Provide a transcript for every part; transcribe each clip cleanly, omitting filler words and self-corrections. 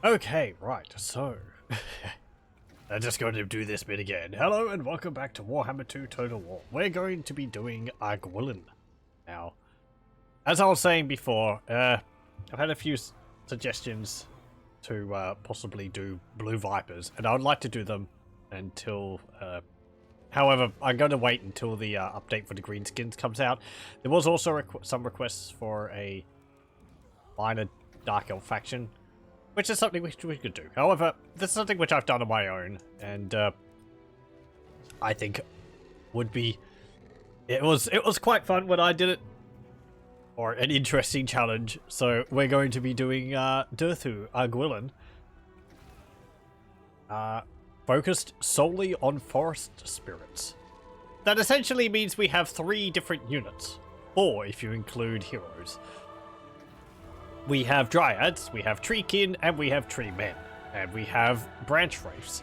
Okay, right, so I'm just going to do this bit again. Hello and welcome back to Warhammer 2 Total War. We're going to be doing Argwylon now. As I was saying before, I've had a few suggestions to possibly do Blue Vipers, and I would like to do them until... however, I'm going to wait until the update for the Greenskins comes out. There was also some requests for a minor Dark Elf faction, which is something which we could do. However, this is something which I've done on my own, and I think would be... It was quite fun when I did it, or an interesting challenge. So we're going to be doing Durthu, Argwylon, focused solely on forest spirits. That essentially means we have 3 different units, 4 if you include heroes. We have Dryads, we have Treekin, and we have Treemen. And we have Branchwraiths.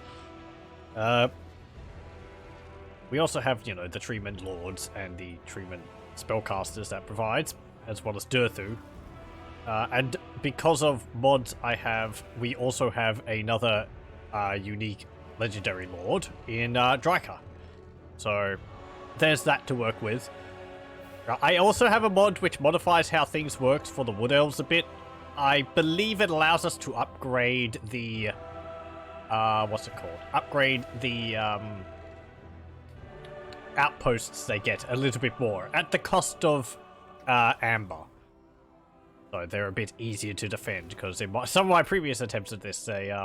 We also have, you know, the Treemen Lords and the Treemen Spellcasters that provides, as well as Durthu. And because of mods we also have another unique legendary lord in Drycha. So there's that to work with. I also have a mod which modifies how things work for the Woodelves a bit. I believe it allows us to upgrade the... what's it called? Upgrade the outposts they get a little bit more, at the cost of amber. So they're a bit easier to defend, because in some of my previous attempts at this, they...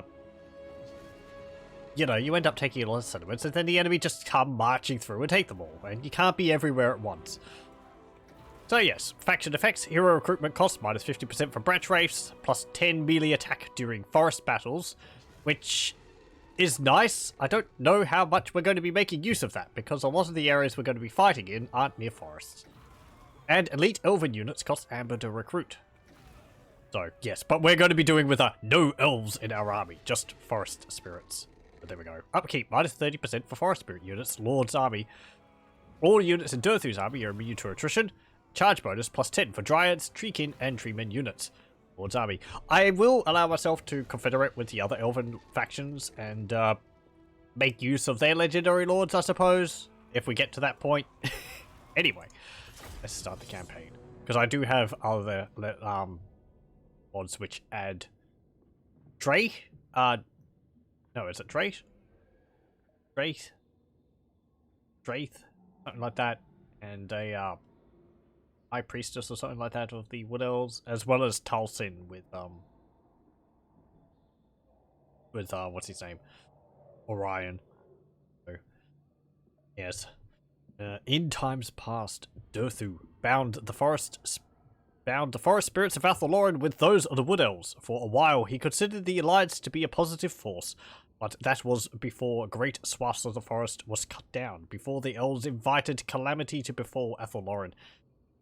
you know, you end up taking a lot of settlements, and then the enemy just come marching through and take them all, and you can't be everywhere at once. So yes, faction effects, hero recruitment cost minus 50% for Branchwraiths, plus 10 melee attack during forest battles, which is nice. I don't know how much we're going to be making use of that, because a lot of the areas we're going to be fighting in aren't near forests. And elite elven units cost amber to recruit. So yes, but we're going to be doing with no elves in our army, just forest spirits. But there we go. Upkeep, minus 30% for forest spirit units, Lord's army. All units in Durthu's army are immune to attrition. Charge bonus plus 10 for Dryads, Treekin, and Treemen units. Lord's army. I will allow myself to confederate with the other elven factions and make use of their legendary lords, I suppose, if we get to that point. Anyway, let's start the campaign. Because I do have other mods which add Drake. No, is it Drake? Drake? Something like that. And a High Priestess or something like that of the Woodelves, as well as Talsin with what's his name? Orion. So, yes. In times past, Durthu bound the forest spirits of Athel Loren with those of the Woodelves. For a while, he considered the alliance to be a positive force, but that was before great swaths of the forest was cut down, before the elves invited calamity to befall Athel Loren.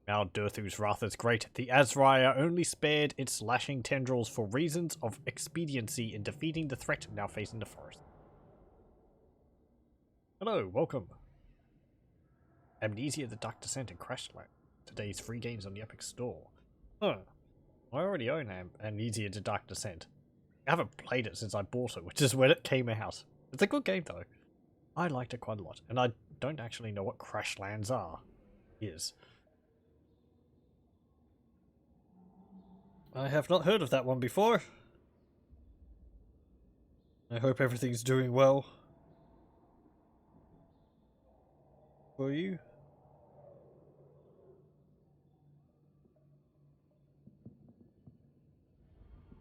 Now Durthu's wrath is great. The Azraya only spared its lashing tendrils for reasons of expediency in defeating the threat now facing the forest. Hello, welcome. Amnesia, the Dark Descent, and Crashland. Today's free games on the Epic Store. Huh. I already own Amnesia, the Dark Descent. I haven't played it since I bought it, which is when it came out. It's a good game though. I liked it quite a lot, and I don't actually know what Crashlands is. I have not heard of that one before. I hope everything's doing well for you.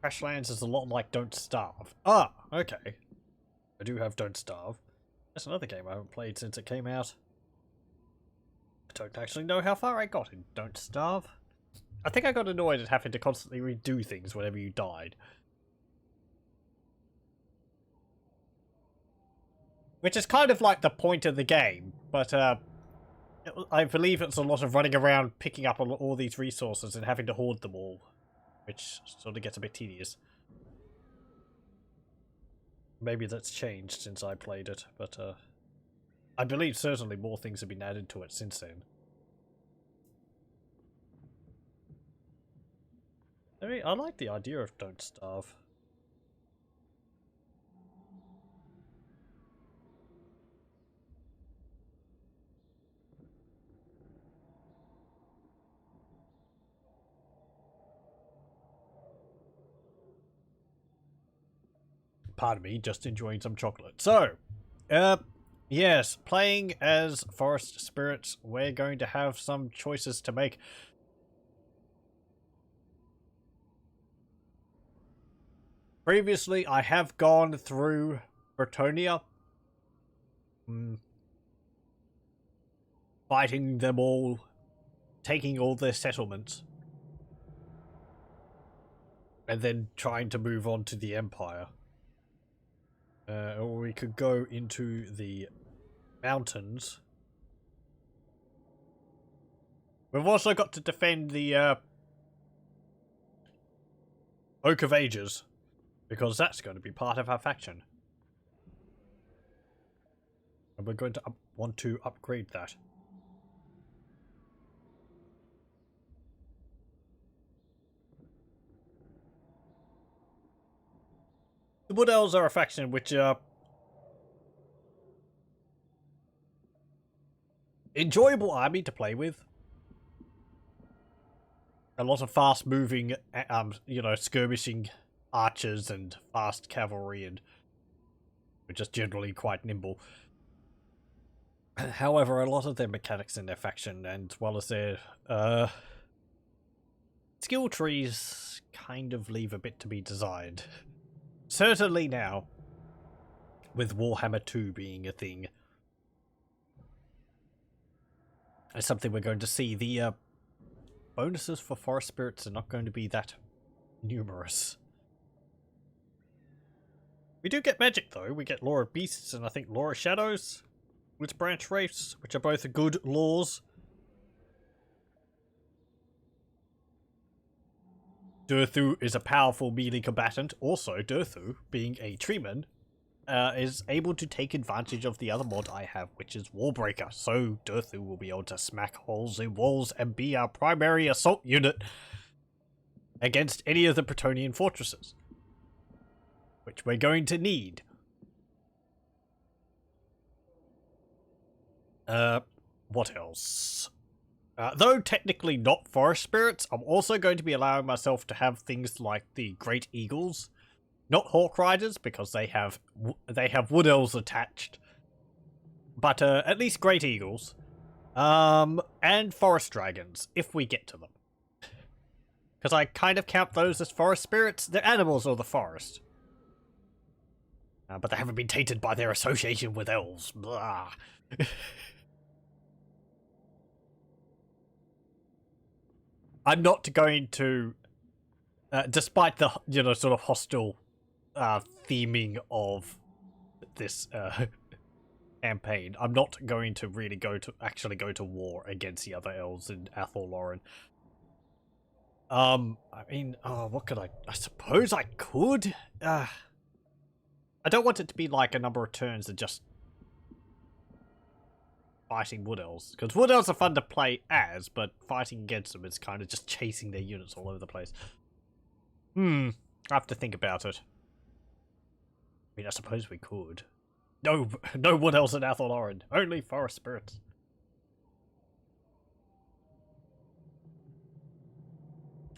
Crashlands is a lot like Don't Starve. Ah, okay. I do have Don't Starve. That's another game I haven't played since it came out. I don't actually know how far I got in Don't Starve. I think I got annoyed at having to constantly redo things whenever you died. Which is kind of like the point of the game, but I believe it's a lot of running around picking up all these resources and having to hoard them all, which sort of gets a bit tedious. Maybe that's changed since I played it, but I believe certainly more things have been added to it since then. I like the idea of Don't Starve. pardon me, just enjoying some chocolate. So, yes, playing as forest spirits, we're going to have some choices to make. Previously, I have gone through Bretonnia, fighting them all, taking all their settlements, and then trying to move on to the Empire. Or we could go into the mountains. We've also got to defend the Oak of Ages, because that's going to be part of our faction. And we're going to want to upgrade that. The Woodelves are a faction which enjoyable army to play with. A lot of fast-moving, you know, skirmishing archers and fast cavalry, and we're just generally quite nimble. However, a lot of their mechanics in their faction, and as well as their skill trees, kind of leave a bit to be desired. Certainly now, with Warhammer 2 being a thing. It's something we're going to see. The bonuses for forest spirits are not going to be that numerous. We do get magic though. We get Law of Beasts and I think Law of Shadows with Branchwraiths, which are both good laws. Durthu is a powerful melee combatant. Also, Durthu, being a Treeman, is able to take advantage of the other mod I have, which is Wallbreaker. So Durthu will be able to smack holes in walls and be our primary assault unit against any of the Bretonnian fortresses, which we're going to need. What else? Though technically not forest spirits, I'm also going to be allowing myself to have things like the Great Eagles. Not Hawk Riders, because they have Woodelves attached. But at least Great Eagles. And Forest Dragons, if we get to them. Because I kind of count those as forest spirits. They're animals of the forest. But they haven't been tainted by their association with elves. Blah. I'm not going to, despite the, you know, sort of hostile theming of this campaign, I'm not going to really actually go to war against the other elves in Athel Loren. I mean, what could I suppose I could? I don't want it to be like a number of turns of just fighting Woodelves, because Woodelves are fun to play as, but fighting against them is kind of just chasing their units all over the place. I have to think about it. I mean, I suppose we could. No Woodelves in Athel Loren, only forest spirits.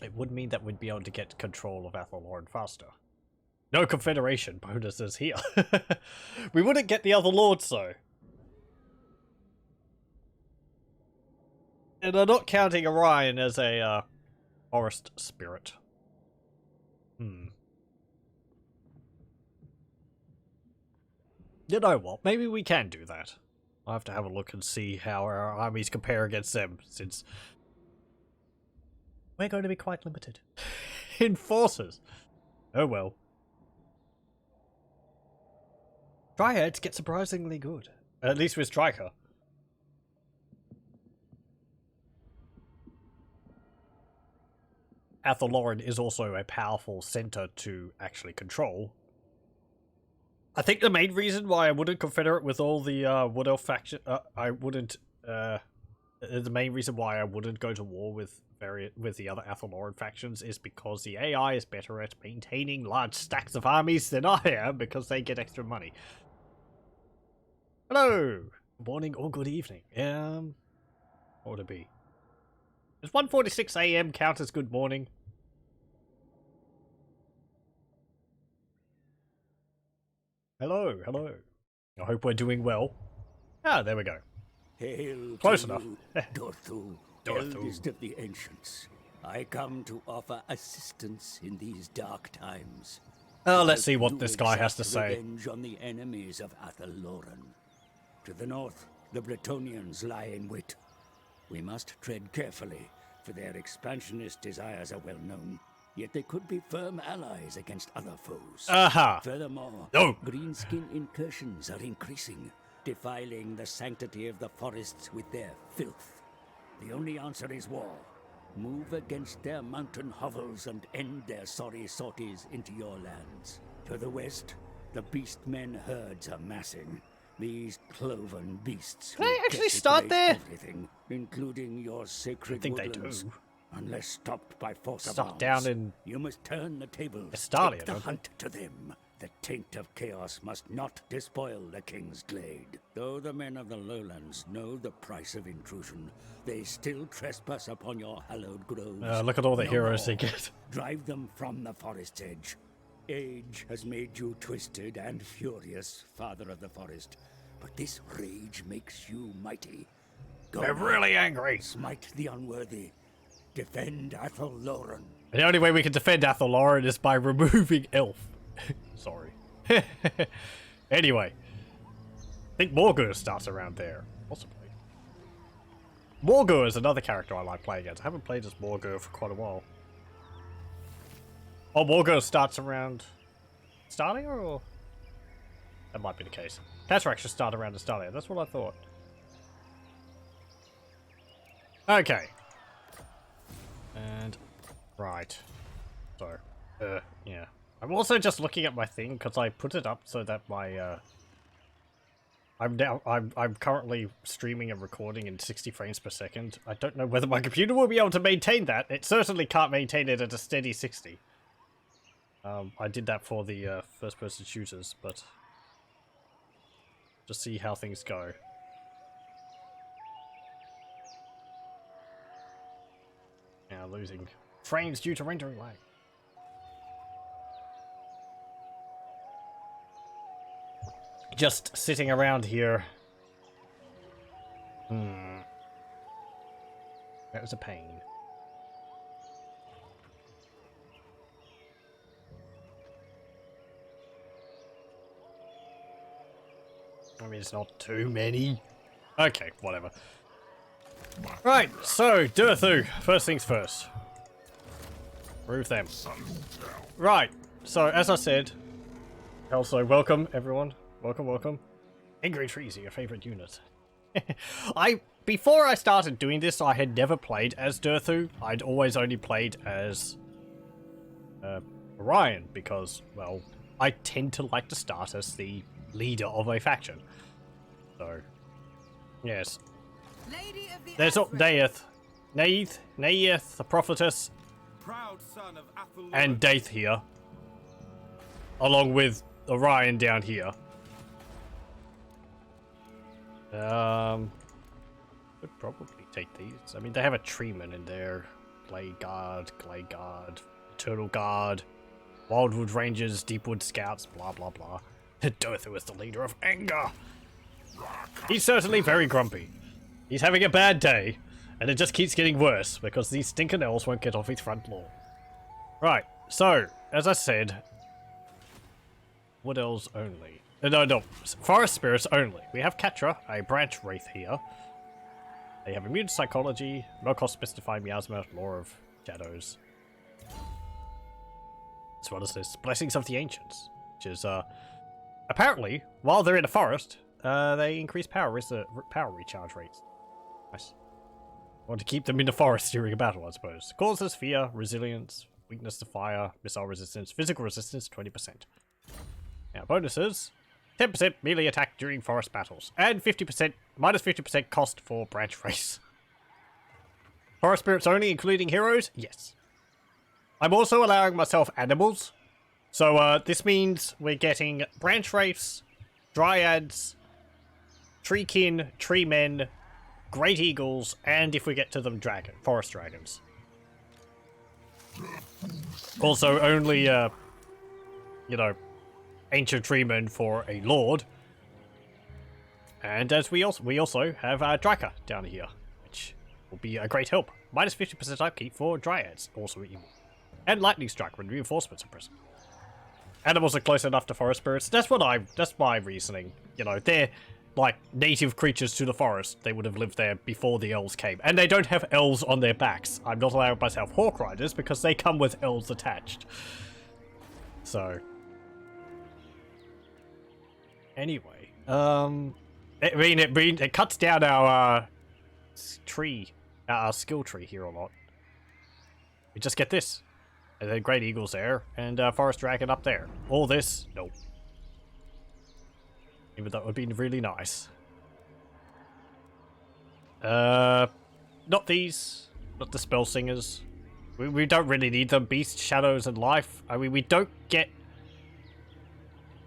It would mean that we'd be able to get control of Athel Loren faster. No Confederation bonuses here. We wouldn't get the other lords though. And I'm not counting Orion as a forest spirit. You know what? Maybe we can do that. I'll have to have a look and see how our armies compare against them, since we're going to be quite limited in forces. Oh well. Dryads get surprisingly good. At least with Drycha. Athel Loren is also a powerful center to actually control. I think the main reason why I wouldn't confederate with all the Woodelf faction, the main reason why I wouldn't go to war with the other Athel Loren factions is because the AI is better at maintaining large stacks of armies than I am, because they get extra money. Hello! Good morning or good evening. What would it be? Does 1:46 AM count as good morning? Hello, hello. I hope we're doing well. Ah, there we go. Hail Close to enough. you, Durthu, eldest of the ancients. I come to offer assistance in these dark times. Let's see what this guy has to say. Revenge on the enemies of Athel Loren. To the north, the Bretonnians lie in wait. We must tread carefully, for their expansionist desires are well known. Yet they could be firm allies against other foes. Aha! Furthermore, No. greenskin incursions are increasing, defiling the sanctity of the forests with their filth. The only answer is war. Move against their mountain hovels and end their sorry sorties into your lands. To the west, the beastmen herds are massing. These cloven beasts Can I will actually start desecrate there? everything, including your sacred I think they woodlands. do. Unless stopped by force of Stuck arms, down in you must turn the tables. Estalia, Take the don't they? hunt to them. The taint of chaos must not despoil the king's glade. Though the men of the lowlands know the price of intrusion, they still trespass upon your hallowed groves. look at all the No heroes more. they get. Drive them from the forest's edge. Age has made you twisted and furious, father of the forest. But this rage makes you mighty. Go They're now. really angry. Smite the unworthy. Defend Athel Loren. The only way we can defend Athel Loren is by removing Elf. Sorry. Anyway. I think Morgur starts around there. Possibly. Morgur is another character I like playing as. I haven't played as Morgur for quite a while. Oh, Morgur starts around Stadia, or? That might be the case. Cataract should start around Stadia. That's what I thought. Okay. And right, so yeah, I'm also just looking at my thing because I put it up so that my I'm currently streaming and recording in 60 frames per second. I don't know whether my computer will be able to maintain that. It certainly can't maintain it at a steady 60. I did that for the first person shooters, but just see how things go. Now losing frames due to rendering lag. Just sitting around here. That was a pain. I mean, it's not too many. Okay, whatever. Right, so, Durthu, first things first. Remove them. Right, so, as I said, also, welcome, everyone. Welcome, welcome. Angry Trees are your favourite unit. Before I started doing this, I had never played as Durthu. I'd always only played as Orion, because, well, I tend to like to start as the leader of a faction. So, yes. Lady of the There's Daith, the prophetess, proud son of Athel Loren. and Daith here, along with Orion down here. Would probably take these. I mean, they have a Treemen in there. Glade Guard, Eternal Guard, Wildwood Rangers, Deepwood Scouts, blah blah blah. Durthu is the leader of anger. He's certainly very grumpy. He's having a bad day, and it just keeps getting worse because these stinking elves won't get off his front lawn. Right, so, as I said, Woodelves only. No, Forest Spirits only. We have Katra, a Branchwraith here. They have immune psychology, no cost specify miasma, lore of shadows. As well as this Blessings of the Ancients, which is, apparently, while they're in a forest, they increase power recharge rates. Nice. Want to keep them in the forest during a battle, I suppose. Causes fear, resilience, weakness to fire, missile resistance, physical resistance, 20%. Now, bonuses. 10% melee attack during forest battles, and minus 50% cost for Branchwraiths. Forest spirits only, including heroes? Yes. I'm also allowing myself animals, so this means we're getting Branchwraiths, Dryads, Treekin, Treemen, Great Eagles, and if we get to them, forest dragons. Also, only, ancient treeman for a lord. And as we also have Drycha down here, which will be a great help. Minus 50% upkeep for Dryads, also evil. And lightning strike when reinforcements are present. Animals are close enough to forest spirits. That's my reasoning. You know, they're like native creatures to the forest. They would have lived there before the elves came. And they don't have elves on their backs. I'm not allowing myself hawk riders because they come with elves attached. So anyway, it cuts down our our skill tree here a lot. We just get this. And then Great Eagles there, and Forest Dragon up there. All this, nope. Even though it would be really nice. Not these. Not the Spell Singers. We don't really need them. Beast, Shadows, and Life. I mean, we don't get...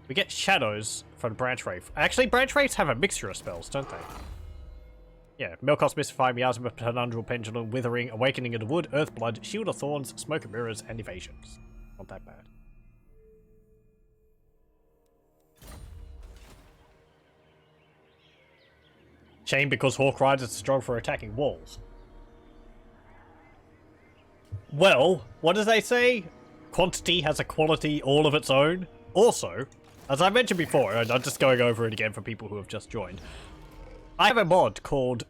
We get Shadows from Branchwraith. Actually, Branchwraiths have a mixture of spells, don't they? Yeah, Melkos, Mystify, Miasma, Penundral, Pendulum, Withering, Awakening of the Wood, Earthblood, Shield of Thorns, Smoke and Mirrors, and Evasions. Not that bad. Shame because Hawk Riders are strong for attacking walls. Well, what do they say? Quantity has a quality all of its own. Also, as I mentioned before, and I'm just going over it again for people who have just joined, I have a mod called,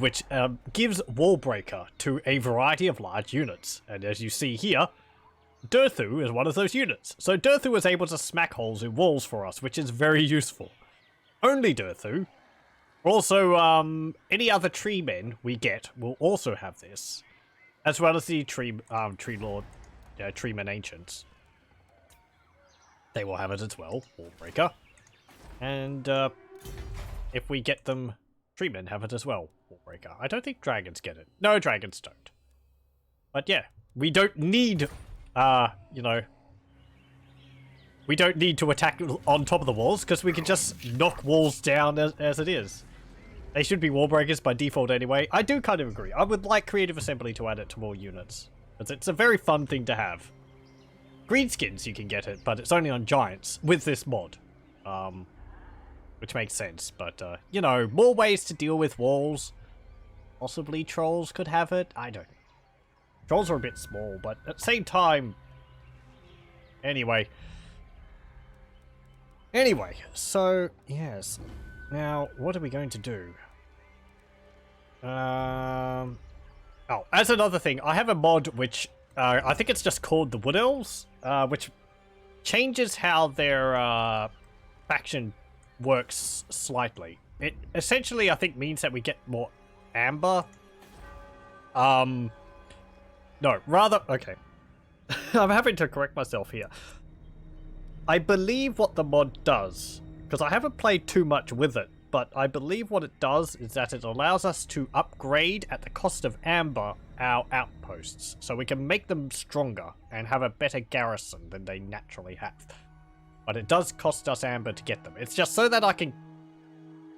which gives Wall Breaker to a variety of large units. And as you see here, Durthu is one of those units. So Durthu is able to smack holes in walls for us, which is very useful. Only Durthu. Also, any other treemen we get will also have this. As well as the tree lord, treemen ancients. They will have it as well, Wall Breaker. And, if we get them, treemen have it as well, Wallbreaker. I don't think dragons get it. No, dragons don't. But yeah, we don't need, you know, we don't need to attack on top of the walls, because we can just knock walls down as it is. They should be wallbreakers by default anyway. I do kind of agree. I would like Creative Assembly to add it to more units, because it's a very fun thing to have. Greenskins, you can get it, but it's only on giants with this mod. Which makes sense, but, you know, more ways to deal with walls. Possibly trolls could have it. I don't know. Trolls are a bit small, but at the same time... Anyway, so, yes. Now, what are we going to do? Oh, as another thing, I have a mod which, I think it's just called the Woodelves, which changes how their, faction works slightly. It essentially, I think, means that we get more amber. No, rather, okay. I'm having to correct myself here. I believe what the mod does, because I haven't played too much with it, but I believe what it does is that it allows us to upgrade at the cost of amber our outposts, so we can make them stronger and have a better garrison than they naturally have. But it does cost us amber to get them. It's just so that I can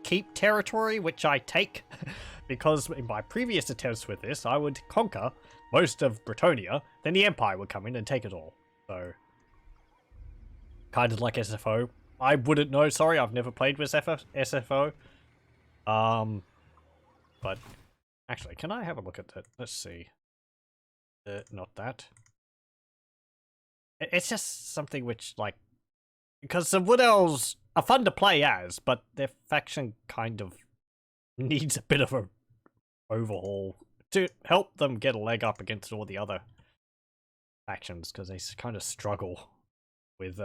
keep territory, which I take, because in my previous attempts with this, I would conquer most of Bretonnia, then the Empire would come in and take it all. So, kind of like SFO. I wouldn't know, sorry, I've never played with SFO. But, actually, can I have a look at that? Let's see. Not that. It's just something which, like, because the Woodelves are fun to play as, but their faction kind of needs a bit of a overhaul to help them get a leg up against all the other factions, because they kind of struggle with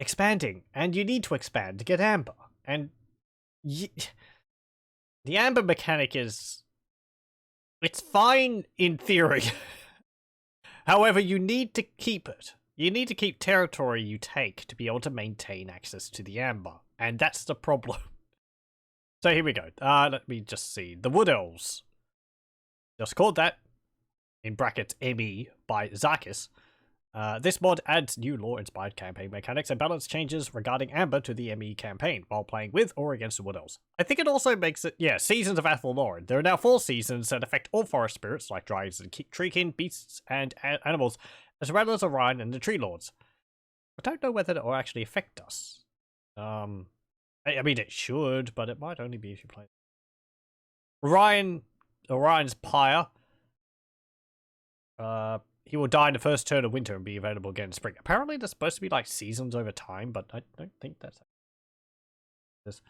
expanding, and you need to expand to get amber, and the amber mechanic is, it's fine in theory. However, you need to keep it. You need to keep territory you take to be able to maintain access to the amber, and that's the problem. So here we go. Let me just see. The Woodelves. Just called that, in brackets, ME, by Zarkis. This mod adds new lore-inspired campaign mechanics and balance changes regarding Amber to the ME campaign while playing with or against the Woodelves. I think it also makes it, yeah, Seasons of Athel Loren. There are now 4 seasons that affect all forest spirits like Dryads and Treekin, beasts, and animals, as well as Orion and the Tree Lords. I don't know whether it will actually affect us. I mean, it should, but it might only be if you play. Orion's Pyre. He will die in the first turn of winter and be available again in spring. Apparently, there's supposed to be like seasons over time, but I don't think that's this.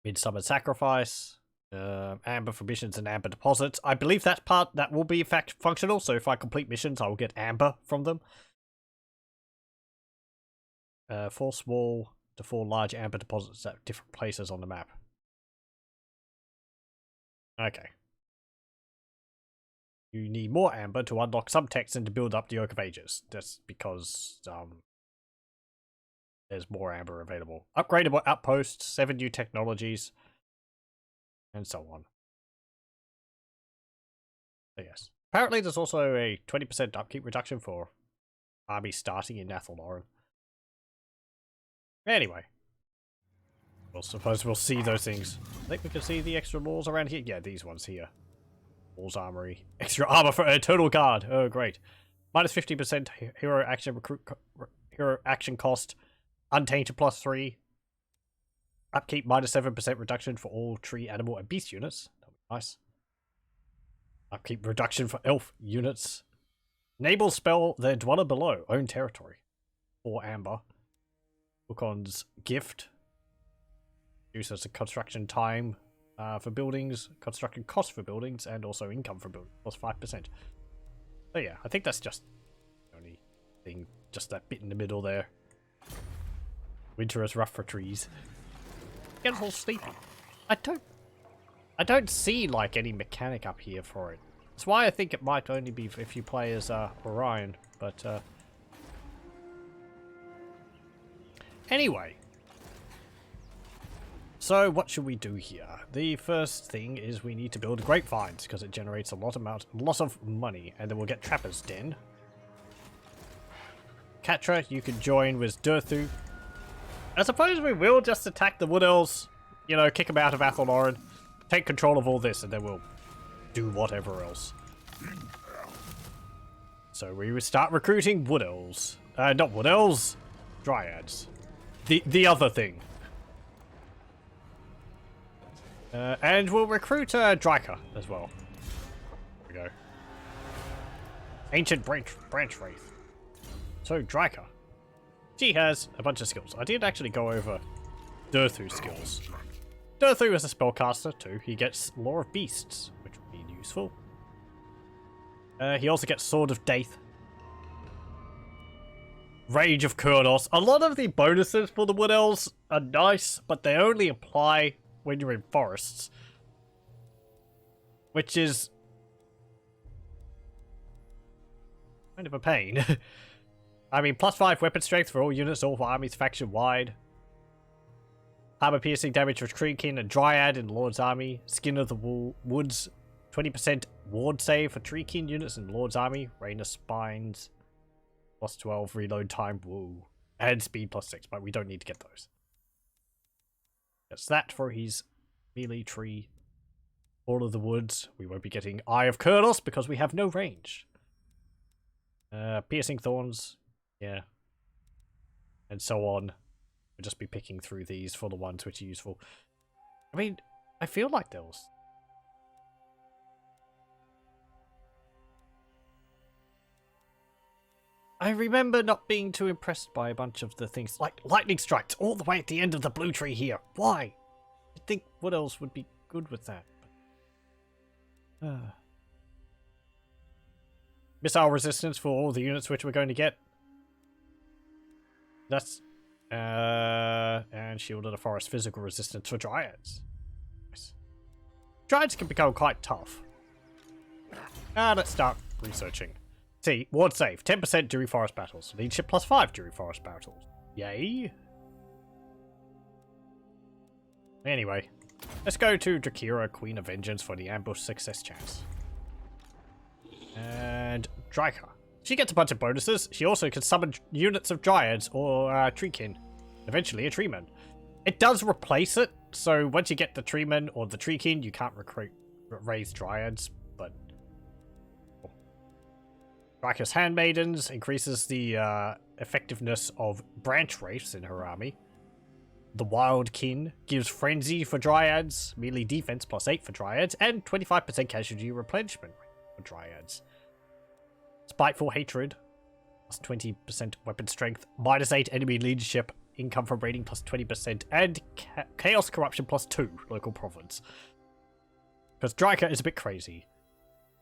Midsummer Sacrifice. Amber for missions and amber deposits. I believe that part that will be in fact functional, so if I complete missions I will get amber from them. 4 small to 4 large amber deposits at different places on the map. Okay. You need more amber to unlock some text and to build up the Oak of Ages. That's because there's more amber available. Upgradable outposts, 7 new technologies, and so on. So yes. Apparently there's also a 20% upkeep reduction for armies starting in Athel Loren. Anyway. Well, suppose we'll see those things. I think we can see the extra laws around here. Yeah, these ones here. Walls Armory. Extra armor for Eternal Guard. Oh, great. Minus 50% hero action cost. Untainted +3. Upkeep minus 7% reduction for all tree, animal, and beast units. That'll be nice. Upkeep reduction for elf units. Enable spell their dweller below. Own territory. 4 amber. Wukon's gift. Reduces the construction time for buildings, construction cost for buildings, and also income for buildings. +5%. So yeah, I think that's just the only thing. Just that bit in the middle there. Winter is rough for trees. Get all sleepy. I don't see like any mechanic up here for it. That's why I think it might only be if you play as Orion, but anyway. So what should we do here? The first thing is we need to build grapevines because it generates a lot of money, and then we'll get Trapper's Den. Catra, you can join with Durthu. I suppose we will just attack the Woodelves, you know, kick them out of Athel Loren, take control of all this, and then we'll do whatever else. So we will start recruiting Woodelves. Not Woodelves, Dryads. The other thing. And we'll recruit Drycha as well. There we go. Ancient Branchwraith. So Drycha. She has a bunch of skills. I did actually go over Durthu's skills. Durthu is a spellcaster too. He gets Lore of Beasts, which would be useful. He also gets Sword of Daith. Rage of Kurnos. A lot of the bonuses for the Woodelves are nice, but they only apply when you're in forests. Which is kind of a pain. I mean, +5 weapon strength for all units, all armies faction-wide. Armor piercing damage for Treekin and Dryad in the Lord's army. Skin of the Woods. 20% ward save for Treekin units in the Lord's army. Rain of Spines. +12 reload time. Woo. And speed +6, but we don't need to get those. That's that for his melee tree. All of the Woods. We won't be getting Eye of Kurnos because we have no range. Piercing Thorns. Yeah. And so on. We'll just be picking through these for the ones which are useful. I mean, I feel like those. I remember not being too impressed by a bunch of the things, like lightning strikes all the way at the end of the blue tree here. Why? I think what else would be good with that? Missile resistance for all the units which we're going to get. That's and Shield of the Forest physical resistance for Dryads. Nice. Dryads can become quite tough. Let's start researching. See, ward save, 10% during forest battles. Leadership +5 during forest battles. Yay. Anyway, let's go to Drycha, Queen of Vengeance, for the ambush success chance. And Drycha. She gets a bunch of bonuses. She also can summon units of Dryads or Treekin. Eventually a Treeman. It does replace it, so once you get the Treeman or the Treekin, you can't raise Dryads, but... Drycha's Handmaidens increases the effectiveness of Branchwraiths in her army. The Wild Kin gives Frenzy for Dryads, melee defense +8 for Dryads, and 25% casualty replenishment for Dryads. Spiteful Hatred, +20% weapon strength, -8 enemy leadership, income from raiding +20%, and Chaos Corruption +2 local province. Because Drycha is a bit crazy.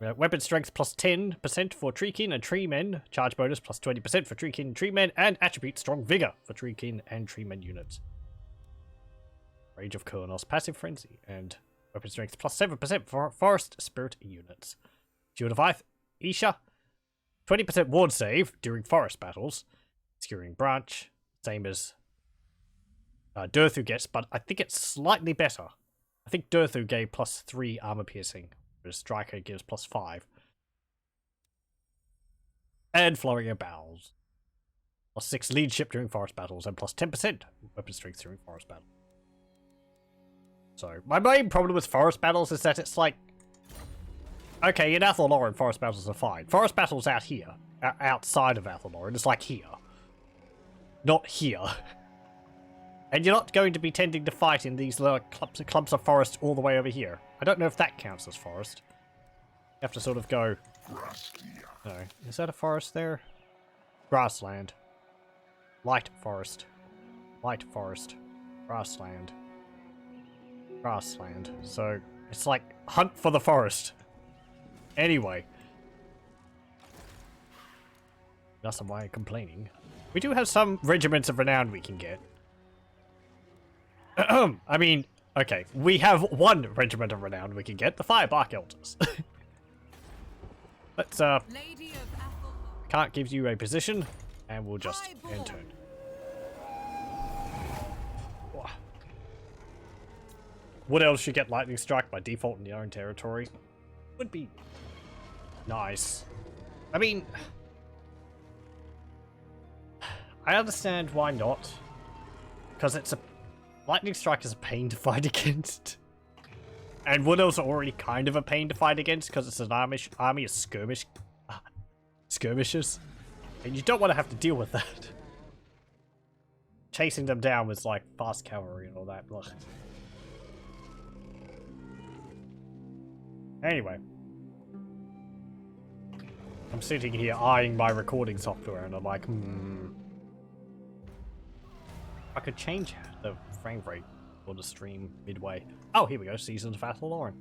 Weapon strength +10% for Treekin and Treemen, charge bonus +20% for Treekin and Treemen, and attribute Strong Vigor for Treekin and Treemen units. Rage of Kurnos, passive frenzy, and weapon strength +7% for Forest Spirit units. Shield of Isha, 20% ward save during forest battles, skewering branch, same as Durthu gets, but I think it's slightly better. I think Durthu gave +3 armor piercing, whereas Drycha gives +5. And Flurry of Bowels, +6 leadership during forest battles, and +10% weapon strength during forest battles. So, my main problem with forest battles is that it's like... Okay, in Athel Loren, forest battles are fine. Forest battles out here, outside of Athel Loren, it's like here. Not here. And you're not going to be tending to fight in these little clumps of forest all the way over here. I don't know if that counts as forest. You have to sort of go... No, is that a forest there? Grassland. Light forest. Light forest. Grassland. Grassland. So, it's like hunt for the forest. Anyway. That's why I'm complaining. We do have some regiments of renown we can get. I mean, okay, we have one regiment of renown we can get, the Firebark Elders. Let's, can't give you a position, and we'll just end turn. Woodelves should get Lightning Strike by default in their own territory. Would be nice. I mean, I understand why not. Because it's a... Lightning Strike is a pain to fight against. And Woodelves are already kind of a pain to fight against because it's an army of skirmishers. And you don't want to have to deal with that. Chasing them down with like fast cavalry and all that. Ugh. Anyway. I'm sitting here eyeing my recording software and I'm like, I could change the frame rate for the stream midway. Oh, here we go. Seasons of Athel Loren.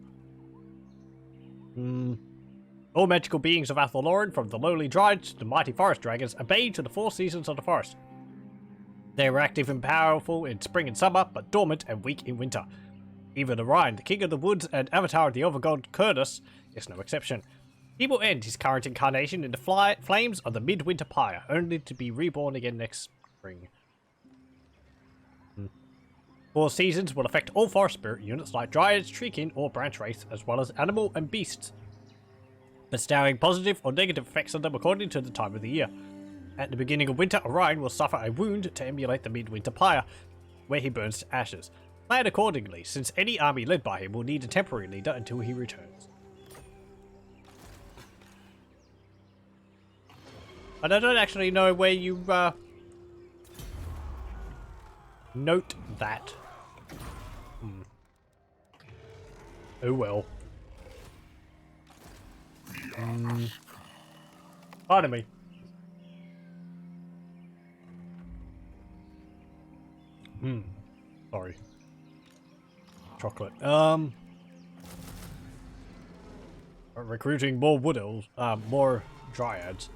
All magical beings of Athel Loren, from the lowly Dryads to the mighty forest dragons, obey to the 4 seasons of the forest. They are active and powerful in spring and summer, but dormant and weak in winter. Even Orion, the king of the woods and avatar of the overgod Kurnos, is no exception. He will end his current incarnation in the flames of the midwinter pyre, only to be reborn again next spring. 4 seasons will affect all forest spirit units like Dryads, Treekin, or Branchwraiths, as well as animal and beasts, bestowing positive or negative effects on them according to the time of the year. At the beginning of winter, Orion will suffer a wound to emulate the midwinter pyre, where he burns to ashes. Plan accordingly, since any army led by him will need a temporary leader until he returns. And I don't actually know where you note that. Oh well. Pardon me. Sorry. Chocolate. Recruiting more Woodelves, more Dryads.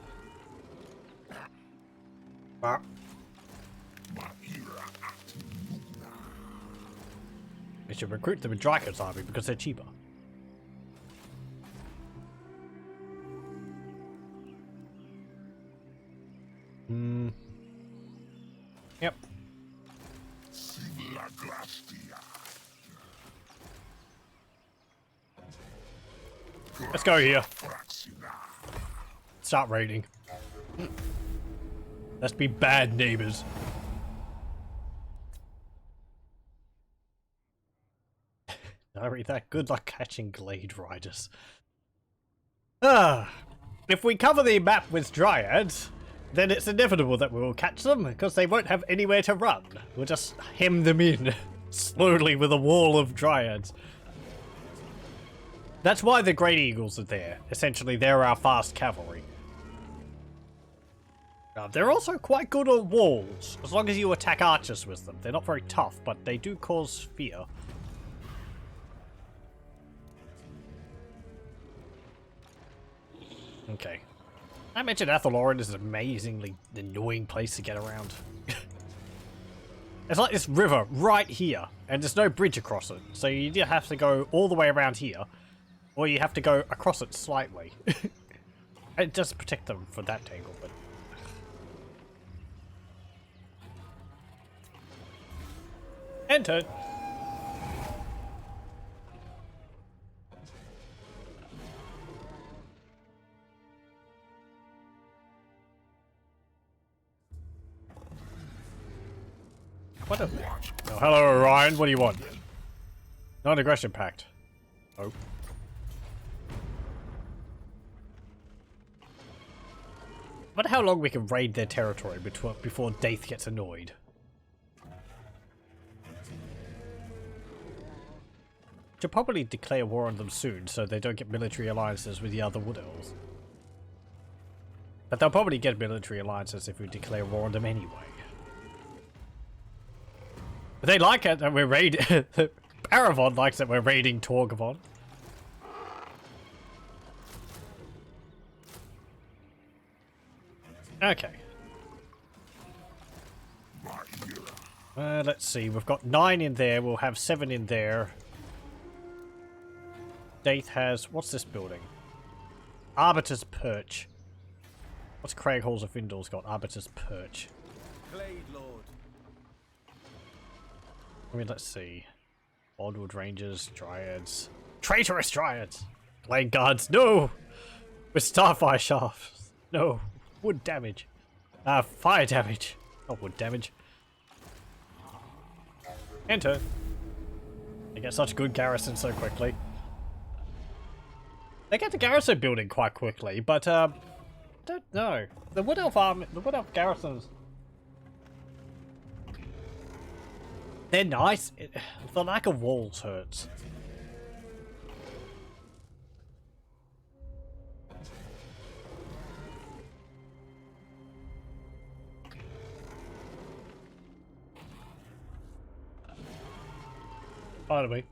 They should recruit them in Drycha's army because they're cheaper. Yep. Let's go here. Start raiding. Let's be bad neighbors. Not really that good luck catching Glade Riders. If we cover the map with Dryads, then it's inevitable that we will catch them, because they won't have anywhere to run. We'll just hem them in, slowly with a wall of Dryads. That's why the Great Eagles are there. Essentially, they're our fast cavalry. They're also quite good on walls, as long as you attack archers with them. They're not very tough, but they do cause fear. Okay. I mentioned Athel Loren is an amazingly annoying place to get around. It's like this river right here, and there's no bridge across it. So you either have to go all the way around here, or you have to go across it slightly. It does protect them from that tangle, but... Enter! What a... Oh, hello, Orion. What do you want? Non-aggression pact. Oh. I wonder how long we can raid their territory before Daith gets annoyed. Should probably declare war on them soon so they don't get military alliances with the other Woodelves. But they'll probably get military alliances if we declare war on them anyway. They like it that we're raiding. Parravon likes that we're raiding Torgavon. Okay. Let's see. We've got 9 in there. We'll have 7 in there. Daith has... What's this building? Arbiter's Perch. What's Craig Halls of Vindal's got? Arbiter's Perch. Glade Lord. I mean, let's see. Oldwood Rangers, Dryads. Traitorous Dryads! Blade Guards, no! With Starfire Shafts. No. Wood damage. Fire damage. Not wood damage. Enter. They get such good garrison so quickly. They get the garrison building quite quickly, but, don't know. The Wood Elf army, the Wood Elf garrisons... They're nice. The lack of walls hurts. Pardon me.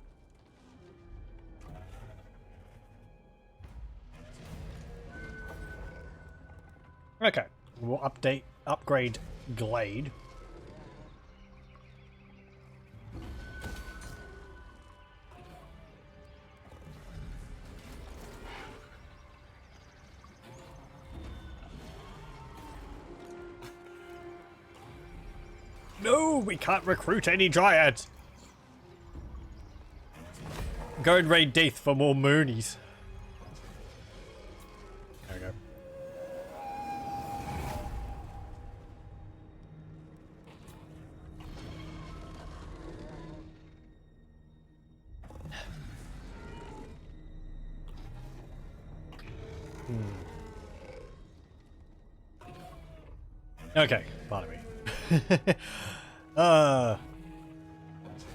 Okay. We'll upgrade Glade. No, we can't recruit any Dryads. Go and raid Daith for more Moonies. There we go. Okay, pardon me.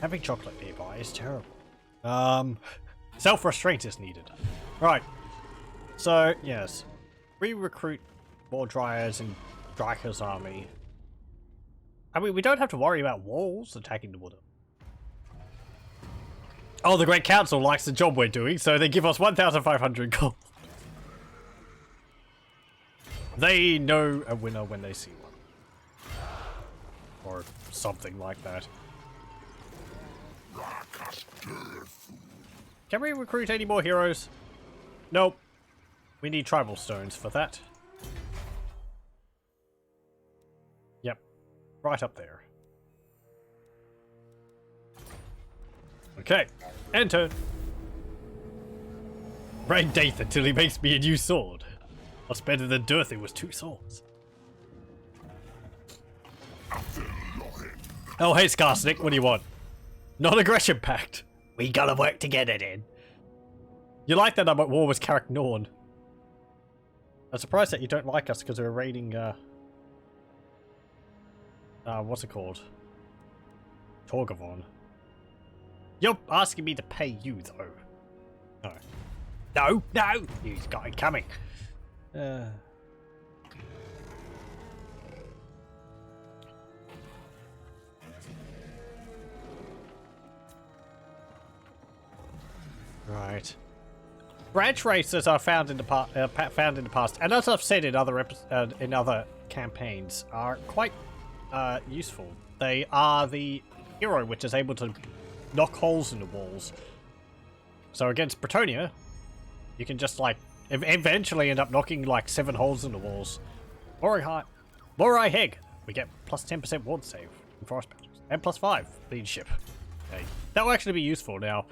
Having chocolate nearby is terrible. Self-restraint is needed. Right. So, yes. Re-recruit more Dryads in Drycha's army. I mean, we don't have to worry about walls attacking the Wood. Oh, the Great Council likes the job we're doing, so they give us 1,500 gold. They know a winner when they see one. Or something like that. Can we recruit any more heroes? Nope. We need tribal stones for that. Yep. Right up there. Okay. Enter. Raid Daith until he makes me a new sword. What's better than Durthu with 2 swords? Oh, hey, Skarsnik, what do you want? Non-aggression pact. We gotta work together then. You like that I'm at war with Carrick Norn. I'm surprised that you don't like us because we're raiding, what's it called? Parravon. You're asking me to pay you, though. No. No, no! He's got it coming. Right. Branchwraiths are found in the past, and as I've said in other campaigns, are quite useful. They are the hero which is able to knock holes in the walls. So against Bretonnia, you can just like eventually end up knocking like 7 holes in the walls. Morai Heg, we get plus 10% ward save in forest battles, and plus 5 leadership. Okay. That will actually be useful now.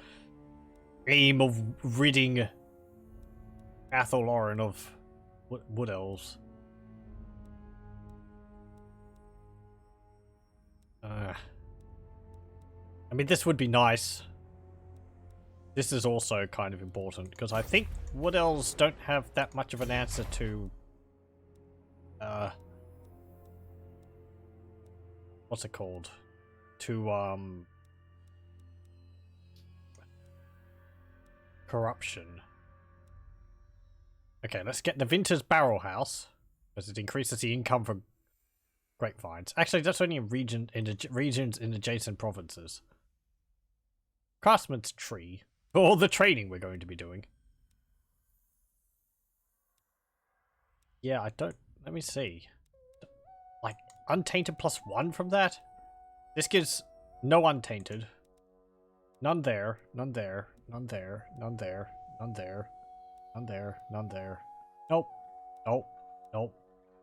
Aim of ridding Athel Loren of Woodelves. I mean, this would be nice. This is also kind of important, because I think Woodelves don't have that much of an answer to... what's it called? To, corruption. Okay, let's get the Vinter's Barrel House, because it increases the income from grapevines. Actually, that's only in regions in adjacent provinces. Craftsman's Tree. For all the training we're going to be doing. Yeah, I don't... Let me see. Like, Untainted plus 1 from that? This gives no Untainted. None there, none there, none there, none there, none there, none there, none there. Nope. Nope. Nope.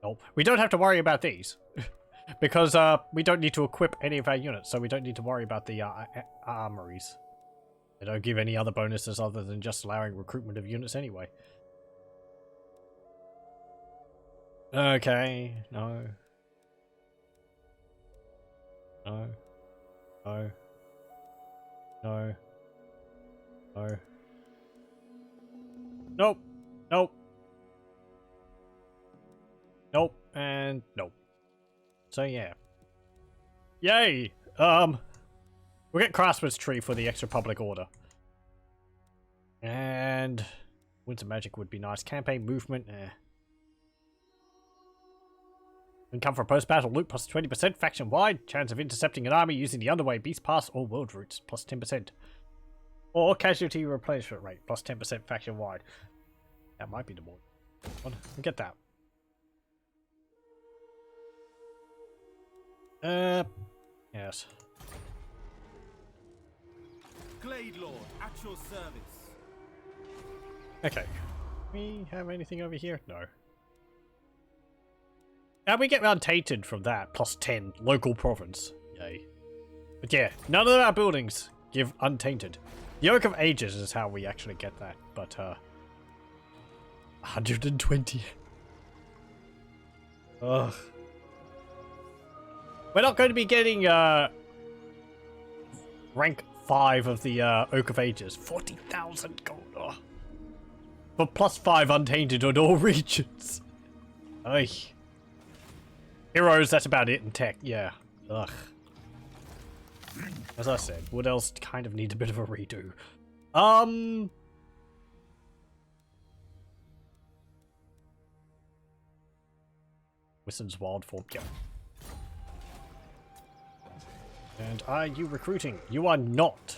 Nope. We don't have to worry about these. Because we don't need to equip any of our units, so we don't need to worry about the armories. They don't give any other bonuses other than just allowing recruitment of units anyway. Okay, no. No. No. No. No. Nope. Nope. Nope. And nope. So yeah. Yay! We'll get Craftsman's Tree for the extra public order. And Winds of Magic would be nice. Campaign movement, Income for post-battle loot plus 20% faction-wide. Chance of intercepting an army using the Underway, Beast Pass, or World Routes plus 10%. Or casualty replenishment rate plus 10% faction-wide. That might be the more. We'll get that. Yes. Glade Lord, at your service. Okay. We have anything over here? No. And we get Untainted from that, plus 10, local province. Yay. But yeah, none of our buildings give Untainted. The Oak of Ages is how we actually get that, but 120. Ugh. We're not going to be getting rank 5 of the Oak of Ages. 40,000 gold. Oh. For plus 5 Untainted on all regions. Ay. Heroes, that's about it in tech, yeah. Ugh. As I said, Woodelves kind of need a bit of a redo. Wisson's Wild Form, yeah. And are you recruiting? You are not.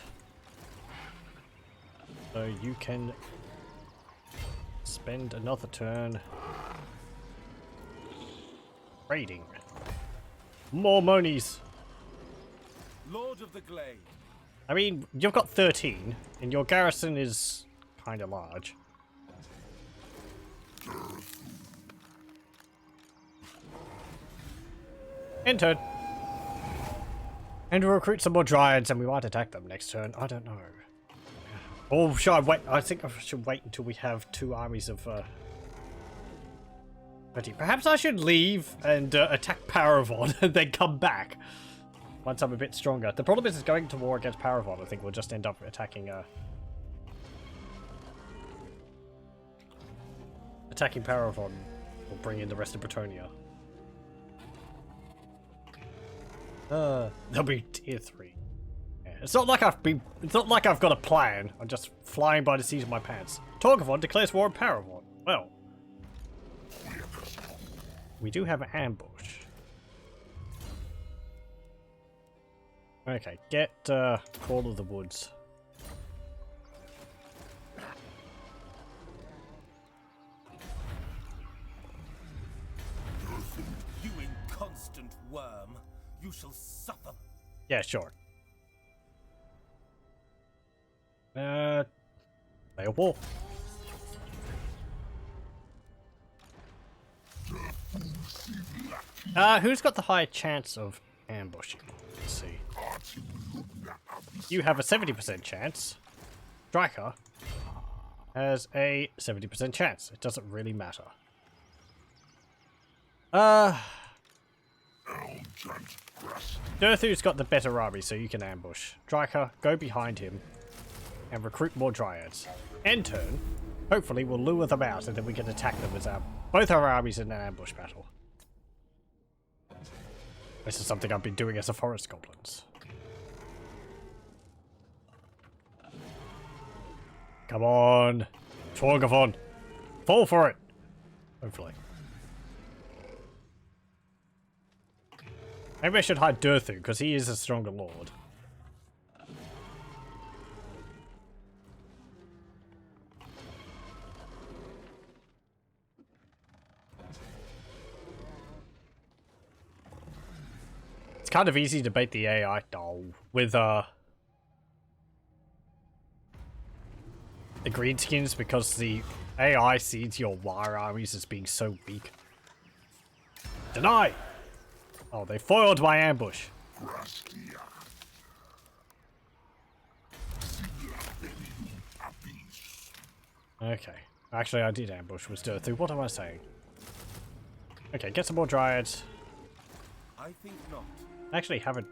So you can spend another turn raiding. More monies. Lord of the Glade. I mean, you've got 13, and your garrison is kind of large. End turn. And we'll recruit some more Dryads, and we might attack them next turn. I don't know. Or should I wait? I think I should wait until we have 2 armies of 30. Perhaps I should leave and attack Parravon and then come back once I'm a bit stronger. The problem is going to war against Parravon. I think we'll just end up attacking Parravon We'll bring in the rest of Bretonia. They'll be tier 3. Yeah, it's not like I've got a plan. I'm just flying by the seat of my pants. Torgavon declares war on Parravon. Well, we do have an ambush. Okay, get Call of the Woods. You inconstant worm, you shall suffer. Yeah, sure. Playable. Who's got the higher chance of ambushing? Let's see. You have a 70% chance. Drycha has a 70% chance. It doesn't really matter. Durthu's got the better army, so you can ambush. Drycha, go behind him and recruit more Dryads. End turn, hopefully we'll lure them out and then we can attack them as both our armies in an ambush battle. This is something I've been doing as a forest goblins. Come on, Torgavon, fall for it. Hopefully. Maybe I should hide Durthu because he is a stronger lord. It's kind of easy to bait the AI with the greenskins because the AI sees your wire armies as being so weak. Deny! Oh, they foiled my ambush. Okay. Actually, I did ambush with Durthu. What am I saying? Okay, get some more Dryads. I think not. I actually haven't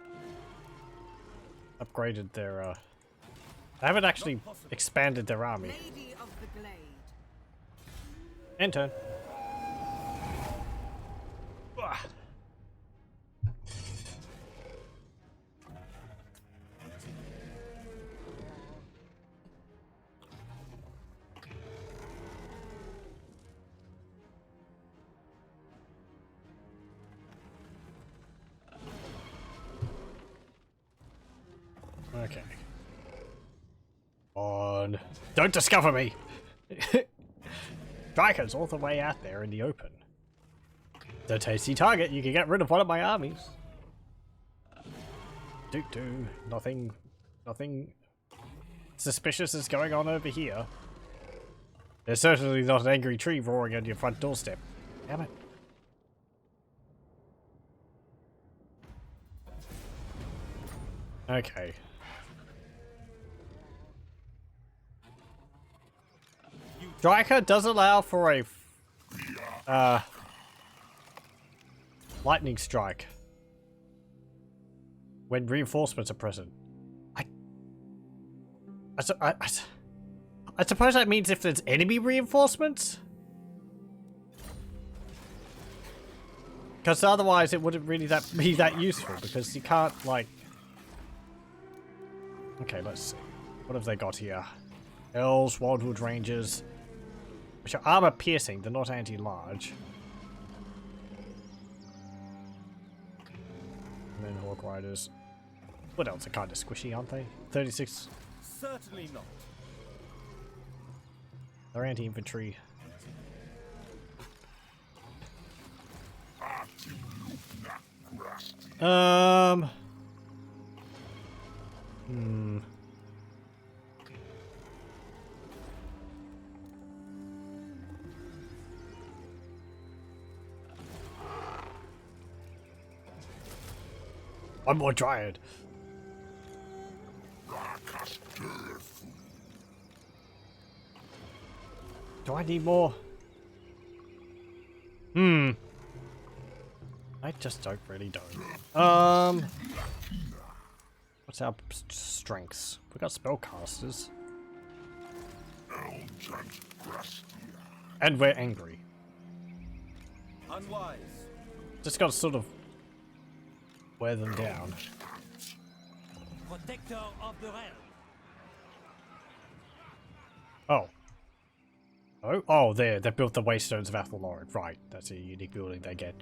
upgraded their, I haven't actually expanded their army. Lady of the Glade. End turn. Okay. On. Don't discover me! Drycha's all the way out there in the open. The tasty target, you can get rid of one of my armies. Nothing suspicious is going on over here. There's certainly not an angry tree roaring on your front doorstep. Damn it. Okay. Drycha does allow for a lightning strike when reinforcements are present. I suppose that means if there's enemy reinforcements? Because otherwise it wouldn't really be that useful because you can't like... Okay, let's see. What have they got here? Elves, Wildwood Rangers, which are armor piercing, they're not anti-large. And then Hawk Riders. What else are kind of squishy, aren't they? 36. Certainly not. They're anti-infantry. One more Dryad. Do I need more? I just don't really don't. What's our strengths? We got spellcasters. And we're angry. Unwise. Just gotta sort of wear them down. Protector of the realm. Oh. Oh, oh, they built the Waystones of Athel Loren. Right, that's a unique building they get.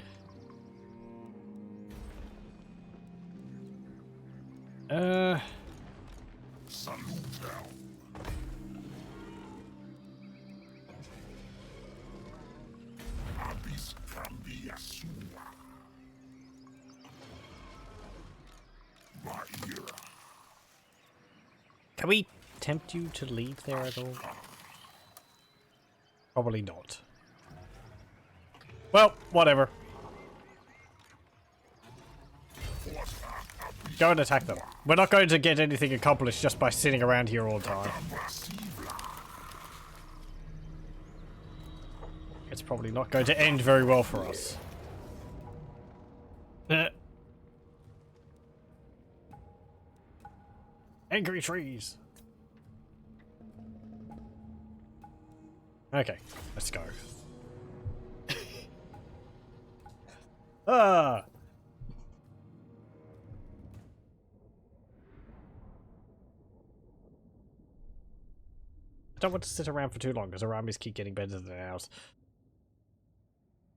Can we tempt you to leave there at all? Probably not. Well, whatever. Go and attack them. We're not going to get anything accomplished just by sitting around here all the time. It's probably not going to end very well for us. Angry trees. Okay, let's go. Ah. I don't want to sit around for too long because our armies keep getting better than ours.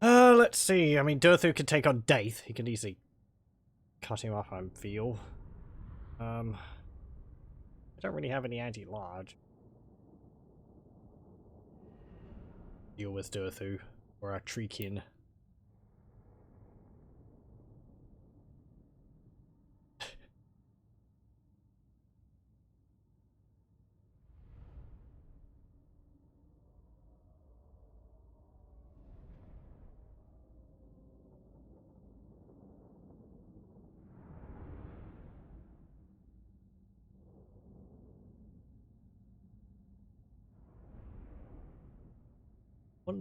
Let's see. I mean, Durthu can take on Daith. He can easily cut him off, I feel. I don't really have any anti-large. Deal with Durthu or our Treekin.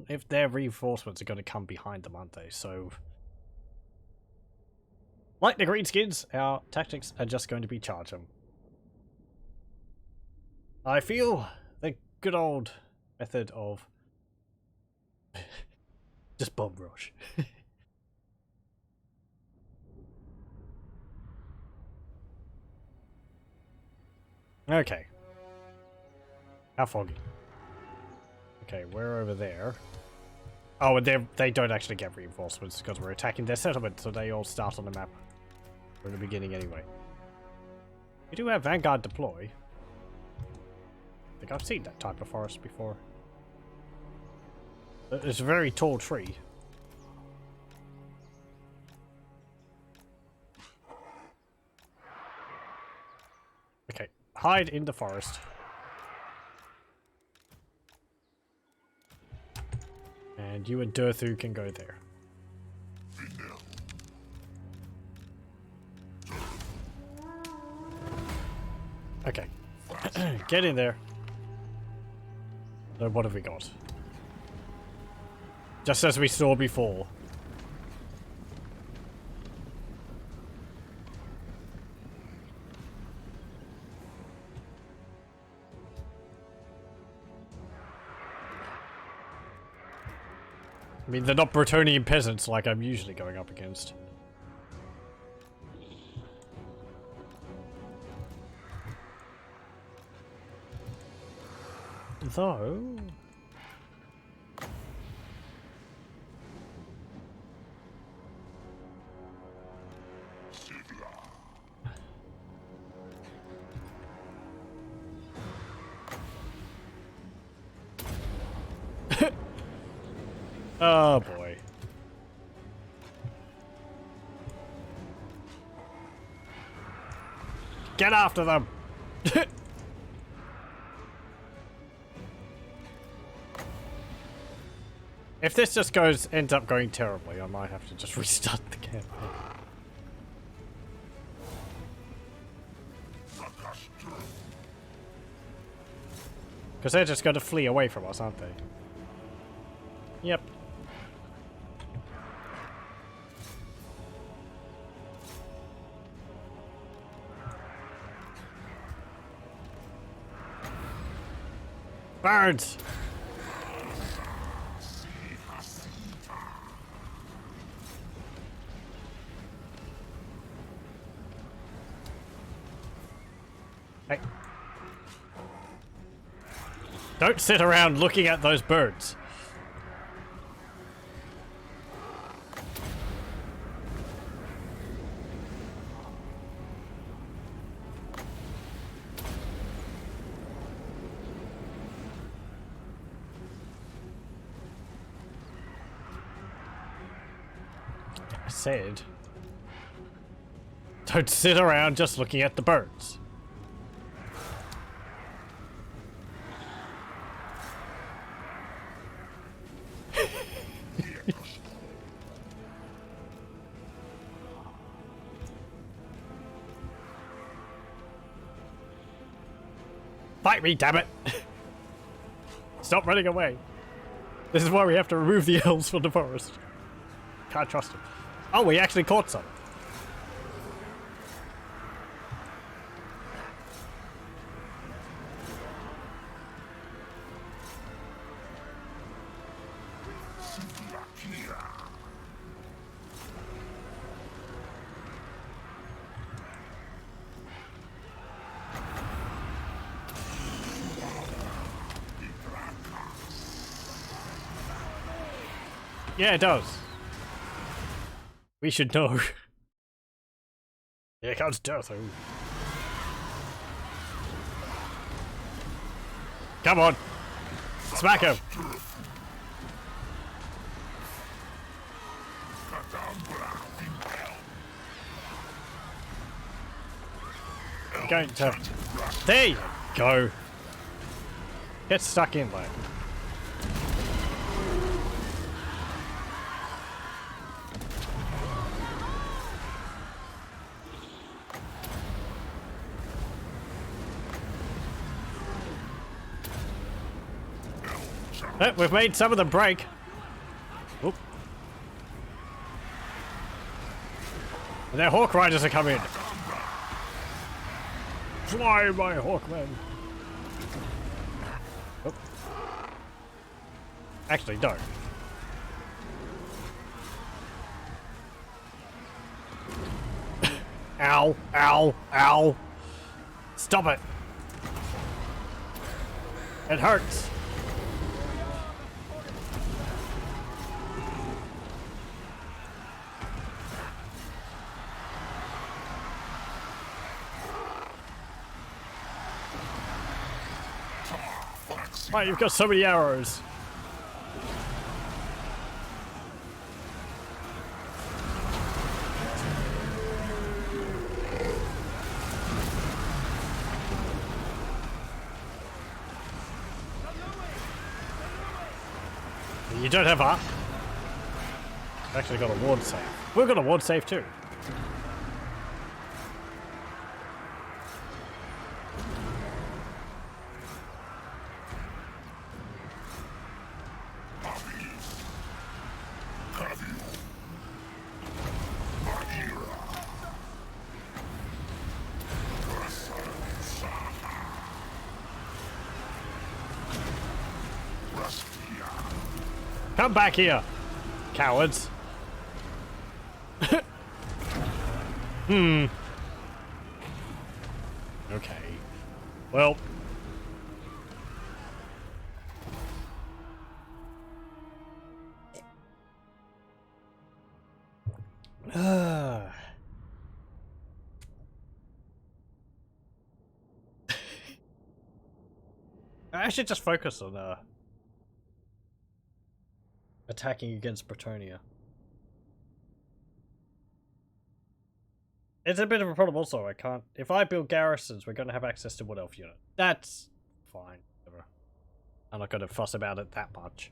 If their reinforcements are going to come behind them, aren't they? So, like the Greenskins, our tactics are just going to be charge them. I feel the good old method of just bomb rush. Okay. How foggy? Okay, we're over there. Oh, and they don't actually get reinforcements because we're attacking their settlement, so they all start on the map from the beginning anyway. We do have Vanguard deploy. I think I've seen that type of forest before. It's a very tall tree. Okay, hide in the forest. And you and Durthu can go there. Okay. Get in there. So what have we got? Just as we saw before. I mean, they're not Bretonian peasants like I'm usually going up against. Though... Oh boy. Get after them! If this just ends up going terribly, I might have to just restart the campaign. Because they're just going to flee away from us, aren't they? Yep. Birds! Hey. Don't sit around looking at those birds. I said, don't sit around just looking at the birds. Fight me, damn it! Stop running away. This is why we have to remove the elves from the forest. Can't trust them. Oh, we actually caught some. Yeah, it does. We should know. Here comes Durthu. Come on. Smack him. I'm going to... There you go. Get stuck in there. We've made some of them break. Oop. And their Hawk Riders are coming. Fly, my Hawkmen. Oop. Actually, don't. Ow, ow, ow. Stop it. It hurts. Why, you've got so many arrows. You don't have art. Actually got a ward save. We've got a ward save too. Come back here, cowards. Okay. Well. I should just focus on attacking against Bretonnia. It's a bit of a problem also, I can't... If I build garrisons, we're going to have access to Wood Elf unit. That's fine. Whatever. I'm not going to fuss about it that much.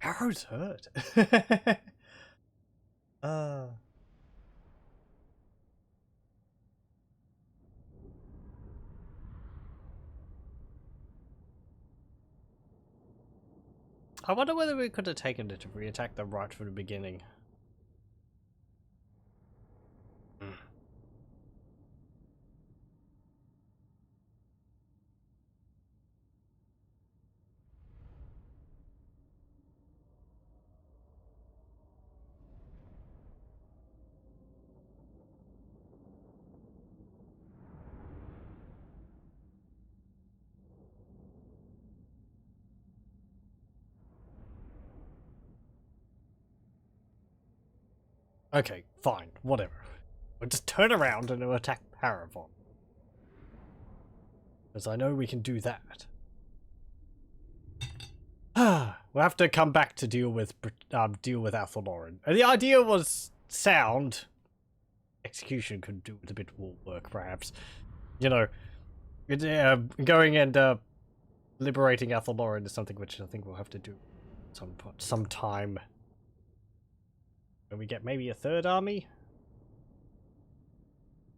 Arrows hurt. I wonder whether we could have taken it if we attacked them right from the beginning. Okay, fine, whatever. We'll just turn around and we'll attack Parravon. Because I know we can do that. We'll have to come back to deal with Athel Loren. And the idea was sound. Execution could do with a bit more work, perhaps. You know, going and liberating Athel Loren is something which I think we'll have to do sometime. When we get maybe a third army?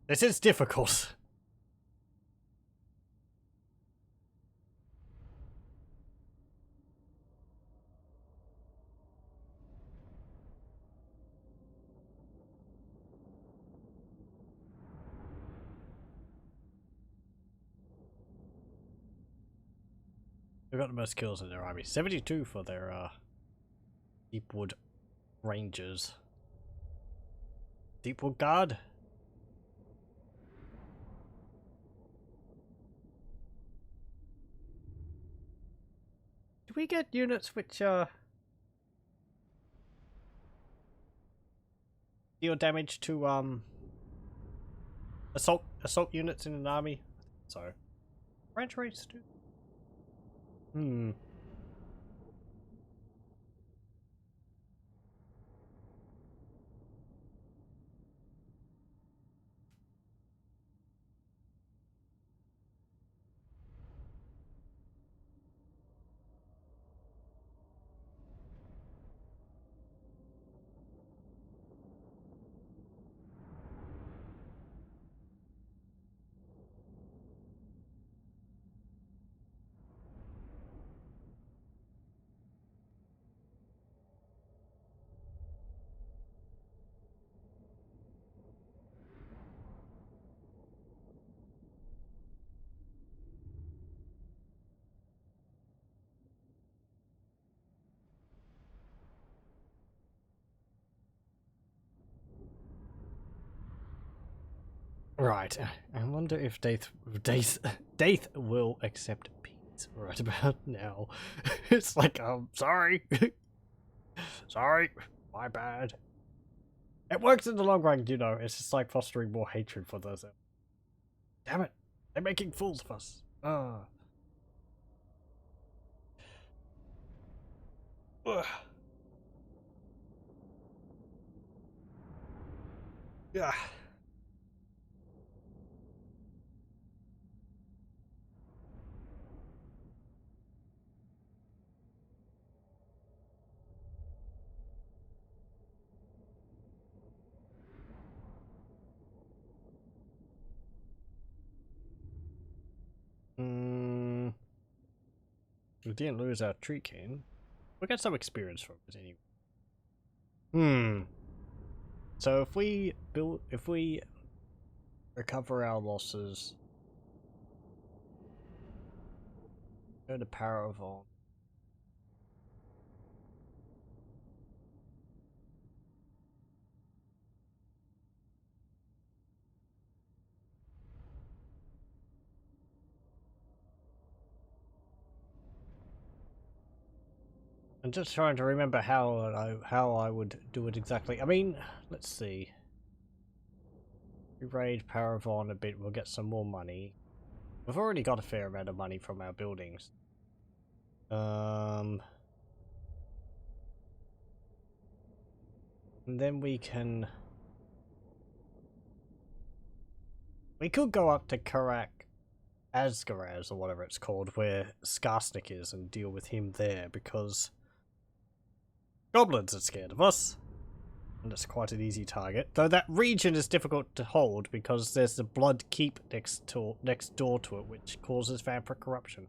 This is difficult. They've got the most kills in their army. 72 for their Deepwood Rangers. Deepwood Guard? Do we get units which deal damage to assault units in an army? So Branchwraiths do. Right, I wonder if Daith will accept peace right about now. It's like, sorry. Sorry, my bad. It works in the long run, you know, it's just like fostering more hatred for those. Damn it, they're making fools of us. Ugh. Yeah. We didn't lose our Treekin. We got some experience from it anyway. So if we recover our losses, go to Parravon. I'm just trying to remember how I would do it exactly. I mean, let's see. We raid Parravon a bit, we'll get some more money. We've already got a fair amount of money from our buildings. And then we could go up to Karak Asgaraz or whatever it's called, where Skarsnik is, and deal with him there, because goblins are scared of us, and it's quite an easy target. Though that region is difficult to hold because there's the Blood Keep next door to it, which causes vampire corruption.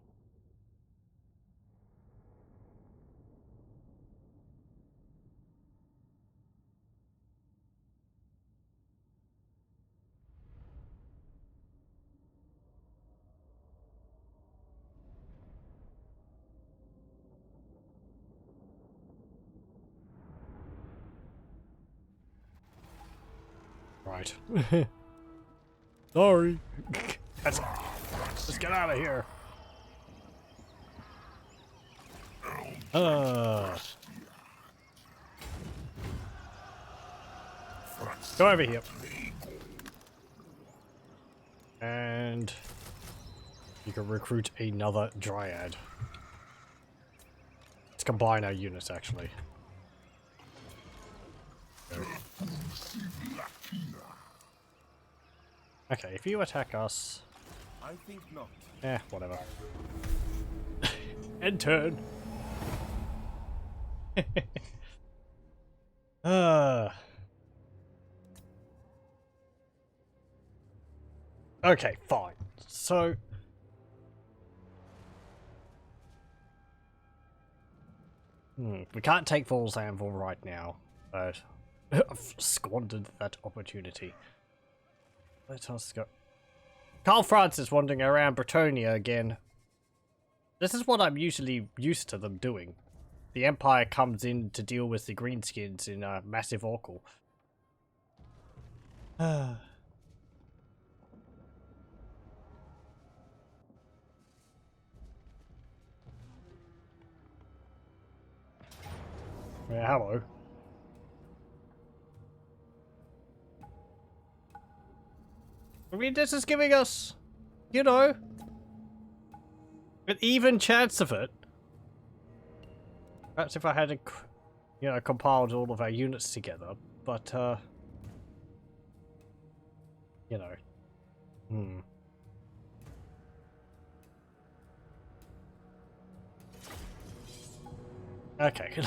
Alright. Sorry. Let's get out of here. Go over here. And you can recruit another Dryad. Let's combine our units, actually. Okay, if you attack us... I think not. Eh, whatever. End turn. Okay, fine. So... we can't take Falls Anvil right now, but I've squandered that opportunity. Let us go. Carl Francis wandering around Bretonia again. This is what I'm usually used to them doing. The Empire comes in to deal with the Greenskins in a massive Oracle. Yeah, hello. I mean, this is giving us, you know, an even chance of it. Perhaps if I had, you know, compiled all of our units together, but, you know, Okay.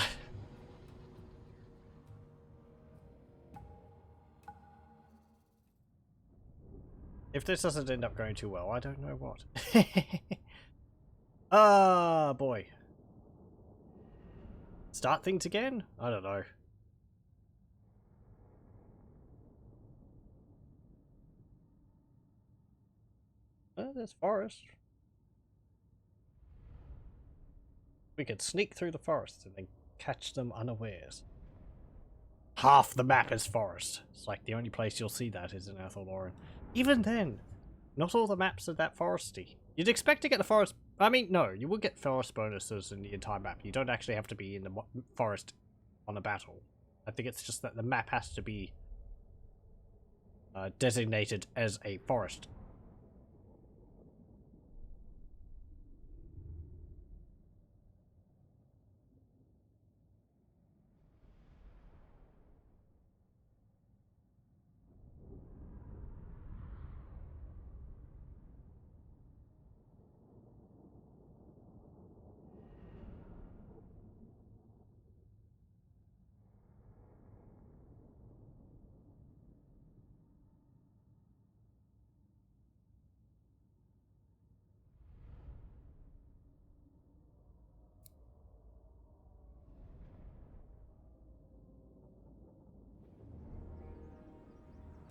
If this doesn't end up going too well, I don't know what. Ah, boy. Start things again? I don't know. There's forest. We could sneak through the forest and then catch them unawares. Half the map is forest. It's like the only place you'll see that is in Athel Loren. Even then, not all the maps are that foresty. You'd expect to get the forest... I mean, no, you will get forest bonuses in the entire map. You don't actually have to be in the forest on a battle. I think it's just that the map has to be designated as a forest.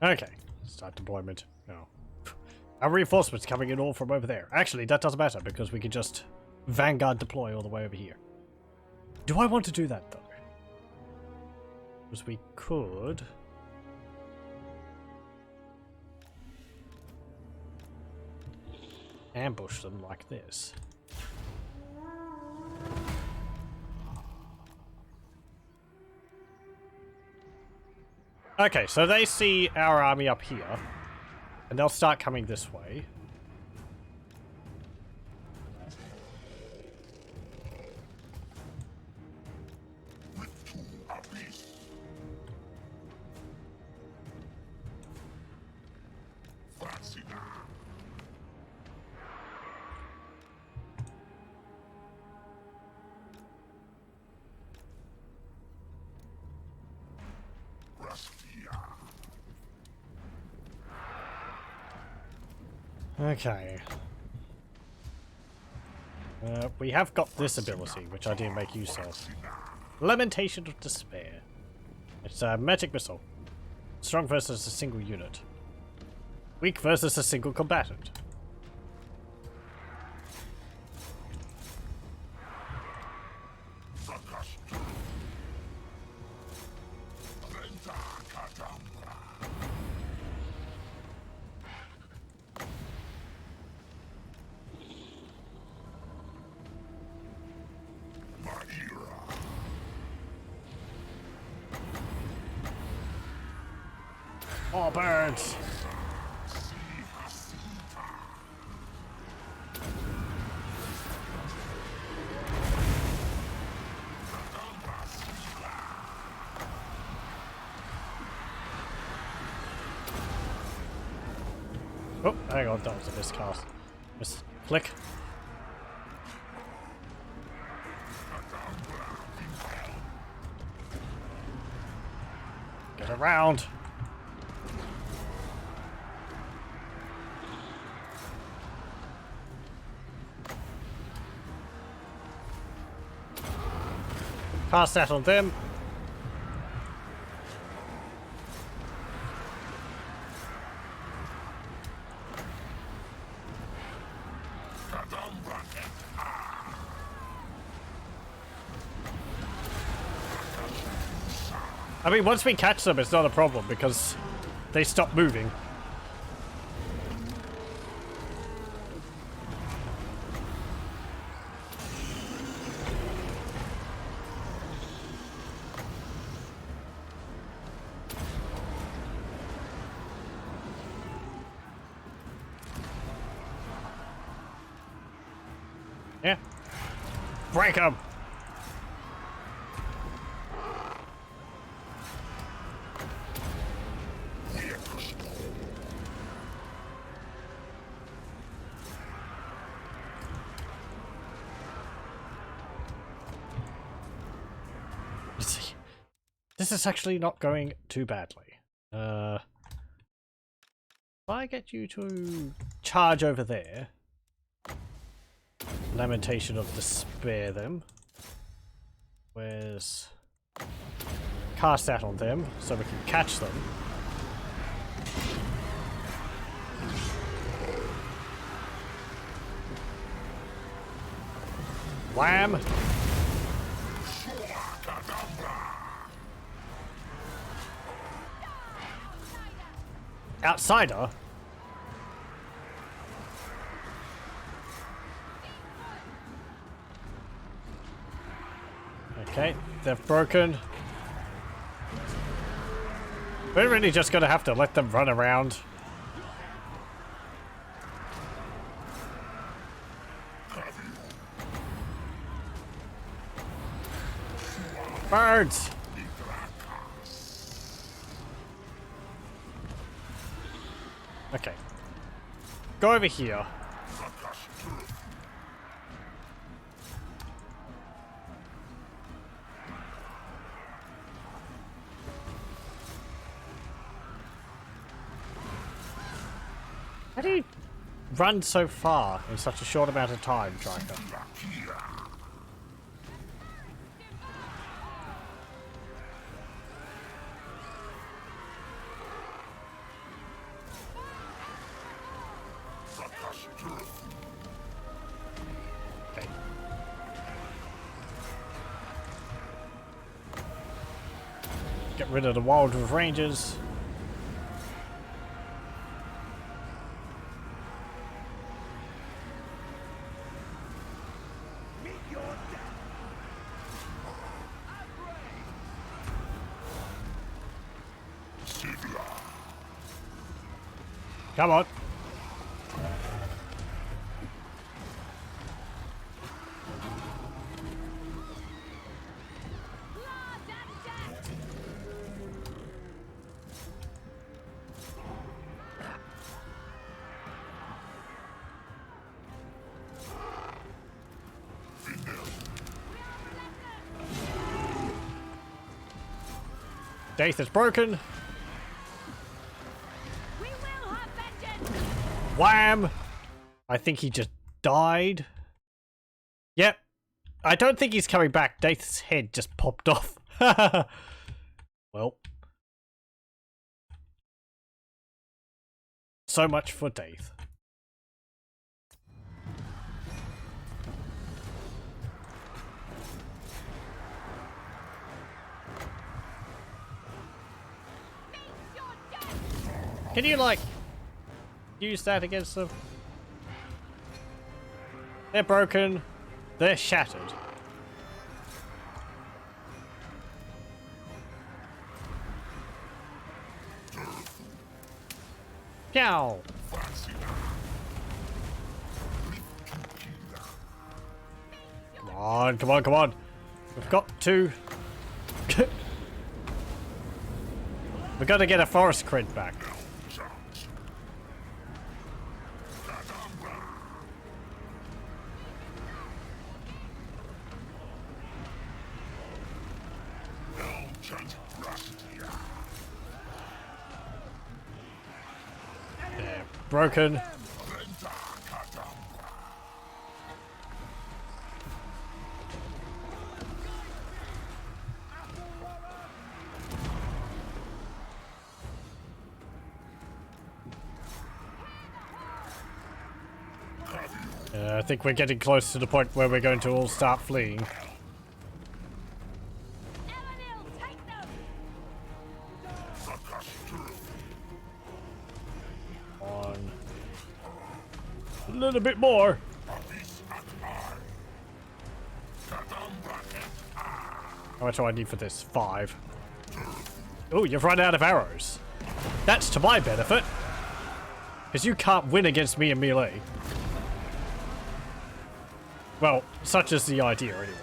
Okay, start deployment. No. Our reinforcements coming in all from over there. Actually, that doesn't matter because we can just Vanguard deploy all the way over here. Do I want to do that though? Because we could... ambush them like this. Okay, so they see our army up here, and they'll start coming this way. Okay. We have got this ability, which I didn't make use of. Lamentation of Despair. It's a magic missile. Strong versus a single unit. Weak versus a single combatant. More birds! Oh, hang on, that was a miscast. Misclick. Get around! Cast that on them. I mean, once we catch them, it's not a problem because they stop moving. Yeah. Break them! This is actually not going too badly. If I get you to charge over there, Lamentation of Despair them. Where's... Cast that on them so we can catch them. Wham! Outsider? Okay, they've broken. We're really just gonna have to let them run around. Birds! Okay. Go over here. How do you run so far in such a short amount of time, Drycha? Okay. Get rid of the Woodelves Rangers. Come on. Daith is broken. Wham! I think he just died. Yep. I don't think he's coming back. Daith's head just popped off. Well. So much for Daith. Can you, like, use that against them? They're broken. They're shattered. Yow! Come on, come on, come on. We've got to... We've got to get a forest crit back. They're broken. I think we're getting close to the point where we're going to all start fleeing. On. A little bit more. How much do I need for this? 5. Oh, you've run out of arrows. That's to my benefit. Because you can't win against me in melee. Well, such is the idea, anyway.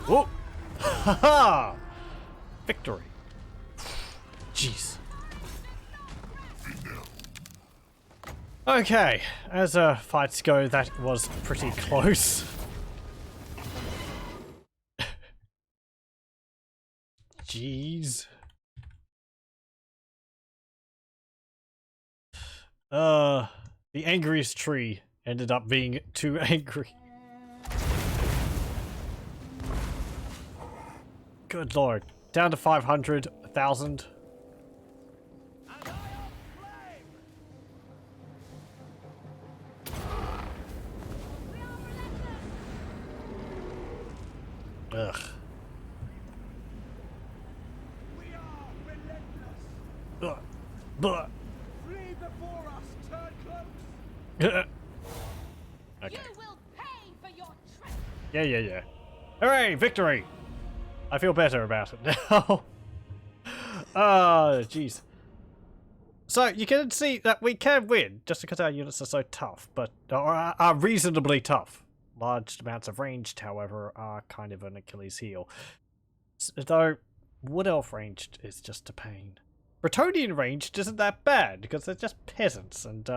Oh! Haha! Victory. Jeez. Okay, as fights go, that was pretty close. Jeez. The angriest tree ended up being too angry. Good lord. Down to 500, 1,000. Ugh. Flee before us, turncoats. Okay. You will pay for your trick. Yeah. Hooray, victory! I feel better about it now. Jeez. So you can see that we can win just because our units are so tough, but are reasonably tough. Large amounts of ranged, however, are kind of an Achilles heel. Though Wood Elf ranged is just a pain. Bretonnian ranged isn't that bad because they're just peasants, and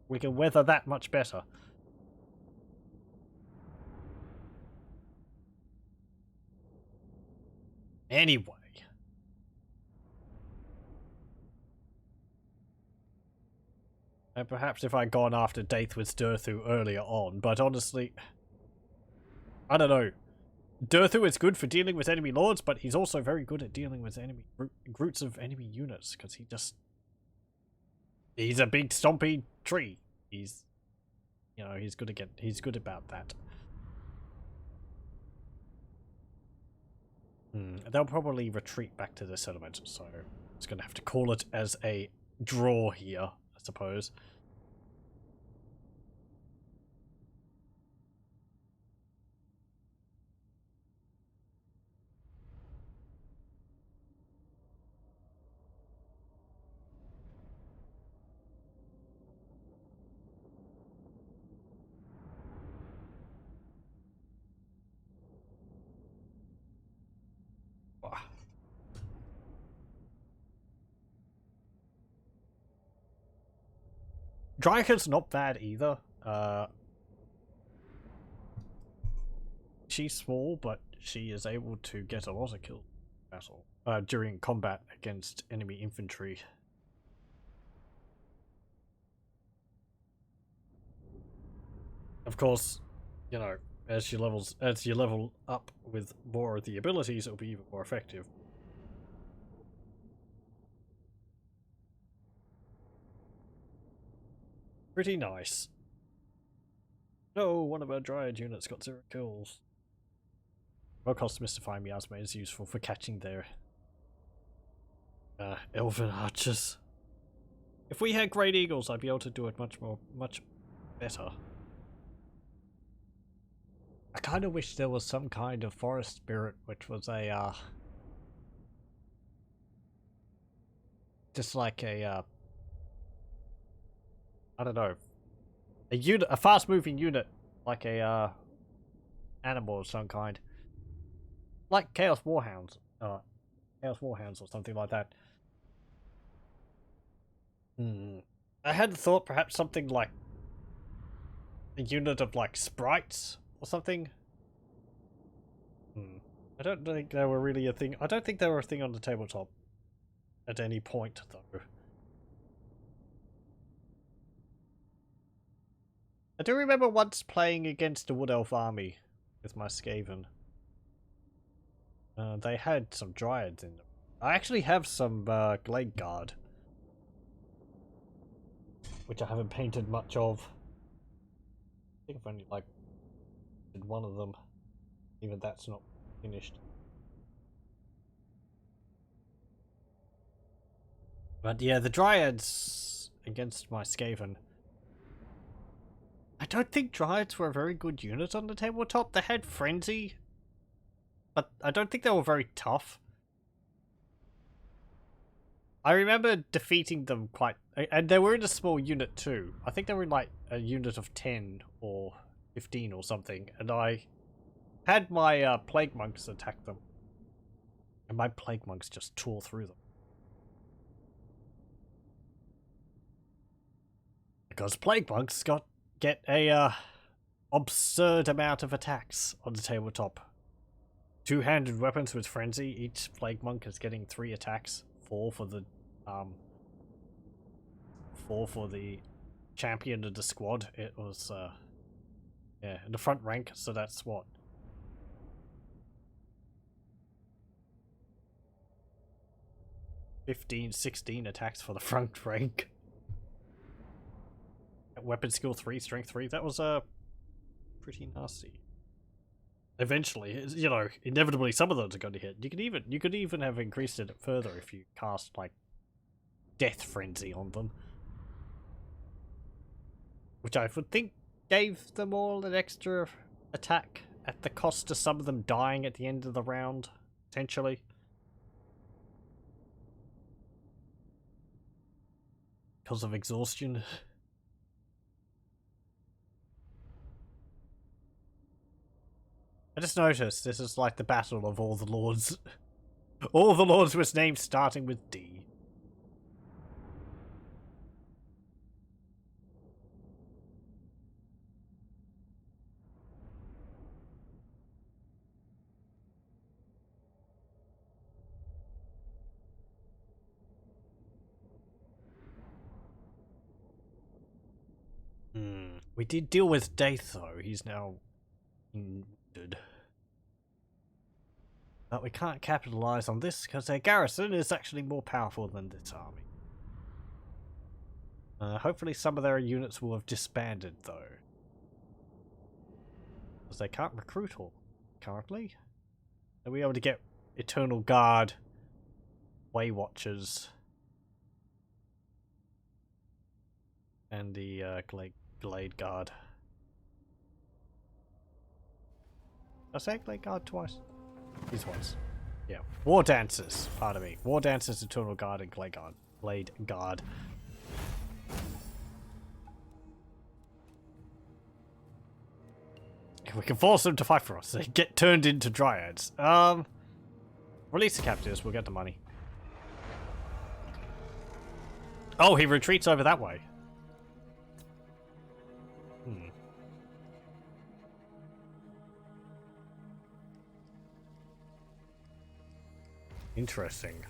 we can weather that much better. Anyway. And perhaps if I'd gone after Daith with Durthu earlier on, but honestly, I don't know. Durthu is good for dealing with enemy lords, but he's also very good at dealing with enemy groups of enemy units, because he's a big stompy tree. He's good about that. They'll probably retreat back to the settlement, so it's going to have to call it as a draw here, I suppose. Drycha's not bad either. She's small, but she is able to get a lot of kills in battle during combat against enemy infantry. Of course, you know, as you level up with more of the abilities, it'll be even more effective. Pretty nice. No, one of our Dryad units got 0 kills. Roll-cost Mystifying Miasma is useful for catching their elven archers. If we had great eagles, I'd be able to do it much better. I kind of wish there was some kind of forest spirit which was a, just like a, I don't know, a fast-moving unit, like a, animal of some kind. Like Chaos Warhounds or something like that. I had thought perhaps something like a unit of like sprites or something. I don't think they were really a thing. I don't think they were a thing on the tabletop at any point, though. I do remember once playing against a Wood Elf army with my Skaven. They had some Dryads in them. I actually have some Glade Guard, which I haven't painted much of. I think I've only like did one of them. Even that's not finished. But yeah, the Dryads against my Skaven. I don't think Dryads were a very good unit on the tabletop. They had Frenzy, but I don't think they were very tough. I remember defeating them quite... And they were in a small unit too. I think they were in like a unit of 10 or 15 or something. And I had my Plague Monks attack them. And my Plague Monks just tore through them. Because Plague Monks get a absurd amount of attacks on the tabletop. Two-handed weapons with Frenzy. Each Plague Monk is getting 3 attacks. 4 for the champion of the squad. It was yeah, in the front rank, so that's what, 15, 16 attacks for the front rank. Weapon skill 3, strength 3. That was pretty nasty. Eventually, you know, inevitably some of those are going to hit. You could even have increased it further if you cast like Death Frenzy on them, which I would think gave them all an extra attack at the cost of some of them dying at the end of the round, potentially. Because of exhaustion. I just noticed this is like the battle of all the lords. All the lords was named starting with D. We did deal with Daith though. He's now injured. But we can't capitalize on this because their garrison is actually more powerful than this army. Hopefully some of their units will have disbanded though. Because they can't recruit all currently. Are we able to get Eternal Guard, Way Watchers, and the Glade Guard? Did I say Glade Guard twice? These ones. Yeah. War Dancers, pardon me. War Dancers, Eternal Guard, and Glade Guard. Glade Guard. If we can force them to fight for us, they get turned into Dryads. Release the captives, we'll get the money. Oh, he retreats over that way. Interesting.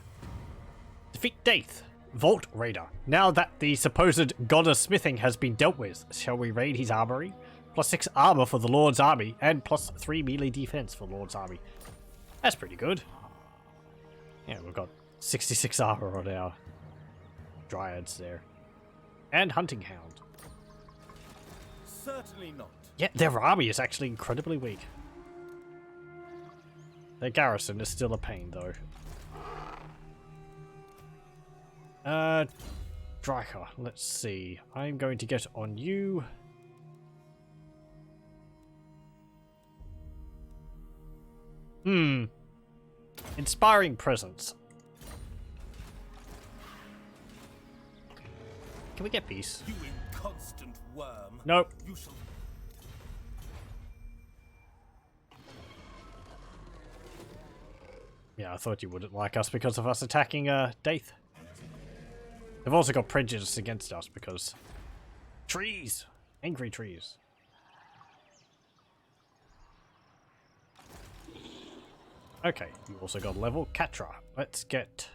Defeat Daith, Vault Raider. Now that the supposed god of smithing has been dealt with, shall we raid his armory? +6 armor for the Lord's army, and +3 melee defense for Lord's army. That's pretty good. Yeah, we've got 66 armor on our Dryads there. And Hunting Hound. Certainly not. Yeah, their army is actually incredibly weak. Their garrison is still a pain, though. Drycha, let's see. I'm going to get on you. Inspiring presence. Can we get peace? You inconstant worm. Nope. You shall. Yeah, I thought you wouldn't like us because of us attacking Daith. They've also got prejudice against us because trees, angry trees. Okay, you also got level Katra. Let's get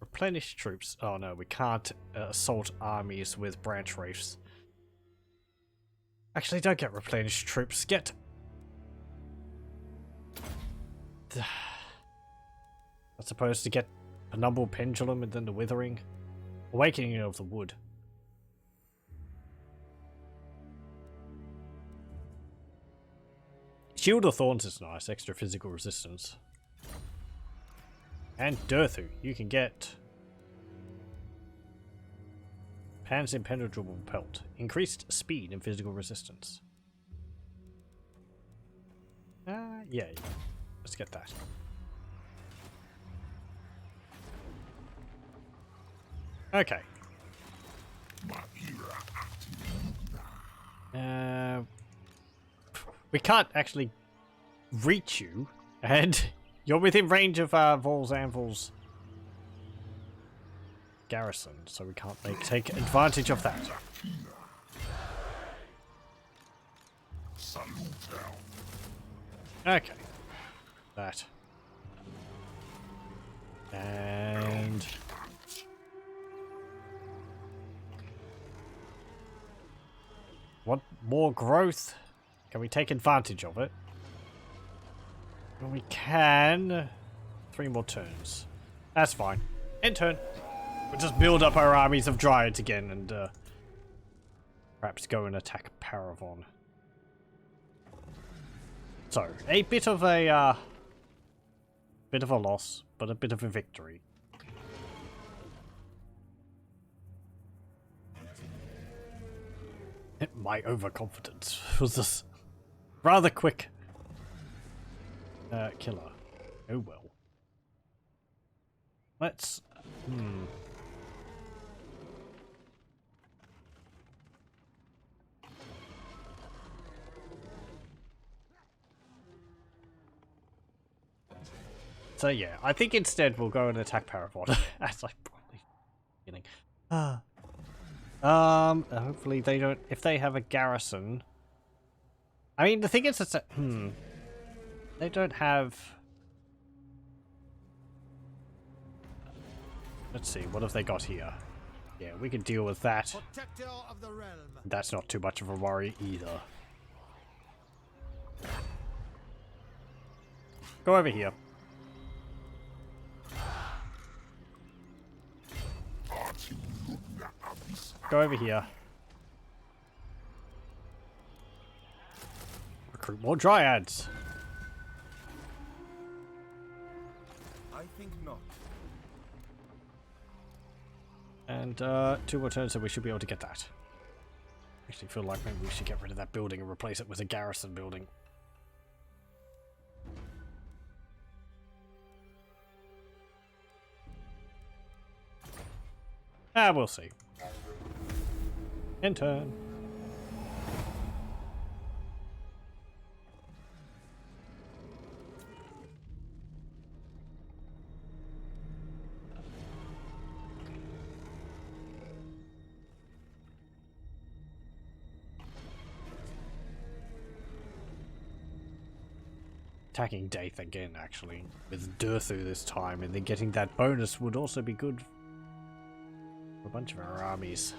replenish troops. Oh no, we can't assault armies with Branchwraiths. Actually, don't get replenished troops. Get I'm supposed to get a Numble Pendulum and then the Withering. Awakening of the Wood. Shield of Thorns is nice, extra physical resistance. And Durthu, you can get Pan's Impenetrable Pelt. Increased speed and physical resistance. Yeah. Let's get that. Okay. We can't actually reach you, and you're within range of Anvil's garrison, so we can't take advantage of that. Okay. That. And want more growth? Can we take advantage of it? Well, we can. 3 more turns. That's fine. End turn. We'll just build up our armies of Dryads again and perhaps go and attack Parravon. So, a bit of a loss, but a bit of a victory. My overconfidence was this rather quick killer. Oh well. Let's So yeah, I think instead we'll go and attack Parravon, as I probably beginning. Hopefully they don't. If they have a garrison, I mean the thing is that they don't have. Let's see, what have they got here? Yeah, we can deal with that. Protector of the realm. That's not too much of a worry either. Go over here. Go over here. Recruit more Dryads. I think not. And 2 more turns, so we should be able to get that. I actually feel like maybe we should get rid of that building and replace it with a garrison building. We'll see. End turn. Attacking Daith again, actually, with Durthu this time, and then getting that bonus would also be good for a bunch of our armies.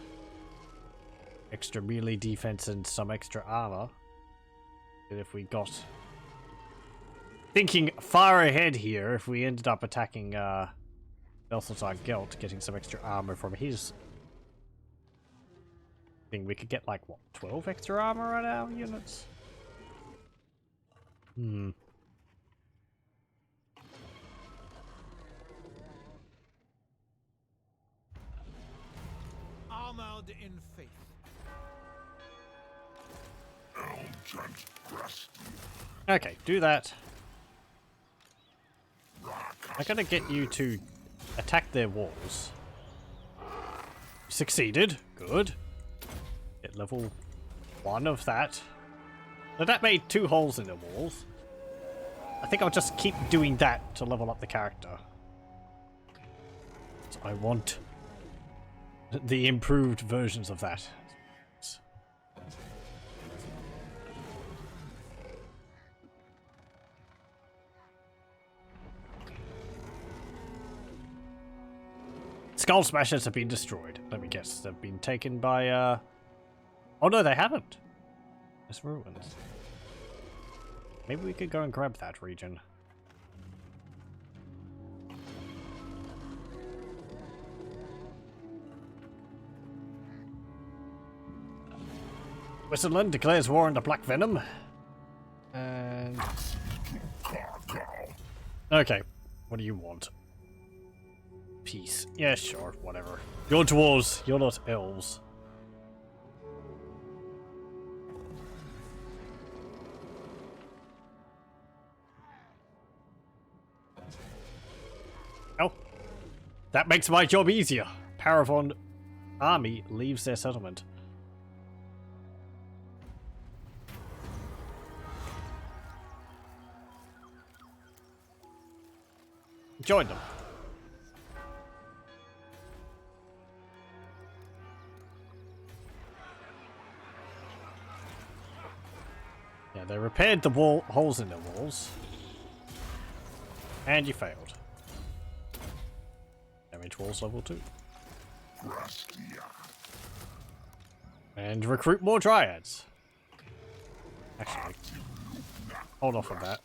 Extra melee defense and some extra armor. And if we got... Thinking far ahead here, if we ended up attacking Balthazar Gelt, getting some extra armor from his thing, we could get like, what, 12 extra armor on our units? God in faith. Okay, do that. I gotta get you to attack their walls. Succeeded. Good. Get level 1 of that. So that made 2 holes in the walls. I think I'll just keep doing that to level up the character. So I want the improved versions of that. Skull Smashers have been destroyed. Let me guess, they've been taken by, oh no, they haven't. It's ruins. Maybe we could go and grab that region. Whistleland declares war on the Black Venom. And... okay, what do you want? Peace. Yeah, sure, whatever. You're dwarves, you're not elves. Oh. That makes my job easier. Parravon army leaves their settlement. Join them. Yeah, they repaired the holes in the walls. And you failed. Damage walls level 2. And recruit more Dryads. Actually, hold off on that.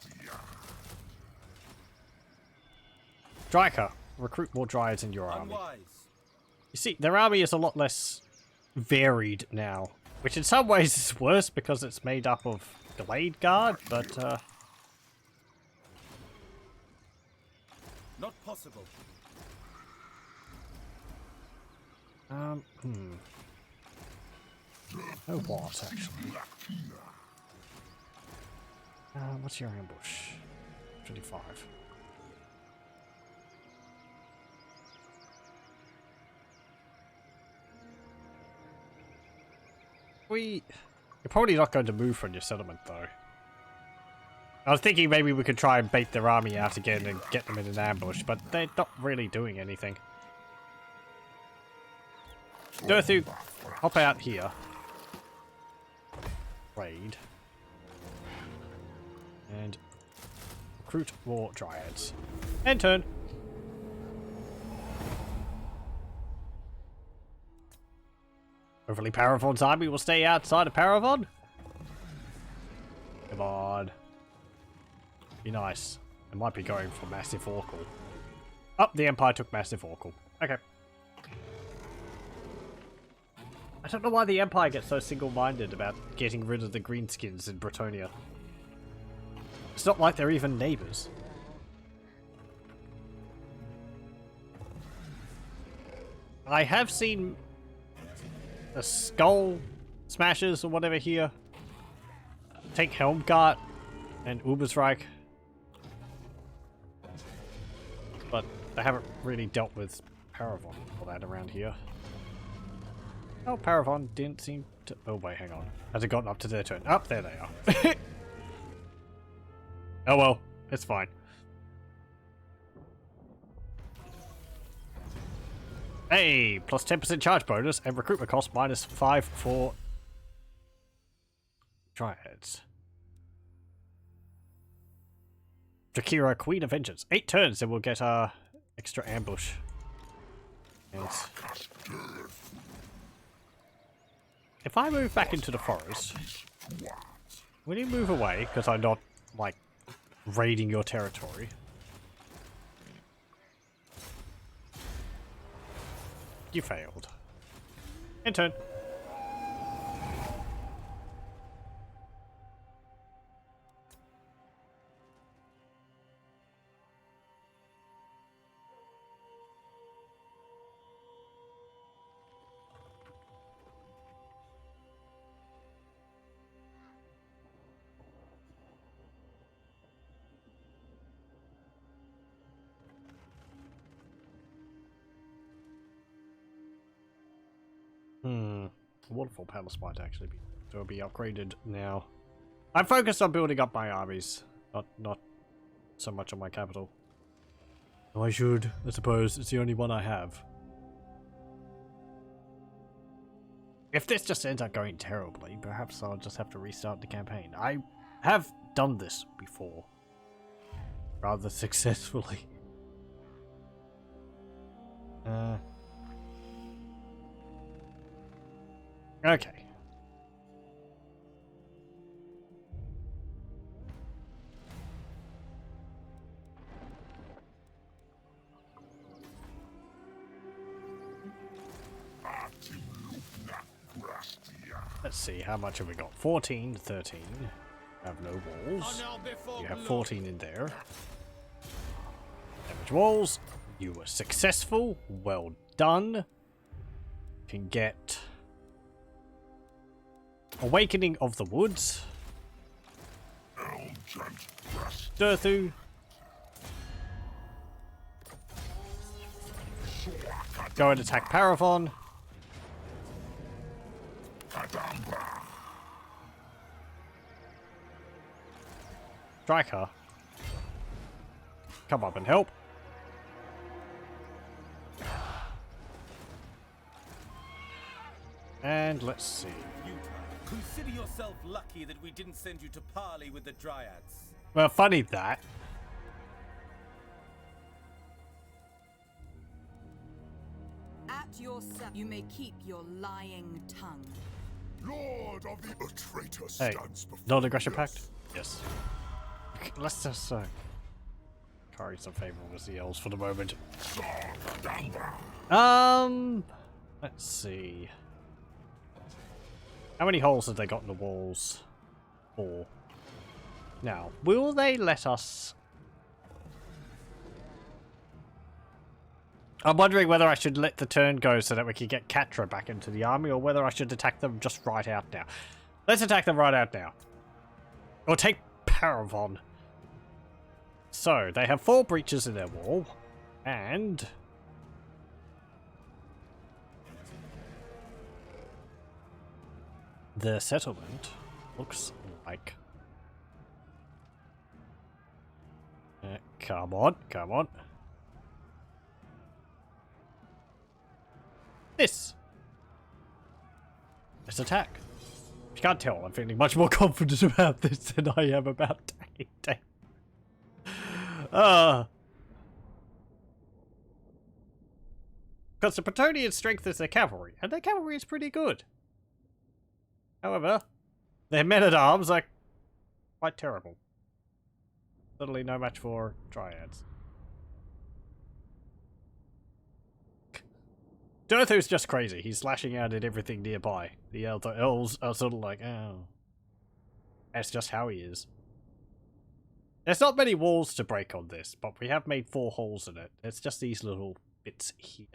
Drycha, recruit more Dryads in your army. You see, their army is a lot less varied now. Which in some ways is worse because it's made up of Glade Guard, but not possible. Oh, what actually? What's your ambush? 25. You're probably not going to move from your settlement, though. I was thinking maybe we could try and bait their army out again and get them in an ambush, but they're not really doing anything. Durthu, hop out here. Raid. And recruit more Dryads. End turn. Hopefully Parravon's army will stay outside of Parravon. Come on. Be nice. It might be going for Massive Orcal. Oh, the Empire took Massive Orcal. Okay. I don't know why the Empire gets so single-minded about getting rid of the greenskins in Bretonia. It's not like they're even neighbours. I have seen the Skull Smashers or whatever here take Helmgart and Ubersreich, but they haven't really dealt with Parravon or that around here. Oh, Parravon didn't seem to... oh wait, hang on. Has it gotten up to their turn? Up, there they are. Oh well, it's fine. Hey, plus 10% charge bonus and recruitment cost minus 5 for Dryads. Drakira, Queen of Vengeance. 8 turns, then we'll get our extra ambush. And if I move back into the forest, will you move away? Because I'm not, like, raiding your territory. You failed. End turn. Waterfall Palace might actually be upgraded now. I'm focused on building up my armies, not so much on my capital. Oh, I should, I suppose. It's the only one I have. If this just ends up going terribly, perhaps I'll just have to restart the campaign. I have done this before. Rather successfully. Okay. Let's see, how much have we got? 14, 13. Have no walls. You have 14 in there. Damage walls. You were successful. Well done. Can get Awakening of the Woods. Durthu. Go and attack Parravon. Drycha. Come up and help. And let's see. Consider yourself lucky that we didn't send you to parley with the Dryads. Well, funny that. At your service, you may keep your lying tongue. Lord of the traitor Hey, stands before non-aggression us. pact? Yes. Let's just carry some favor with the elves for the moment. Let's see. How many holes have they got in the walls? 4. Now, will they let us... I'm wondering whether I should let the turn go so that we can get Catra back into the army, or whether I should attack them just right out now. Let's attack them right out now. Or take Parravon. So, they have 4 breaches in their wall, and... the settlement looks like... come on, come on. This! Let's attack. If you can't tell, I'm feeling much more confident about this than I am about Daith. Because the Bretonnians strengthens their cavalry, and their cavalry is pretty good. However, their men-at-arms are quite terrible. Literally no match for Dryads. Durthu's just crazy. He's slashing out at everything nearby. The elves are sort of like, oh. That's just how he is. There's not many walls to break on this, but we have made 4 holes in it. It's just these little bits here.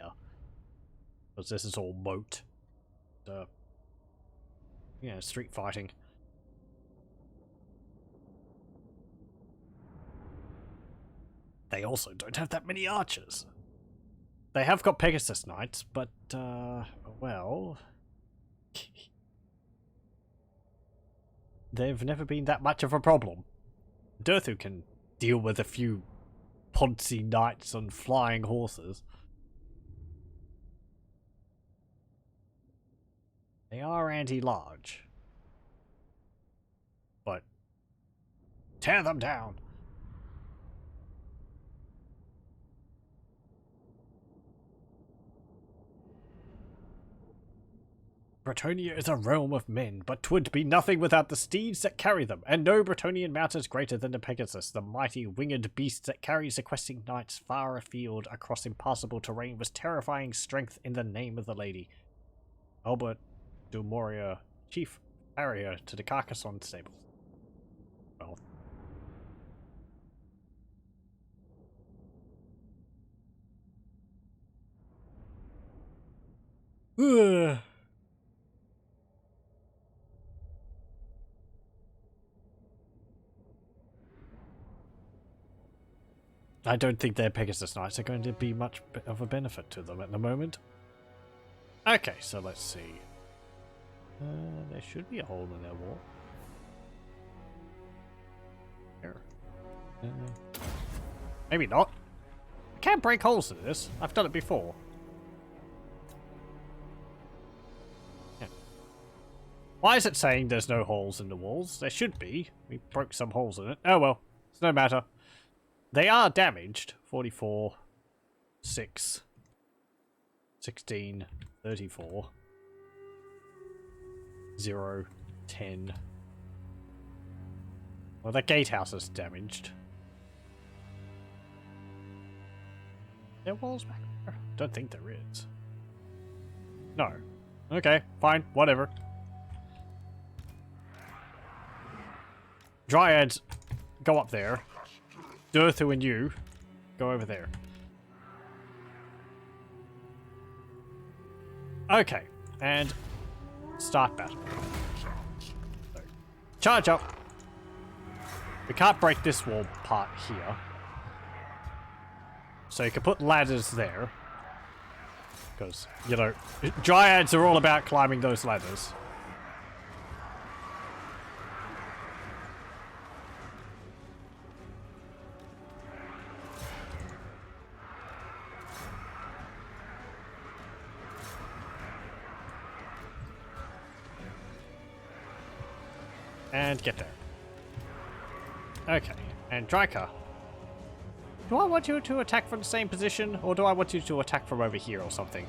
Because this is all moat. Yeah, street fighting. They also don't have that many archers. They have got Pegasus Knights, but, well... they've never been that much of a problem. Durthu can deal with a few Ponzi knights on flying horses. They are anti-large. But... tear them down! Bretonia is a realm of men, but 'twould be nothing without the steeds that carry them, and no Bretonian mount is greater than the Pegasus, the mighty winged beast that carries the questing knights far afield across impassable terrain with terrifying strength in the name of the lady. Albert de Moria, chief farrier to the Carcassonne stables. Well... Ugh. I don't think their Pegasus Knights are going to be much of a benefit to them at the moment. Okay, so let's see. There should be a hole in their wall. There. Maybe not. I can't break holes in this. I've done it before. Yeah. Why is it saying there's no holes in the walls? There should be. We broke some holes in it. Oh well. It's no matter. They are damaged. 44, 6, 16, 34, 0, 10. Well, that gatehouse is damaged. There are walls back there? Don't think there is. No. Okay, fine, whatever. Dryads, go up there. Durthu and you, go over there. Okay, and start battle. So, charge up. We can't break this wall part here. So you can put ladders there. Because, you know, Dryads are all about climbing those ladders. And get there. Okay, and Drycha. Do I want you to attack from the same position, or do I want you to attack from over here or something?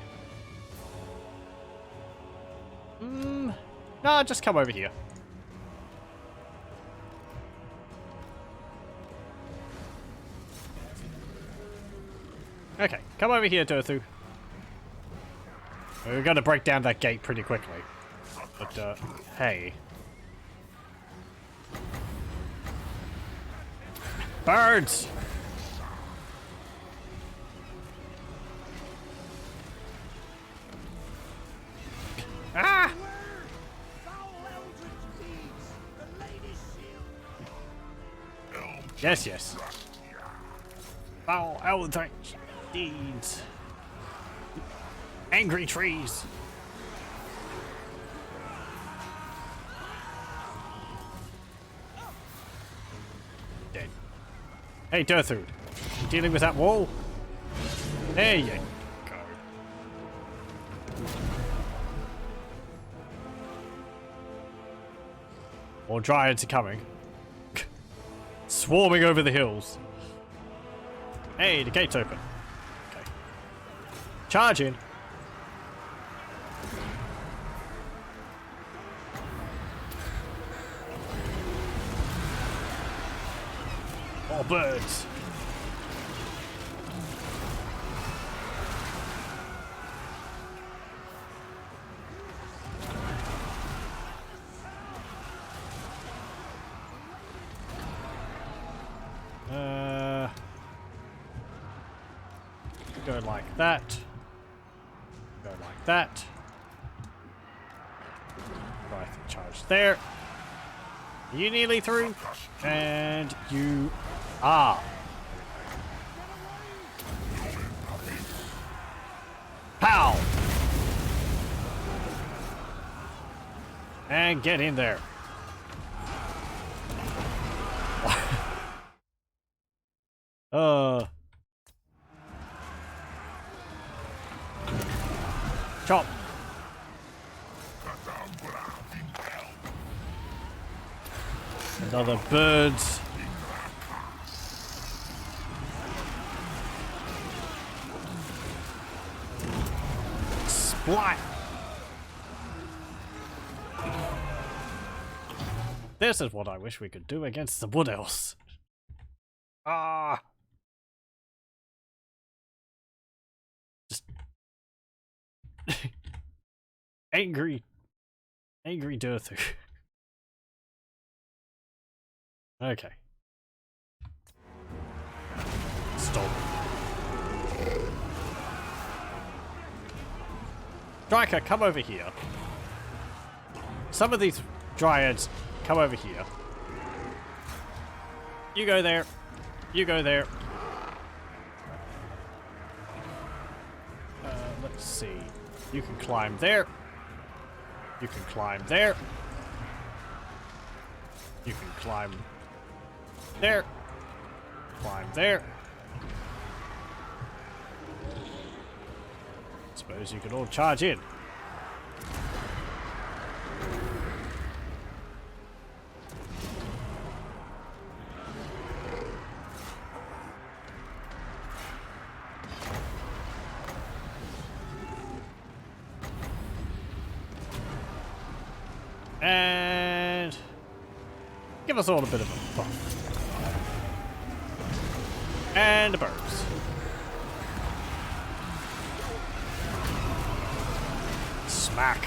No, just come over here. Okay, come over here, Durthu. We're gonna break down that gate pretty quickly. But, hey. Birds! Ah! Yes, yes. Foul eldritch deeds. Angry trees. Dead. Hey, Durthu. You dealing with that wall? There you go. More Dryads are coming. Swarming over the hills. Hey, the gate's open. Okay. Charge in. More birds. Go like that. Go like that. Right, charge there. You nearly through. And you are. Pow! And get in there. Chop. Another birds. Splat. This is what I wish we could do against the Woodelves. Ah. Just angry Durthu. Okay. Stop. Drycha, come over here. Some of these Dryads, come over here. You go there. You go there. Let's see. You can climb there. You can climb there. You can climb there. Climb there. Suppose you could all charge in. And give us all a bit of a buff. And the birds. Smack.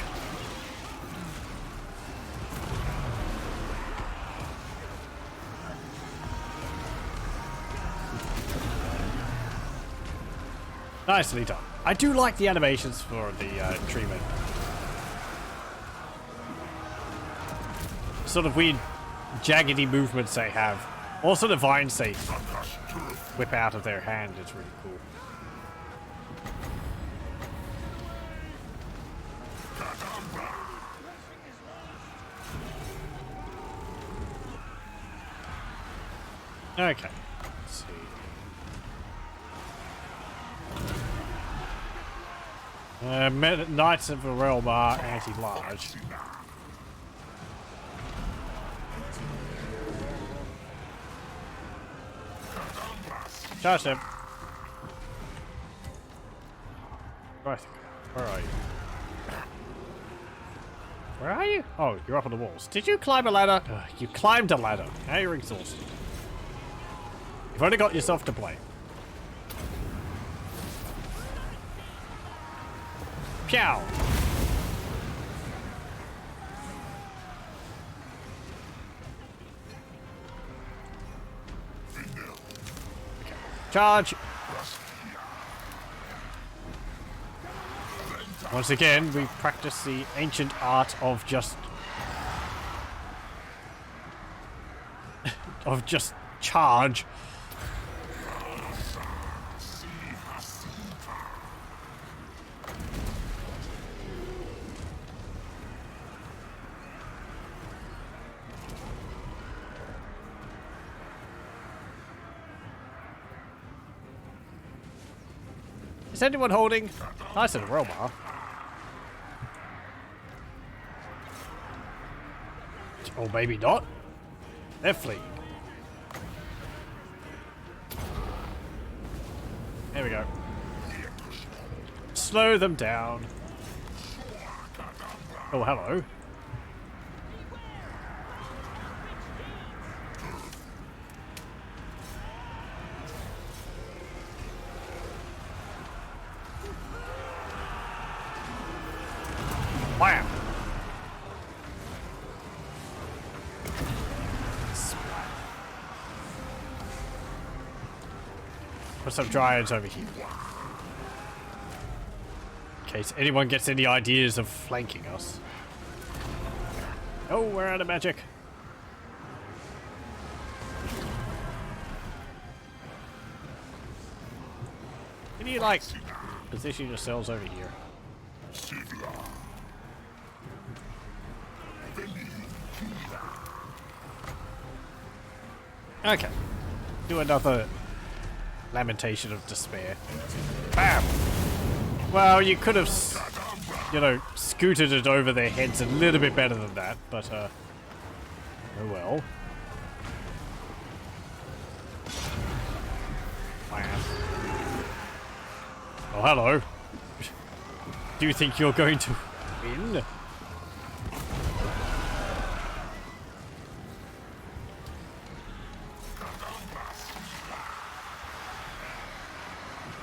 Nicely done. I do like the animations for the Treemen. Sort of weird jaggedy movements they have. Also the vines they whip out of their hand is really cool. Okay. Let's see. Knights of the Realm are anti-large. Charge them. Right. Where are you? Where are you? Oh, you're up on the walls. Did you climb a ladder? Ugh, you climbed a ladder. Now you're exhausted. You've only got yourself to blame. Pow! Okay. Charge! Once again, we practice the ancient art of just charge. Is anyone holding? Nice and well, Mar. Or maybe not. They're fleeing. There we go. Slow them down. Oh, hello. Wham! Put some Dryads over here. In case anyone gets any ideas of flanking us. Oh, we're out of magic. Can you, like, position yourselves over here? Okay. Do another lamentation of despair. Bam! Well, you could have, you know, scooted it over their heads a little bit better than that, but, oh well. Wow. Oh, hello. Do you think you're going to win?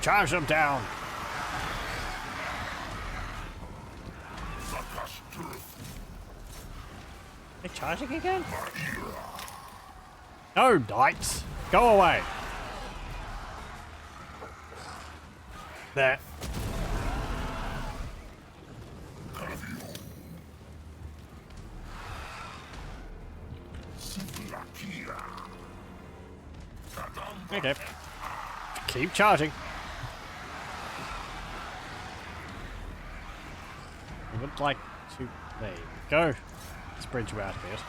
Charge them down. They're charging again? No, knights. Go away. There. Okay. Keep charging. It would, like, There you go. Spread you out a bit.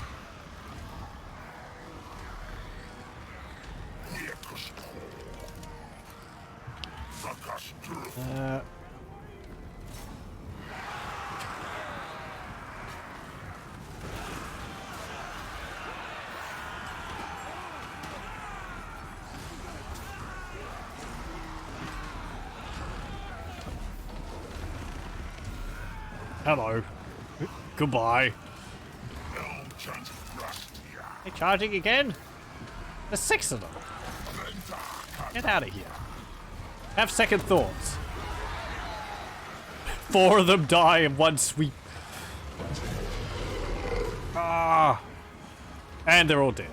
Hello. Goodbye. They're charging again? There's 6 of them. Get out of here. Have second thoughts. 4 of them die in one sweep. Ah. And they're all dead.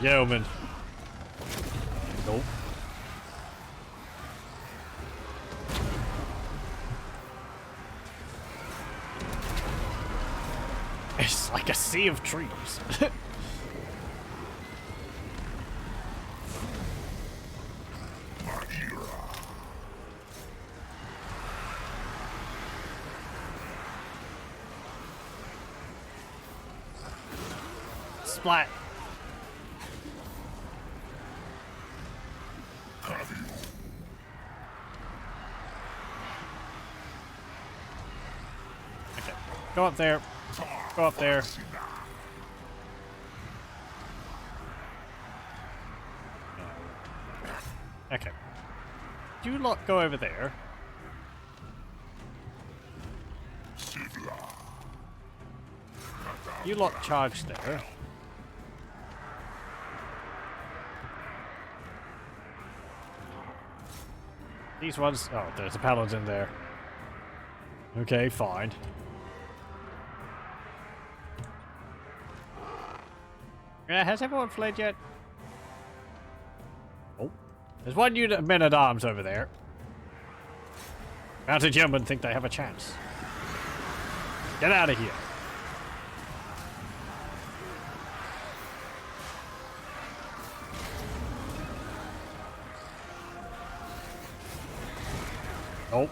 Yeoman. Nope. It's like a sea of trees. Splat. Okay, go up there. Go up there. Okay. You lot go over there. You lot charge there. These ones... Oh, there's a paladin there. Okay, fine. Has everyone fled yet? Oh. There's one unit of men-at-arms over there. Mounted yeomen think they have a chance. Get out of here. Nope.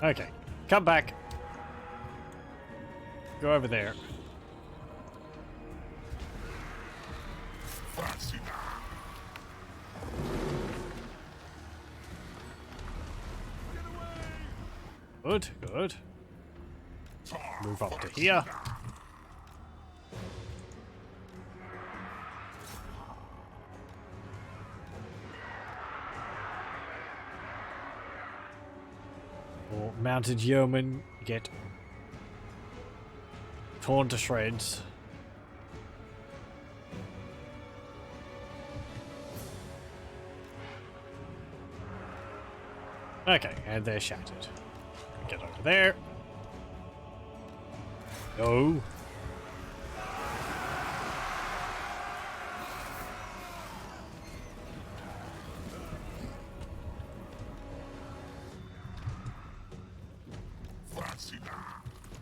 Okay. Come back. Go over there. Good, good. Move up to here. Or mounted yeomen get torn to shreds. Okay, and they're shattered. Get over there. No.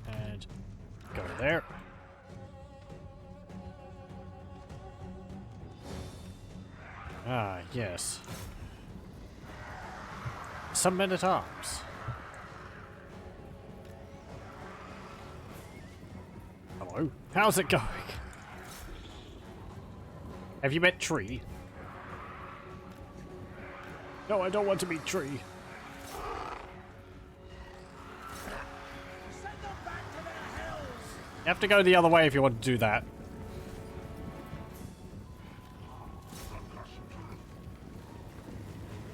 And go there. Ah, yes. Some men-at-arms. Hello. How's it going? Have you met Tree? No, I don't want to meet Tree. You have to go the other way if you want to do that.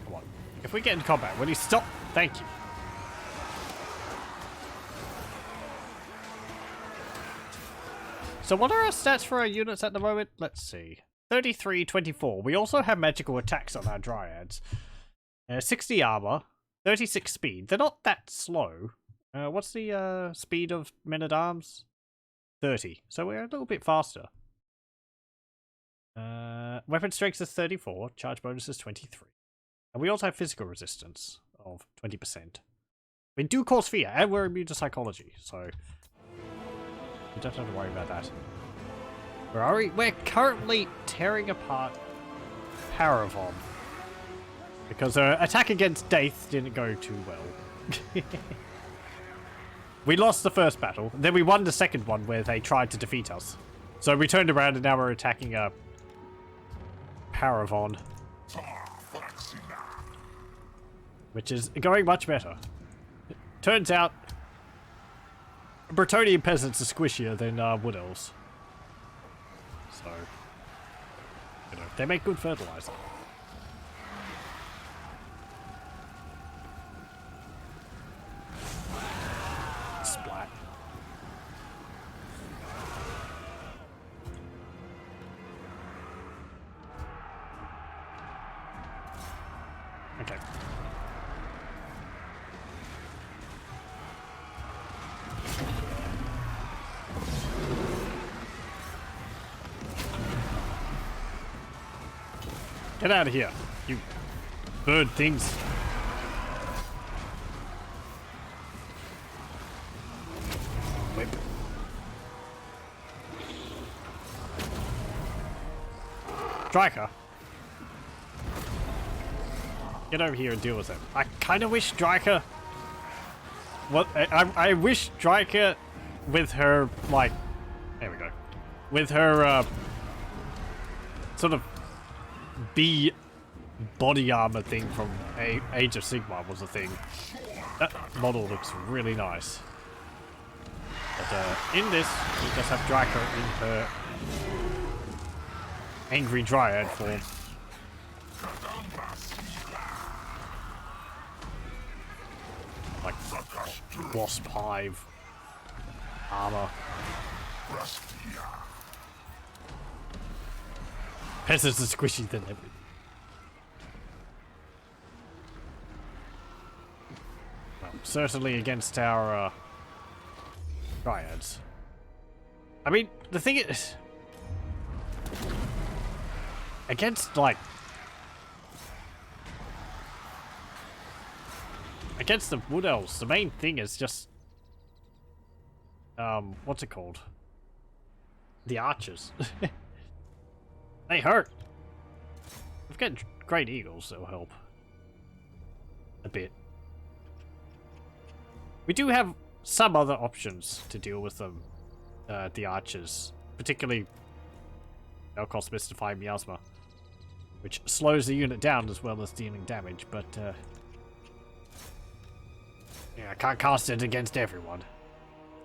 Come on. If we get in combat, will you stop? Thank you. So what are our stats for our units at the moment? Let's see. 33, 24. We also have magical attacks on our Dryads. 60 armor, 36 speed. They're not that slow. What's the speed of men-at-arms? 30. So we're a little bit faster. Weapon strength is 34. Charge bonus is 23. And we also have physical resistance of 20%. We do cause fear, and we're immune to psychology, so you don't have to worry about that. Where are we? We're currently tearing apart Parravon. Because our attack against Daith didn't go too well. We lost the first battle, then we won the second one where they tried to defeat us. So we turned around and now we're attacking Parravon. Which is going much better. Turns out, Bretonnian peasants are squishier than Woodelves. So, you know, they make good fertilizer. Splat. Okay. Get out of here, you bird things. Whip. Drycha. Get over here and deal with it. I kind of wish Drycha... What? I wish Drycha with her, like... There we go. With her, sort of... body armor thing from Age of Sigmar was a thing. That model looks really nice. But in this, we just have Drycha in her angry Dryad form. Like Wasp Hive armor. Peasants are squishy than everything. Well, certainly against our Dryads. I mean, the thing is, against the Woodelves, the main thing is just what's it called? The archers. They hurt. We've got great eagles that'll help a bit. We do have some other options to deal with them, the archers, particularly they'll cost Mystify Miasma, which slows the unit down as well as dealing damage, but yeah, I can't cast it against everyone.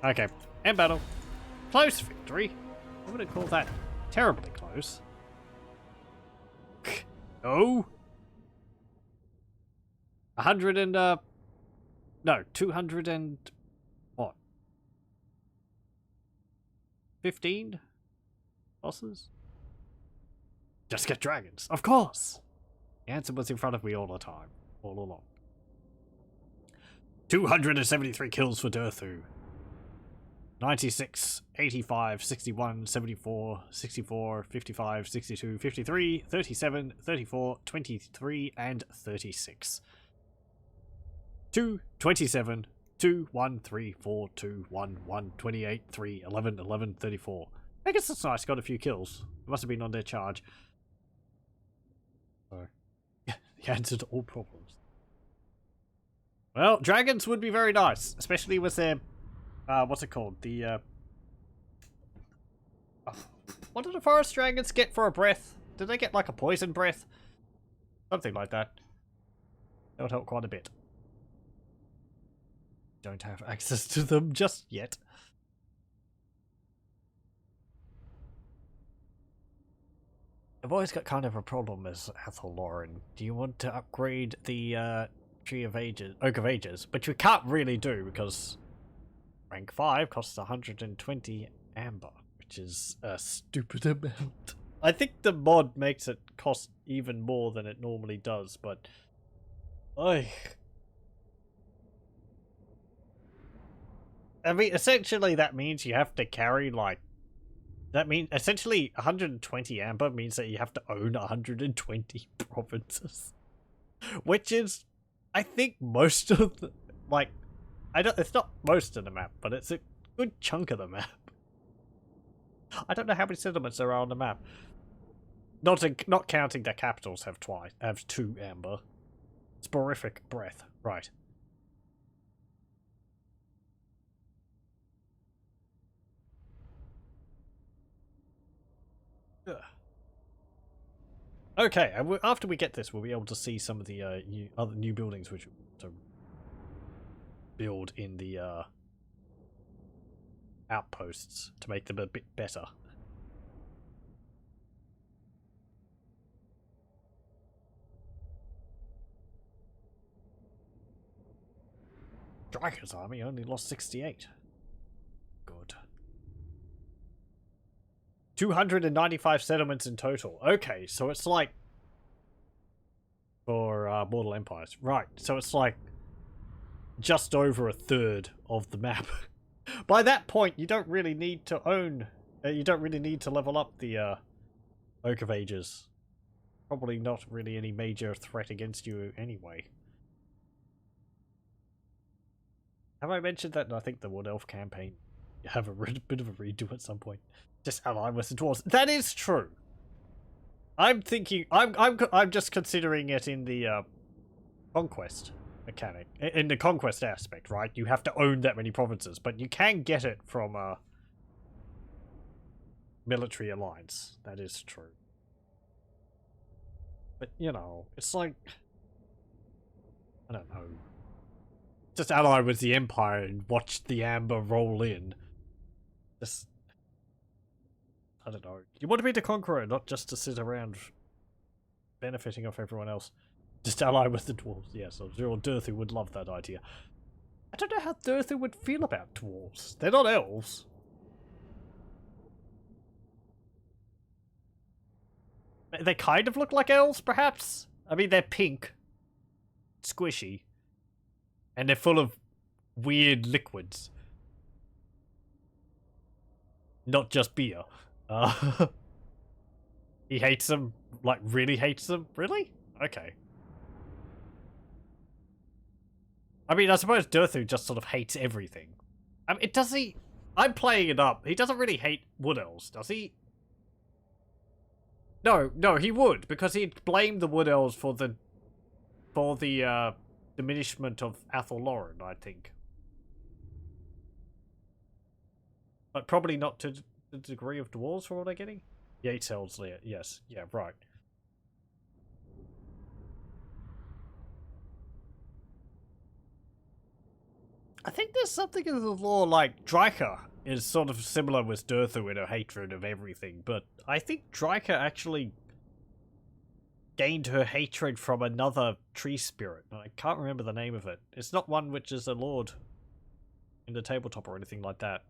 Okay, end battle. Close victory. I wouldn't call that terribly close. Oh, 100 and no, 200 and what? 15 bosses? Just get dragons, of course. The answer was in front of me all the time, all along. 273 kills for Durthu. 96, 85, 61, 74, 64, 55, 62, 53, 37, 34, 23, and 36. 2, 27, 2, 1, 3, 4, 2, 1, 1, 28, 3, 11, 11, 34. I guess that's nice, got a few kills. It must have been on their charge. So, the answer to all problems. Well, dragons would be very nice, especially with their... what's it called? The, what do the forest dragons get for a breath? Do they get like a poison breath? Something like that. That would help quite a bit. Don't have access to them just yet. I've always got kind of a problem as Athel Loren. Do you want to upgrade the, Tree of Ages, Oak of Ages? But you can't really do because... Rank 5 costs 120 amber, which is a stupid amount. I think the mod makes it cost even more than it normally does, but... I mean, essentially that means you have to carry, like... That means, essentially, 120 amber means that you have to own 120 provinces. Which is... I think most of the, like, it's not most of the map, but it's a good chunk of the map. I don't know how many settlements there are on the map. Not counting their capitals have 2 amber. Sporific breath, right. Ugh. Okay, and after we get this, we'll be able to see some of the other new buildings which we want to build in the outposts to make them a bit better. Drycha's army only lost 68. Good. 295 settlements in total. Okay, so it's like for Mortal Empires. Right, so it's like just over a third of the map. By that point, you don't really need to own... you don't really need to level up the Oak of Ages. Probably not really any major threat against you anyway. Have I mentioned that? I think the Wood Elf campaign have a bit of a redo at some point. Just ally with the dwarves. That is true. I'm thinking. I'm just considering it in the conquest mechanic, in the conquest aspect, right? You have to own that many provinces, but you can get it from a military alliance. That is true. But you know, it's like, I don't know. Just ally with the Empire and watch the amber roll in. Just, I don't know. You want to be the conqueror, not just to sit around benefiting off everyone else. Just ally with the dwarves. Yes, I'm sure Durthu would love that idea. I don't know how Durthu would feel about dwarves. They're not elves. They kind of look like elves, perhaps? I mean, they're pink. Squishy. And they're full of weird liquids. Not just beer. He hates them. Like, really hates them? Really? Okay. I mean, I suppose Durthu just sort of hates everything. I mean, does he... I'm playing it up. He doesn't really hate Woodelves, does he? No, he would, because he'd blame the Woodelves for the diminishment of Athel Loren, I think. But probably not to the degree of dwarves, for what I'm getting? Yates Elsley, yes. Yeah, right. I think there's something in the lore like Drycha is sort of similar with Durthu in her hatred of everything, but I think Drycha actually gained her hatred from another tree spirit. I can't remember the name of it. It's not one which is a lord in the tabletop or anything like that.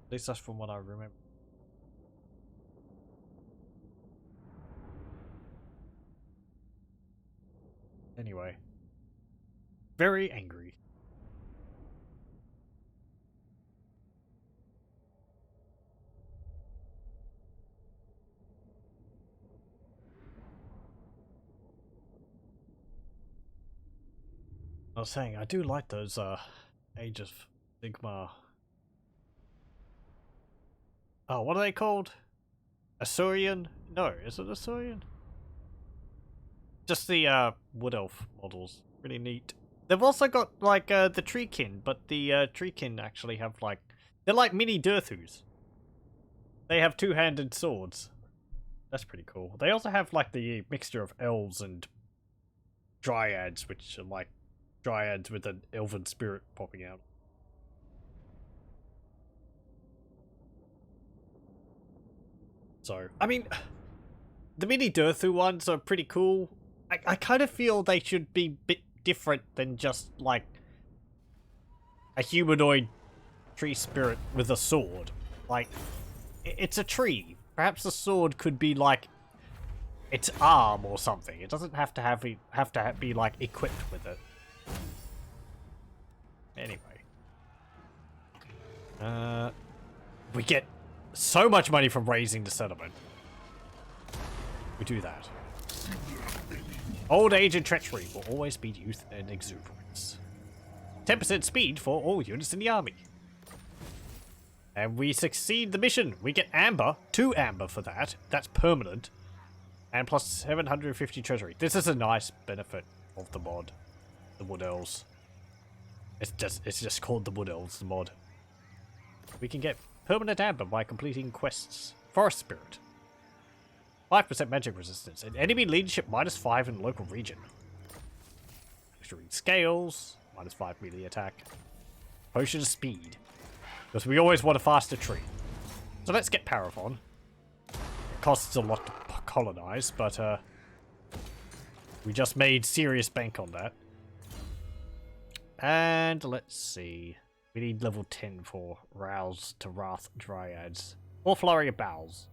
At least that's from what I remember. Anyway. Very angry. I was saying, I do like those Age of Sigmar. Oh, what are they called? Asuryan? No, is it Asuryan? Just the Wood Elf models. Really neat. They've also got like the Treekin, but the Treekin actually have like, they're like mini Durthus. They have two-handed swords. That's pretty cool. They also have like the mixture of elves and Dryads, which are like Dryads with an elven spirit popping out. So, I mean, the mini Durthu ones are pretty cool. I kind of feel they should be a bit different than just like a humanoid tree spirit with a sword. Like, it's a tree. Perhaps the sword could be like its arm or something. It doesn't have to be like equipped with it. Anyway, we get so much money from raising the settlement. We do that. Old age and treachery will always beat youth and exuberance. 10% speed for all units in the army. And we succeed the mission. We get amber, 2 amber for that. That's permanent. And plus 750 treasury. This is a nice benefit of the mod. The Woodelves. It's just called the Woodelves, the mod. We can get permanent amber by completing quests. Forest Spirit. 5% magic resistance. And enemy leadership -5 in local region. Extreme scales. -5 melee attack. Potion of speed. Because we always want a faster tree. So let's get Parravon. It costs a lot to colonize, but we just made serious bank on that. And let's see. We need level 10 for Rouse to Wrath Dryads. Or Flurry of Bowels.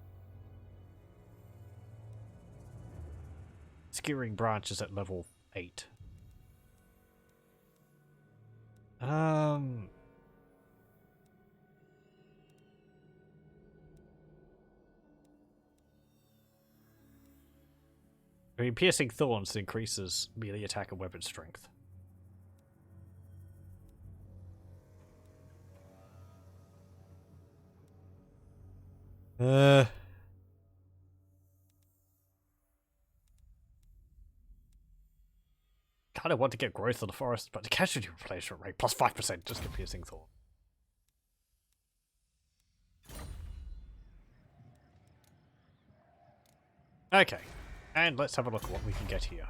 Skewering branches at level 8. I mean, Piercing Thorns increases melee attack and weapon strength. Kind of want to get Growth of the Forest, but the casualty replacement rate plus 5% just get Piercing Thorn. Okay, and let's have a look at what we can get here.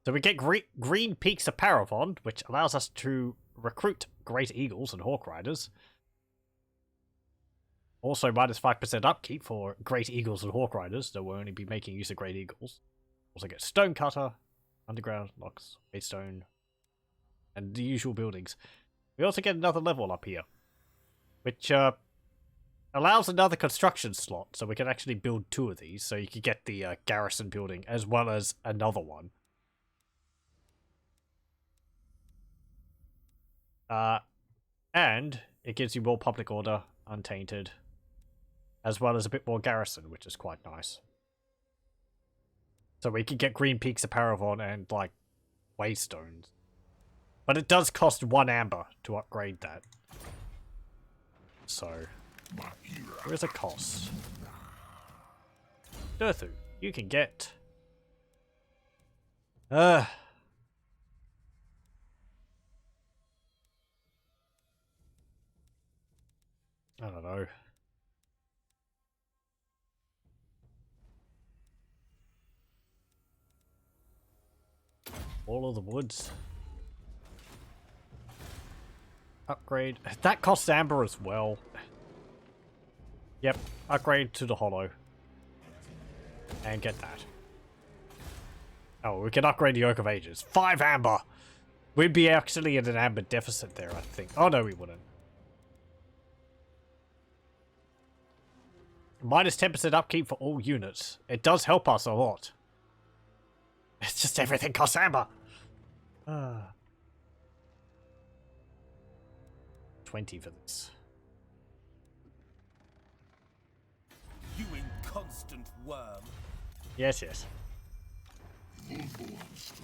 So we get Green Peaks of Parravon, which allows us to recruit Great Eagles and Hawk Riders. Also -5% upkeep for Great Eagles and Hawk Riders, though we'll only be making use of Great Eagles. Also get Stonecutter, Underground, Locks, Waystone, and the usual buildings. We also get another level up here, which allows another construction slot, so we can actually build 2 of these, so you can get the garrison building as well as another one. And it gives you more public order, untainted, as well as a bit more garrison, which is quite nice. So we can get Green Peaks of Parravon and, like, Waystones. But it does cost 1 amber to upgrade that. So, there is a cost. Durthu, you can get... I don't know. All of the woods. Upgrade. That costs amber as well. Yep. Upgrade to the hollow. And get that. Oh, we can upgrade the Oak of Ages. 5 amber! We'd be actually at an amber deficit there, I think. Oh, no, we wouldn't. -10% upkeep for all units. It does help us a lot. It's just everything costs amber. 20 for this. You inconstant worm. Yes, yes.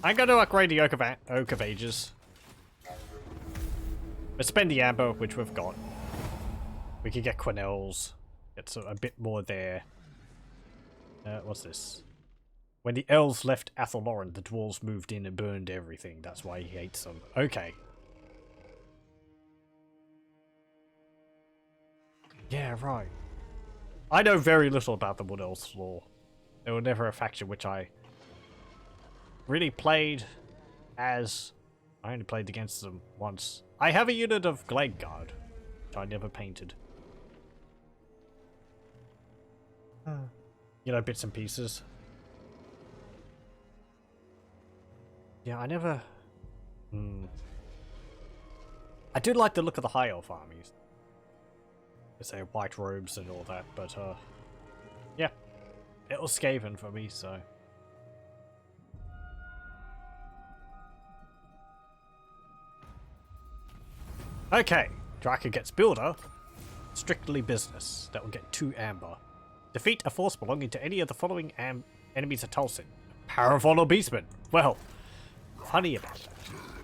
I'm going to upgrade the Oak of Ages. Let's spend the amber, which we've got. We can get Quenelles. Get a bit more there. What's this? When the elves left Athel Loren, the dwarves moved in and burned everything. That's why he hates them. Okay. Yeah, right. I know very little about the Woodelves lore. They were never a faction which I really played as. I only played against them once. I have a unit of Glade Guard, which I never painted. You know, bits and pieces. Yeah, I never... I do like the look of the High Elf armies. They say white robes and all that, but yeah. It was Skaven for me, so... Okay, Drycha gets Builder. Strictly business. That will get 2 amber. Defeat a force belonging to any of the following enemies of Tulsin. Parravon or Beastman? Well, funny about that.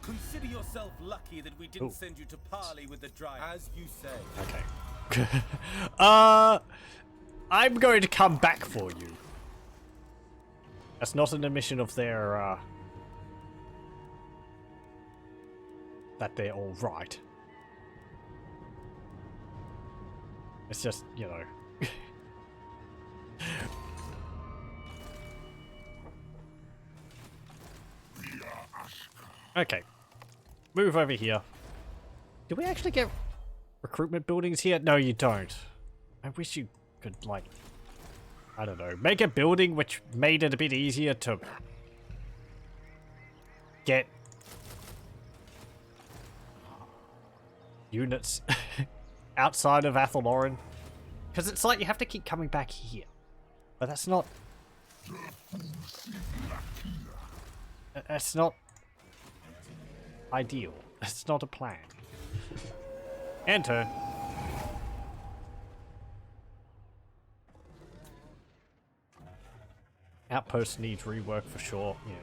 Consider yourself lucky that we didn't send you to parley with the Dryads, as you say. Okay. I'm going to come back for you. That's not an admission of their, that they're all right. It's just, you know. Okay. Move over here. Do we actually get recruitment buildings here? No, you don't. I wish you could, like, I don't know, make a building which made it a bit easier to get units outside of Athel Loren. Because it's like you have to keep coming back here. But that's not... That's not ideal. It's not a plan. Enter. Outpost needs rework for sure. Yeah.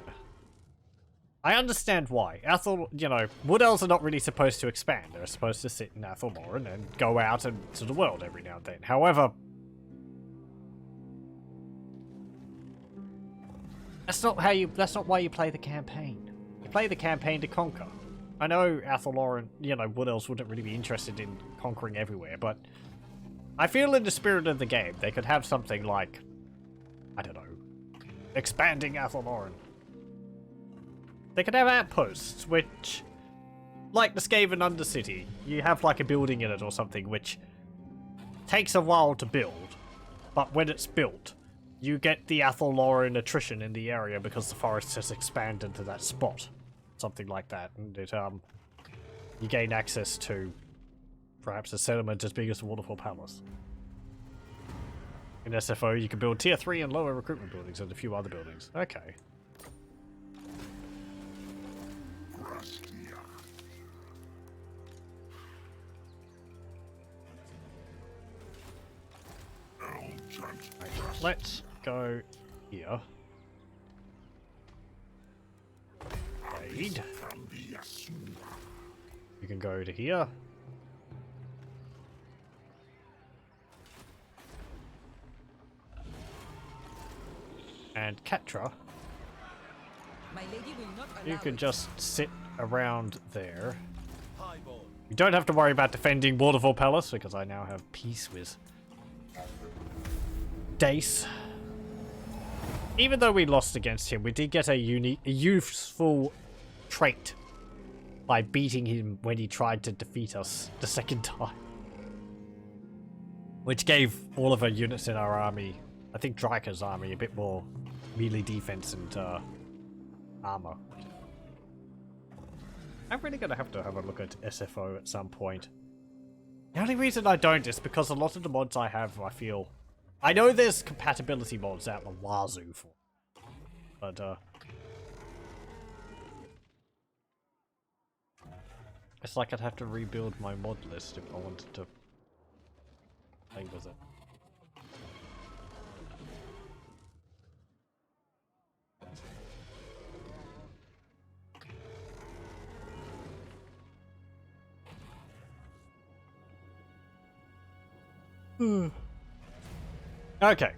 I understand why. Athel, you know, Woodelves are not really supposed to expand. They're supposed to sit in Athel Loren and go out into the world every now and then. However, that's not why you play the campaign. You play the campaign to conquer. I know Athel Loren, you know, Woodelves wouldn't really be interested in conquering everywhere, but I feel in the spirit of the game, they could have something like, I don't know, expanding Athel Loren. They could have outposts, which, like the Skaven Undercity, you have like a building in it or something, which takes a while to build, but when it's built, you get the Athel Loren attrition in the area because the forest has expanded to that spot. Something like that, and it, you gain access to perhaps a settlement as big as the Waterfall Palace. In SFO, you can build tier 3 and lower recruitment buildings and a few other buildings. Okay. Right, let's go here. Raid. You can go to here. And Catra, My lady will not you allow can it. just sit around there. You don't have to worry about defending Waterfall Palace because I now have peace with Daith. Even though we lost against him, we did get a useful trait by beating him when he tried to defeat us the second time. Which gave all of our units in our army, I think Drycha's army, a bit more melee defense and armor. I'm really going to have a look at SFO at some point. The only reason I don't is because a lot of the mods I have, I feel... I know there's compatibility mods out in the wazoo for, but it's like I'd have to rebuild my mod list if I wanted to play with it. Okay.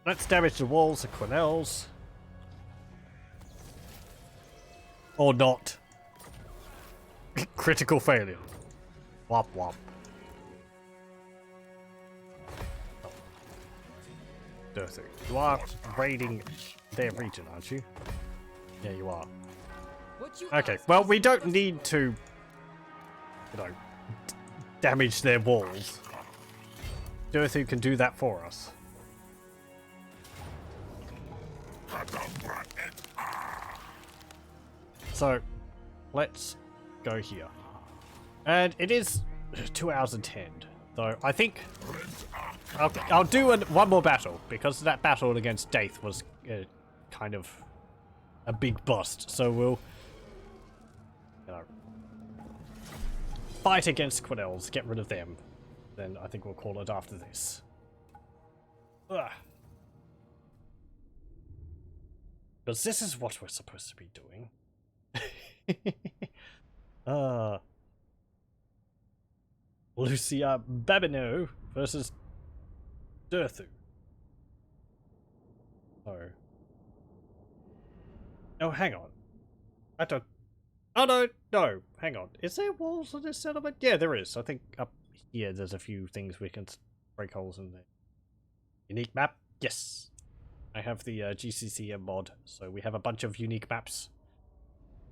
Let's damage the walls of Quenelles. Or not. Critical failure. Wop wop. Oh. Durthu. You are raiding their region, aren't you? Yeah, you are. Okay, well, we don't need to, you know, damage their walls. Durthu can do that for us. So, let's go here. And it is 2 hours and 10, though I think I'll do one more battle, because that battle against Daith was kind of a big bust. So we'll, you know, fight against Quenelles, get rid of them. Then I think we'll call it after this. Ugh. Because this is what we're supposed to be doing. Lucia Babino versus Durthu. Oh, hang on. I don't... Oh, no, hang on. Is there walls on this settlement? Yeah, there is. I think up here there's a few things we can break holes in there. Unique map? Yes. I have the GCCM mod, so we have a bunch of unique maps.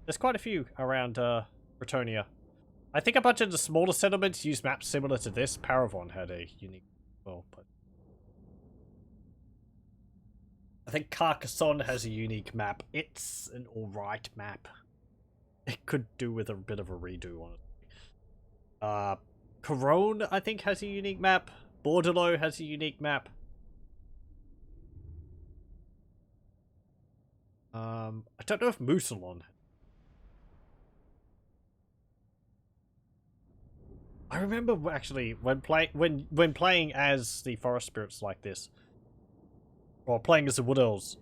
There's quite a few around Bretonnia. I think a bunch of the smaller settlements use maps similar to this. Parravon had a unique... Well, but... I think Carcassonne has a unique map. It's an alright map. It could do with a bit of a redo on it. Corone, I think, has a unique map. Bordelot has a unique map. I don't know if Mousselon. I remember actually when playing as the forest spirits like this, or playing as the Woodelves,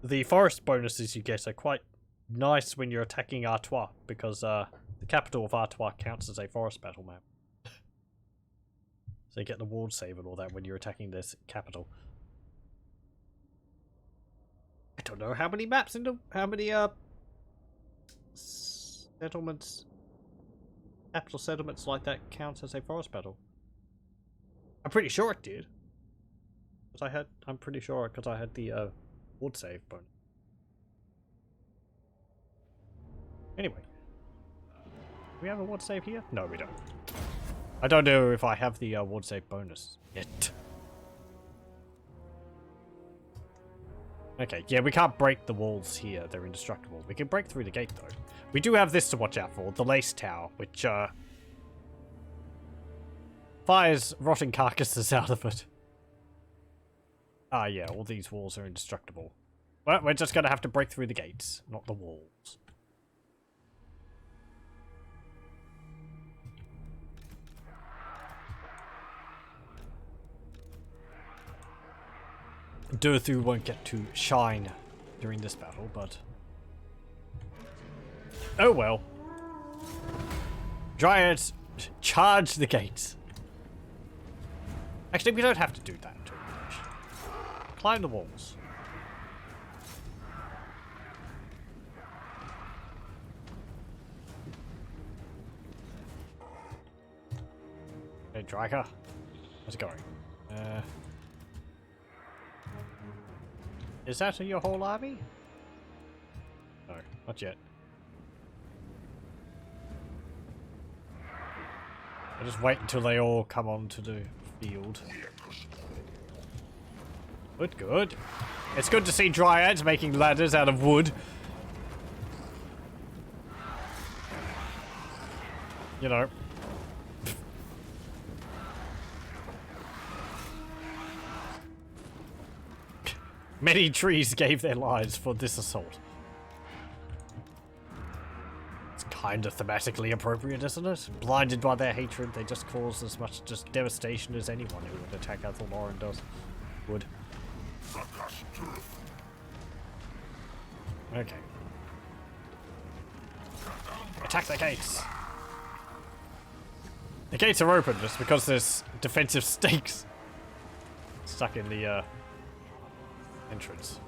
the forest bonuses you get are quite nice when you're attacking Artois, because the capital of Artois counts as a forest battle map. So you get the ward save and all that when you're attacking this capital. I don't know how many maps into how many settlements, capital settlements like that counts as a forest battle. I'm pretty sure it did. I'm pretty sure because I had the ward save bonus. Anyway, do we have a ward save here? No, we don't. I don't know if I have the ward save bonus yet. Okay, yeah, we can't break the walls here. They're indestructible. We can break through the gate, though. We do have this to watch out for, the Lace Tower, which, fires rotting carcasses out of it. Ah, yeah, all these walls are indestructible. Well, we're just gonna have to break through the gates, not the walls. Durthu won't get to shine during this battle, but... Oh well. Dryads, charge the gates. Actually, we don't have to do that too much. Climb the walls. Hey, Drycha. How's it going? Is that your whole army? No, not yet. I'll just wait until they all come onto the field. Good, good. It's good to see Dryads making ladders out of wood. You know. Many trees gave their lives for this assault. It's kind of thematically appropriate, isn't it? Blinded by their hatred, they just cause as much just devastation as anyone who would attack Athel Loren would. Okay. Attack the gates! The gates are open just because there's defensive stakes stuck in the entrance.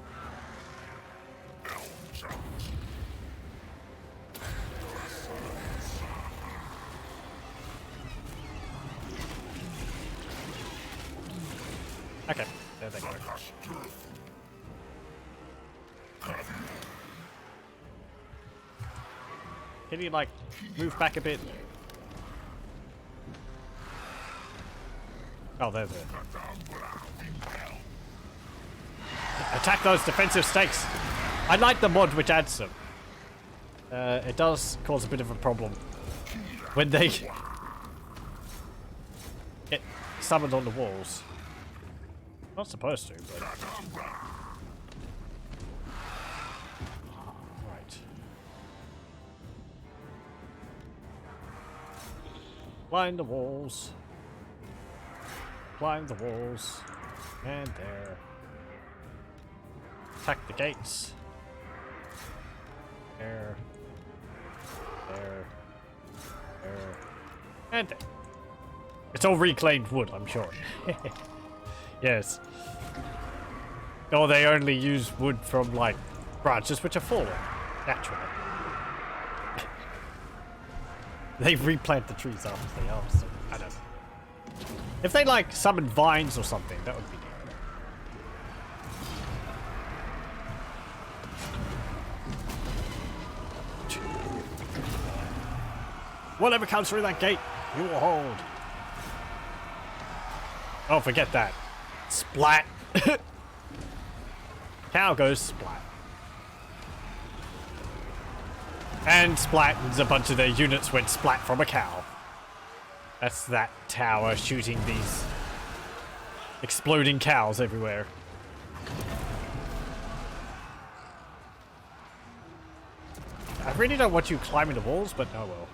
Okay, there they go. Can you, like, move back a bit? Oh, they're there. Attack those defensive stakes. I like the mod which adds them. It does cause a bit of a problem when they get summoned on the walls. Not supposed to, but... Right. Climb the walls. Climb the walls. And there. Attack the gates. There. There. There. And there. It's all reclaimed wood, I'm sure. Yes. Or they only use wood from, like, branches which are fallen. Naturally. They replant the trees after they are, so I don't know. If they, like, summon vines or something, that would be neat. Whatever comes through that gate, you will hold. Oh, forget that. Splat. Cow goes splat. And splat, a bunch of their units went splat from a cow. That's that tower shooting these exploding cows everywhere. I really don't want you climbing the walls, but oh well.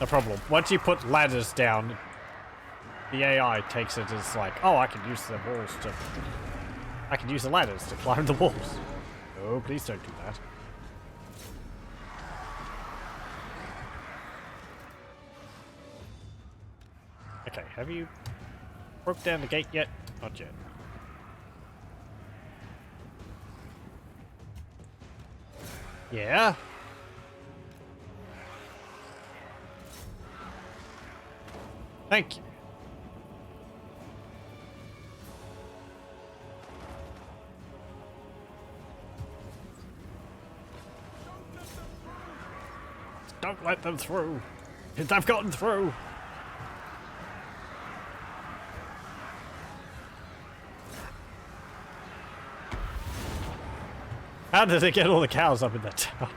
No problem. Once you put ladders down, the AI takes it as like, oh, I can use the walls to... I can use the ladders to climb the walls. Oh, please don't do that. Okay, have you broke down the gate yet? Not yet. Yeah? Thank you. Don't let them through. I've gotten through. How did they get all the cows up in that town?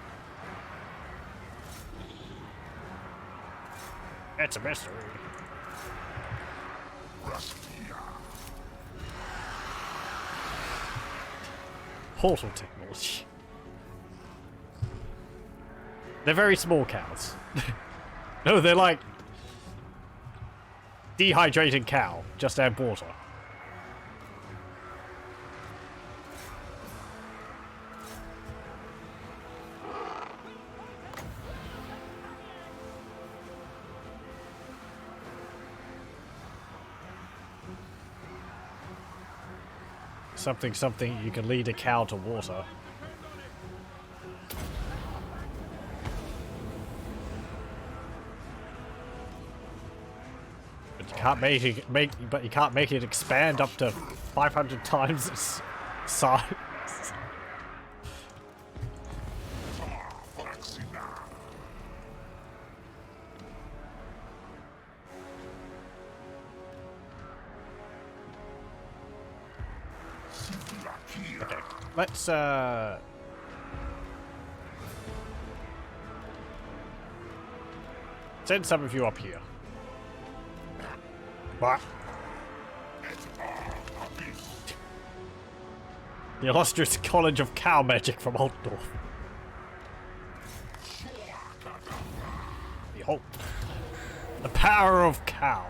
It's a mystery. Portal technology. They're very small cows. No, they're like dehydrated cow. Just add water. Something, you can lead a cow to water. But you can't make it expand up to 500 times its size. Okay, let's send some of you up here. What? The illustrious College of Cow Magic from Altdorf. Behold, the power of cow.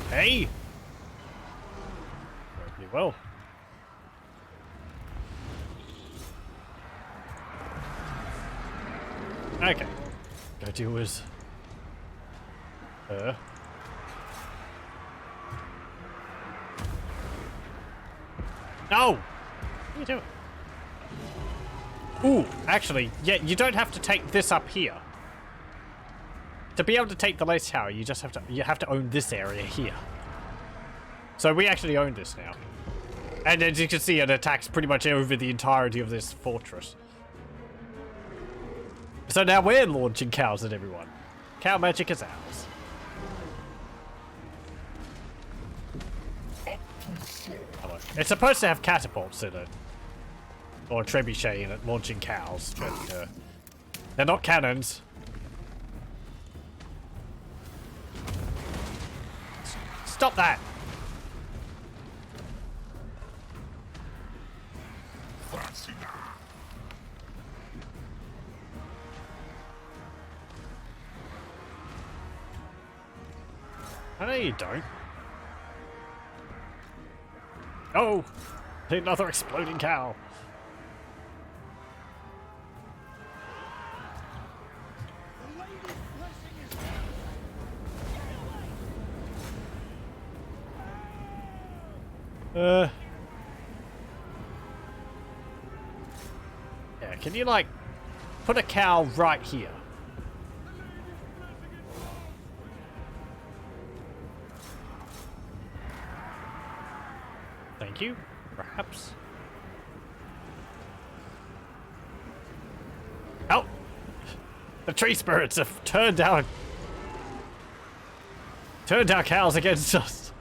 Hey! Pretty well. Okay. Go deal with her. No! What are you doing? Ooh, actually, yeah, you don't have to take this up here. To be able to take the lace tower, you have to own this area here. So we actually own this now. And as you can see, it attacks pretty much over the entirety of this fortress. So now we're launching cows at everyone. Cow magic is ours. It's supposed to have catapults in it. Or a trebuchet in it, launching cows. But they're not cannons. Stop that! I know you don't. Oh! Another exploding cow. Yeah, can you like put a cow right here? Thank you, perhaps. Oh! The tree spirits have turned our cows against us.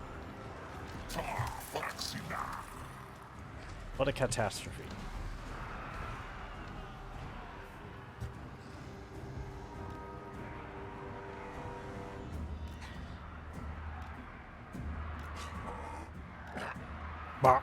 What a catastrophe. Bah.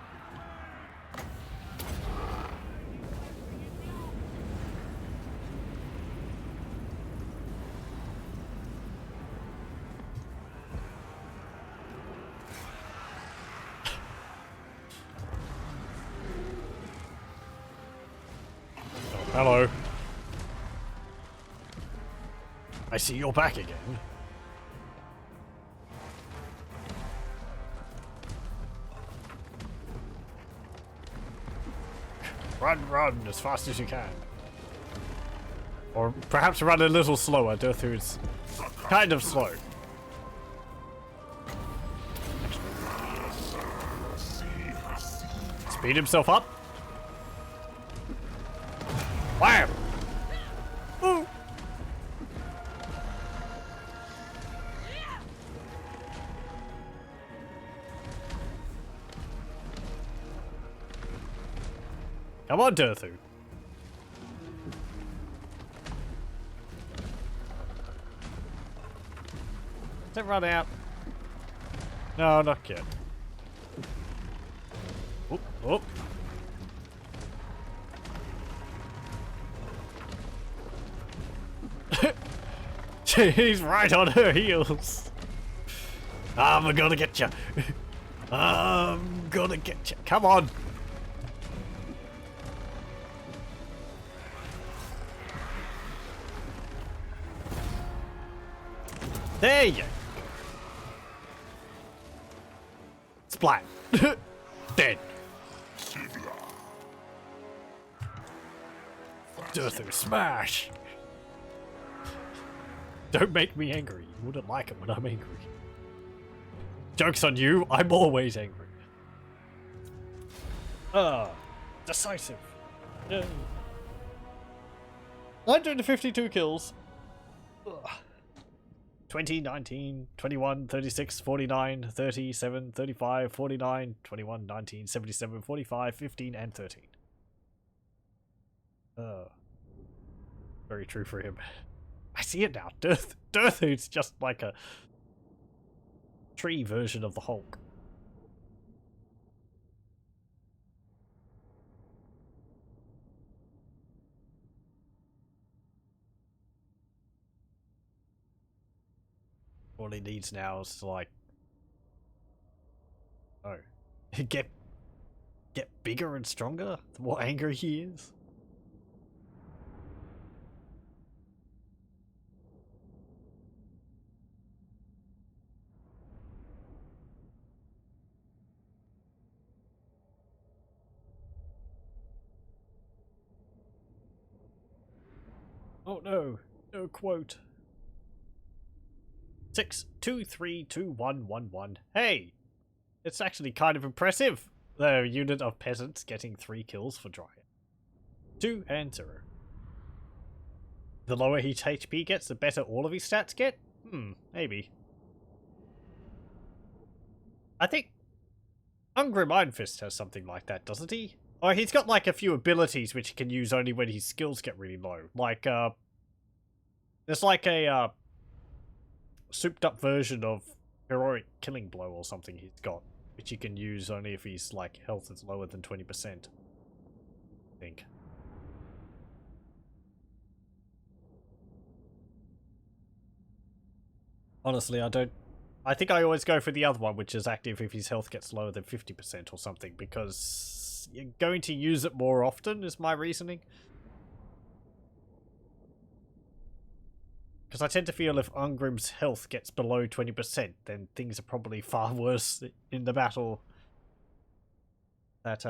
Hello. I see you're back again. Run as fast as you can. Or perhaps run a little slower. Durthu's kind of slow. Speed himself up. Wham! Ooh. Come on, Durthu. Don't run out. No, not yet. Oop, oop. She's right on her heels. I'm gonna get you. I'm gonna get you. Come on. There you go. Splat. Dead. Durthu, smash. Don't make me angry. You wouldn't like it when I'm angry. Joke's on you, I'm always angry. Decisive. 152 kills. 20, 19, 21, 36, 49, 37, 35, 49, 21, 19, 77, 45, 15, and 13. Very true for him. I see it now. Durthu's just like a tree version of the Hulk. All he needs now is to like, get bigger and stronger the more angry he is. Oh no, no quote. 6232111. Hey, it's actually kind of impressive. The unit of peasants getting 3 kills for Dryad. 2 and 0. The lower each HP gets, the better all of his stats get? Maybe. I think Ungrim Iron Fist has something like that, doesn't he? Or he's got like a few abilities which he can use only when his skills get really low. Like, there's like a, souped up version of Heroic Killing Blow or something he's got, which he can use only if his, like, health is lower than 20%. I think. Honestly, I don't I think I always go for the other one, which is active if his health gets lower than 50% or something, because you're going to use it more often, is my reasoning. Because I tend to feel if Ungrim's health gets below 20%, then things are probably far worse in the battle. That,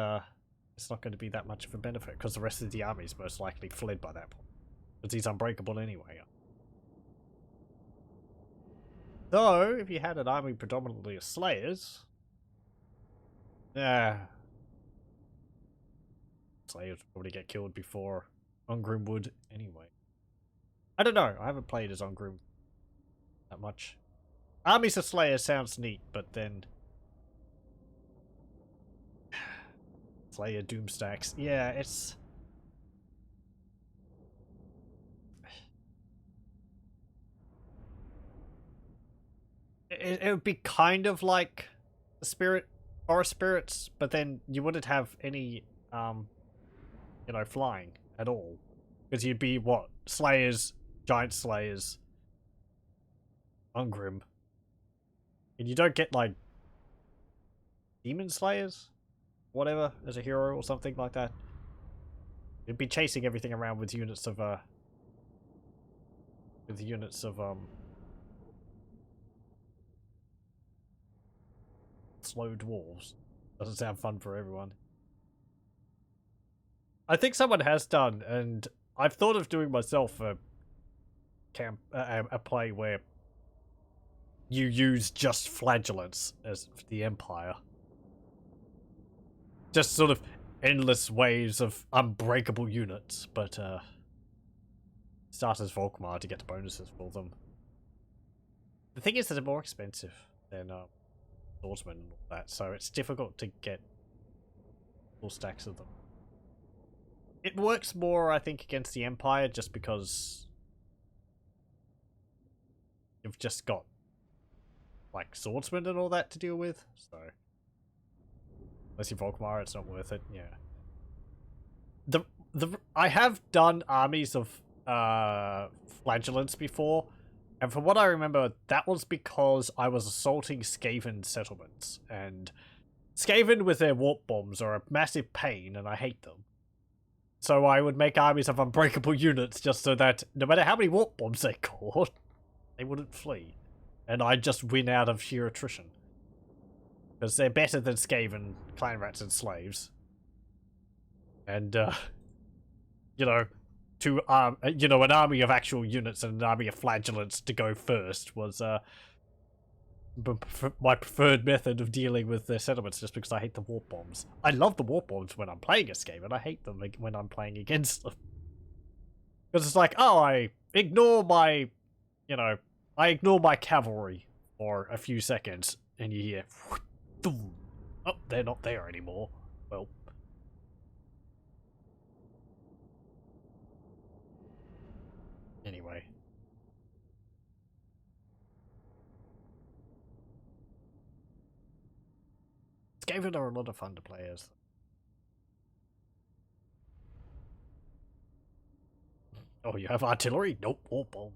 it's not going to be that much of a benefit, because the rest of the army is most likely fled by that point. Because he's unbreakable anyway. Though, if you had an army predominantly of Slayers... Slayers would probably get killed before Ungrim would anyway. I don't know, I haven't played as Ungrim that much. Armies of Slayers sounds neat, but then... Slayer Doomstacks. Yeah, it's... It would be kind of like Forest Spirits, but then you wouldn't have any, you know, flying at all. Because you'd be, what, Slayers, Giant Slayers, Ungrim. And you don't get, like, Demon Slayers? Whatever, as a hero or something like that. You'd be chasing everything around with units of, slow dwarves. Doesn't sound fun for everyone. I think someone has done, and I've thought of doing myself a play where you use just flagellants as the Empire. Just sort of endless waves of unbreakable units, but start as Volkmar to get the bonuses for them. The thing is that they're more expensive than swordsmen and all that, so it's difficult to get full stacks of them. It works more, I think, against the Empire, just because you've just got, like, swordsmen and all that to deal with, so... Unless you're Volkmar, it's not worth it, yeah. I have done armies of flagellants before, and from what I remember, that was because I was assaulting Skaven settlements, and Skaven with their warp bombs are a massive pain, and I hate them. So I would make armies of unbreakable units just so that no matter how many warp bombs they caught, they wouldn't flee. And I'd just win out of sheer attrition. Because they're better than Skaven, clan rats, and slaves. And, you know, an army of actual units and an army of flagellants to go first was, my preferred method of dealing with their settlements, just because I hate the warp bombs. I love the warp bombs when I'm playing as Skaven, I hate them when I'm playing against them. Because it's like, oh, I ignore my cavalry for a few seconds, and you hear, oh, they're not there anymore. Well. Anyway. Skaven are a lot of fun to play as. Oh, you have artillery? Nope, warp bomb.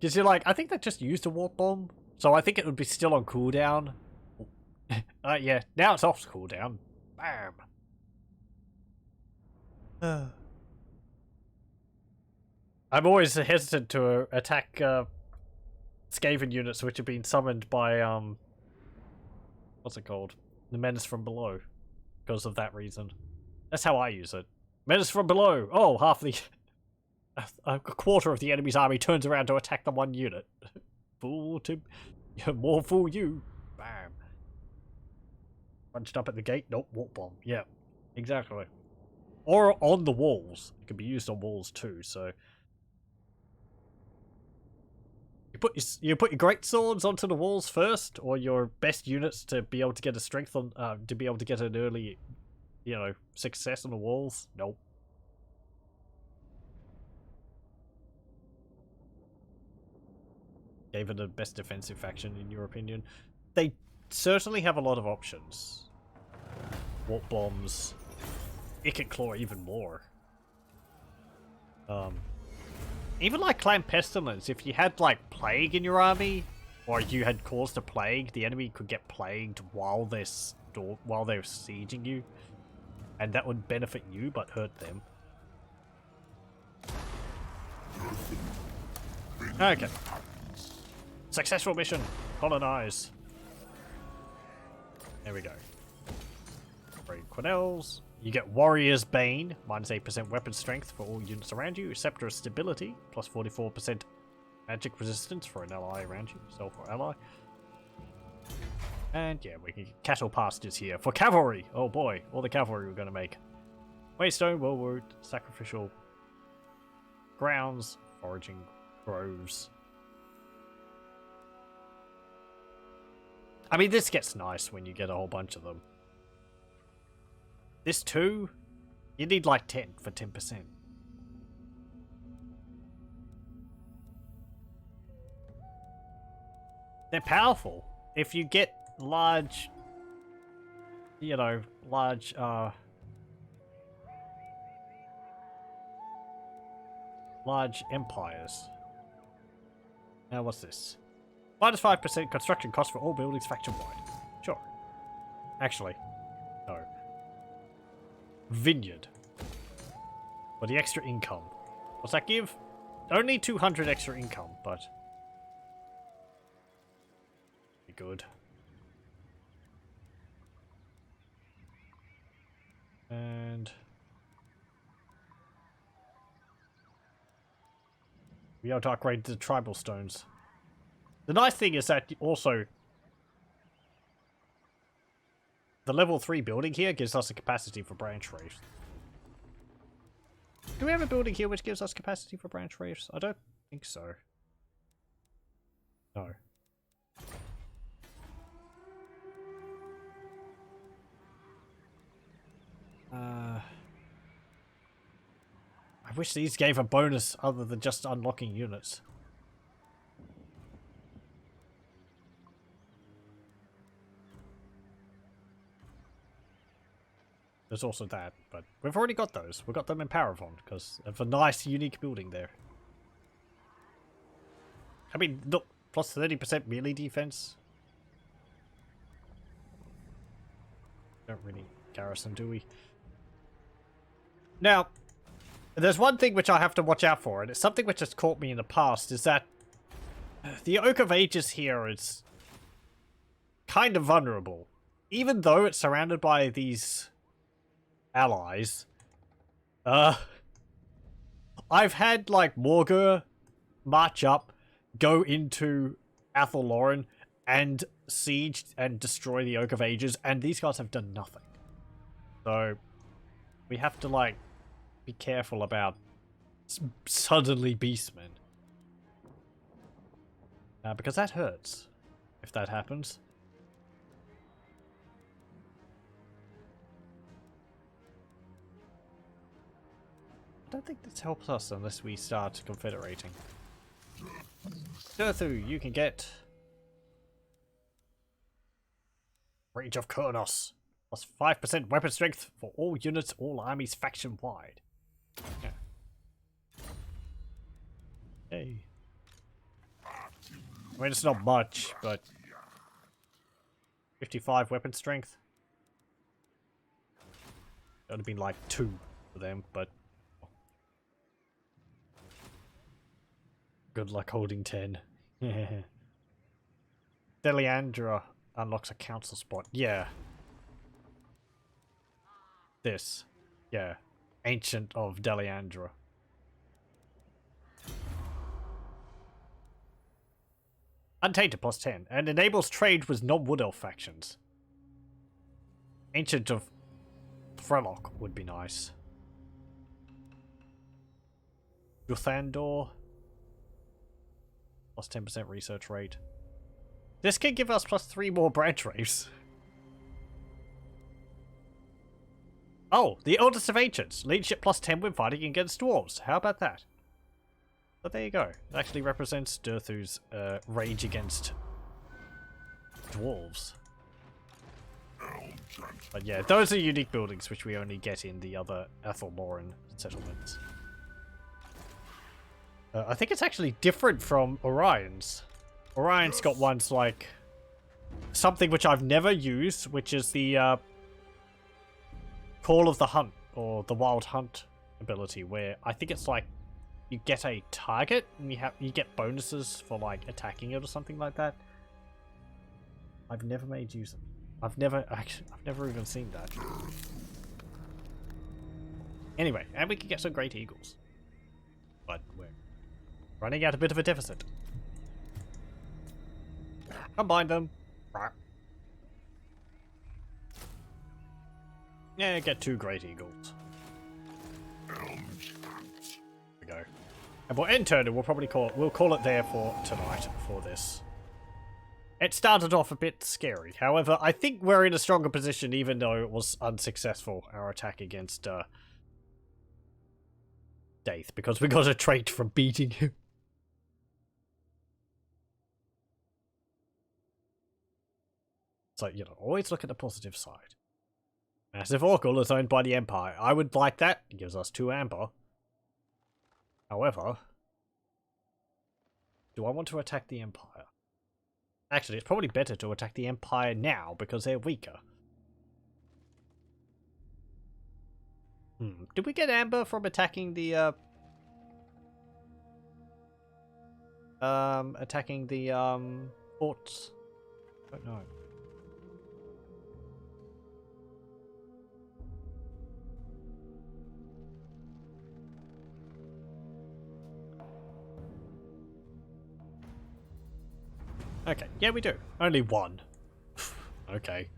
Because you're like, I think they just used a warp bomb, so I think it would be still on cooldown. Yeah, now it's off cooldown. Bam. I'm always hesitant to attack Skaven units which have been summoned by what's it called? The Menace from Below. Because of that reason. That's how I use it. Menace from below! Oh, half the... a quarter of the enemy's army turns around to attack the one unit. Fool to... More fool you. Bam. Punched up at the gate? Nope, warp bomb. Yeah, exactly. Or on the walls. It can be used on walls too, so... You put your great swords onto the walls first, or your best units to be able to get a strength on, to be able to get an early, you know, success on the walls. Nope. Gave it the best defensive faction in your opinion. They certainly have a lot of options. Warp bombs, Icket Claw even more. even like Clan Pestilence, if you had like plague in your army, or you had caused a plague, the enemy could get plagued while they're sieging you, and that would benefit you but hurt them. Okay. Successful mission. Colonize. There we go. 3 Quinels. You get Warrior's Bane, minus 8% weapon strength for all units around you. Scepter of Stability, plus 44% magic resistance for an ally around you, self or ally. And yeah, we can get cattle pastures here for cavalry. Oh boy, all the cavalry we're going to make. Waystone, Woolwood, Sacrificial Grounds, Foraging Groves. I mean, this gets nice when you get a whole bunch of them. This too, you need like 10 for 10%. They're powerful. If you get large, you know, large empires. Now what's this? Minus 5% construction cost for all buildings faction-wide. Sure. Actually, no. Vineyard. For the extra income. What's that give? Only 200 extra income, but... be good. And... we are to upgrade the tribal stones. The nice thing is that also... the level 3 building here gives us a capacity for Branchwraiths. Do we have a building here which gives us capacity for Branchwraiths? I don't think so. No. I wish these gave a bonus other than just unlocking units. There's also that, but we've already got those. We got them in Parravon because of a nice, unique building there. I mean, look, plus 30% melee defense. Don't really garrison, do we? Now, there's one thing which I have to watch out for, and it's something which has caught me in the past, is that the Oak of Ages here is kind of vulnerable. Even though it's surrounded by these allies, I've had, like, Morgur march up, go into Athel Loren, and siege and destroy the Oak of Ages, and these guys have done nothing. So, we have to, like, be careful about suddenly beastmen. Because that hurts, if that happens. I don't think this helps us unless we start confederating. Durthu, you can get Rage of Kurnos. Plus 5% weapon strength for all units, all armies faction-wide. Yeah. Hey. I mean, it's not much, but 55 weapon strength. That would have been like 2 for them, but good luck holding 10. Deliandra unlocks a council spot. Yeah. This. Yeah. Ancient of Deliandra. Untainted plus 10. And enables trade with non-Woodelf factions. Ancient of Frelock would be nice. Juthandor. Plus 10% research rate. This can give us plus 3 more Branchwraiths. Oh, the Eldest of Ancients. Leadership plus 10 when fighting against dwarves. How about that? But there you go. It actually represents Durthu's rage against dwarves. But yeah, those are unique buildings which we only get in the other Athel Loren settlements. I think it's actually different from Orion's. Orion's got ones like something which I've never used, which is the Call of the Hunt or the Wild Hunt ability, where I think it's like you get a target and you get bonuses for like attacking it or something like that. I've never made use of it. I've never even seen that. Anyway, and we can get some great eagles. But we're running out a bit of a deficit. Combine them. Yeah, get 2 great eagles. There we go. And we'll end turn and we'll probably call it there for tonight for this. It started off a bit scary. However, I think we're in a stronger position even though it was unsuccessful, our attack against Daith, because we got a trait from beating him. So, you know, always look at the positive side. Massive Oracle is owned by the Empire. I would like that. It gives us 2 amber. However, do I want to attack the Empire? Actually, it's probably better to attack the Empire now because they're weaker. Did we get amber from attacking the forts? I don't know. Okay, yeah, we do. Only 1. Okay.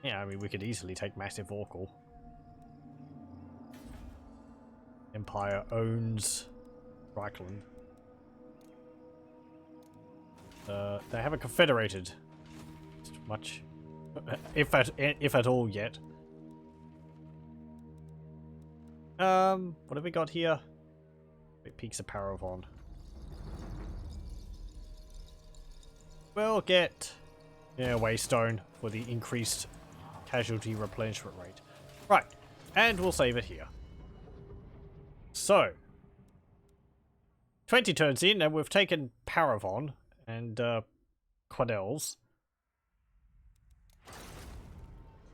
Yeah, I mean, we could easily take Massive Oracle. Empire owns Argwylon. They haven't confederated much, if at all yet. What have we got here? Big peaks of Parravon. We'll get Waystone for the increased casualty replenishment rate. Right, and we'll save it here. So, 20 turns in, and we've taken Parravon and Woodelves.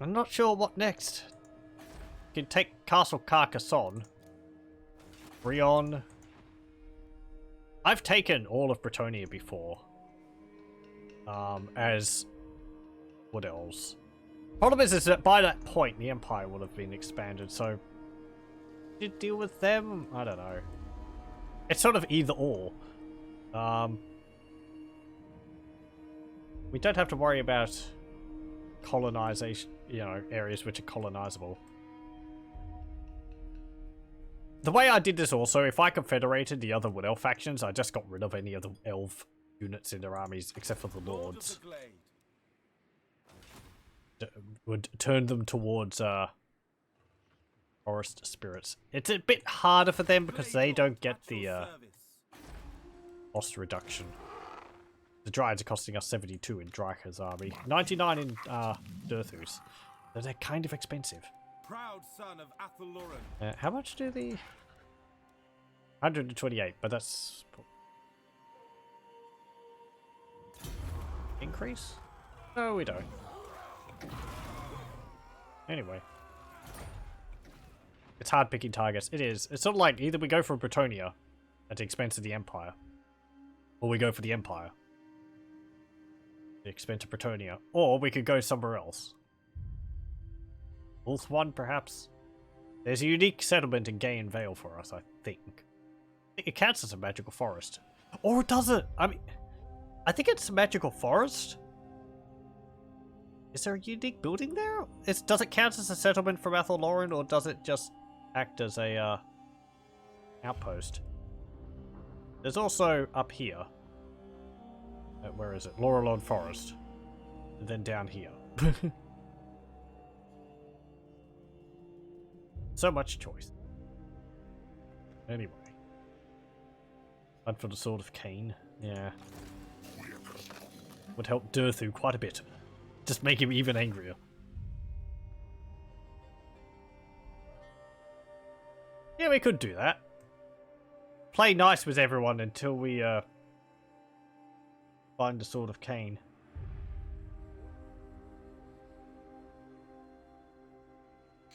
I'm not sure what next. We can take Castle Carcassonne. Rion. I've taken all of Bretonnia before. As Woodelves. Problem is that by that point the Empire would have been expanded, so to deal with them, I don't know. It's sort of either or. We don't have to worry about colonization, you know, areas which are colonizable. The way I did this also, if I confederated the other Woodelf factions, I just got rid of any of the elf units in their armies, except for the lords. Would turn them towards forest spirits. It's a bit harder for them because they don't get the cost reduction. The Dryads are costing us 72 in Drycha's army, 99 in Durthu's. So they're kind of expensive. Proud son of Athel Loren. How much do the 128? But that's increase? No, we don't. Anyway. It's hard picking targets. It is. It's sort of like either we go for Bretonnia at the expense of the Empire, or we go for the Empire at the expense of Bretonnia, or we could go somewhere else. Both one, perhaps? There's a unique settlement in Gain Vale for us, I think. I think it counts as a magical forest. Or does it? I mean, I think it's a magical forest. Is there a unique building there? Does it count as a settlement from Athel Loren, or does it just act as a outpost? There's also up here. Where is it? Laurelon Forest. And then down here. So much choice. Anyway. Hunt for the Sword of Cain. Yeah. Would help Durthu quite a bit. Just make him even angrier. Yeah, we could do that. play nice with everyone until we find the Sword of Cain.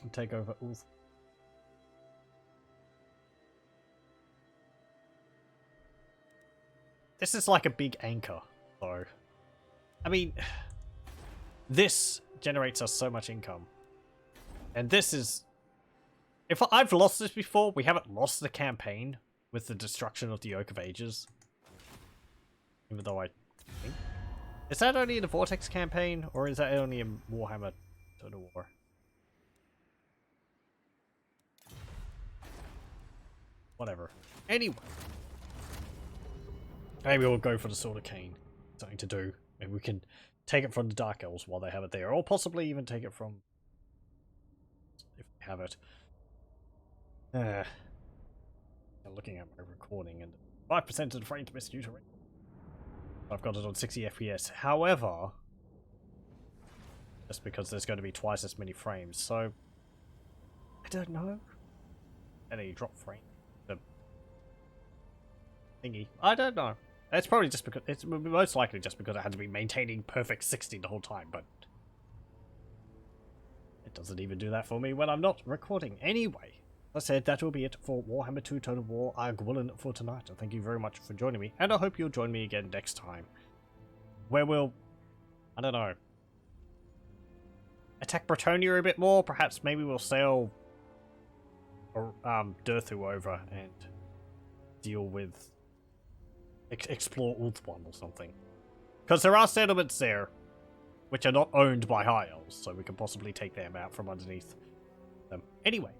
And take over Ulf. This is like a big anchor, though. I mean, this generates us so much income. And this is... If I've lost this before, we haven't lost the campaign with the destruction of the Oak of Ages. Even though I think... Is that only in the Vortex campaign, or is that only in Warhammer Total War? Whatever. Anyway. Maybe we'll go for the Sword of Cain. Something to do. Maybe we can take it from the Dark Elves while they have it there. Or possibly even take it from... if they have it. I'm looking at my recording and 5% of the frames missed due to... I've got it on 60 FPS. However... Just because there's going to be twice as many frames, so... I don't know. And a drop frame. The... thingy. I don't know. It's probably just because... It's most likely just because it had to be maintaining perfect 60 the whole time, but... It doesn't even do that for me when I'm not recording. Anyway, as I said, that will be it for Warhammer 2 Total War Argwylon for tonight. And thank you very much for joining me, and I hope you'll join me again next time. Where we'll... I don't know... attack Bretonia a bit more. Perhaps maybe we'll sail... Durthu over and deal with... explore Ulthuan or something. Because there are settlements there which are not owned by High Elves, so we can possibly take them out from underneath them. Anyway,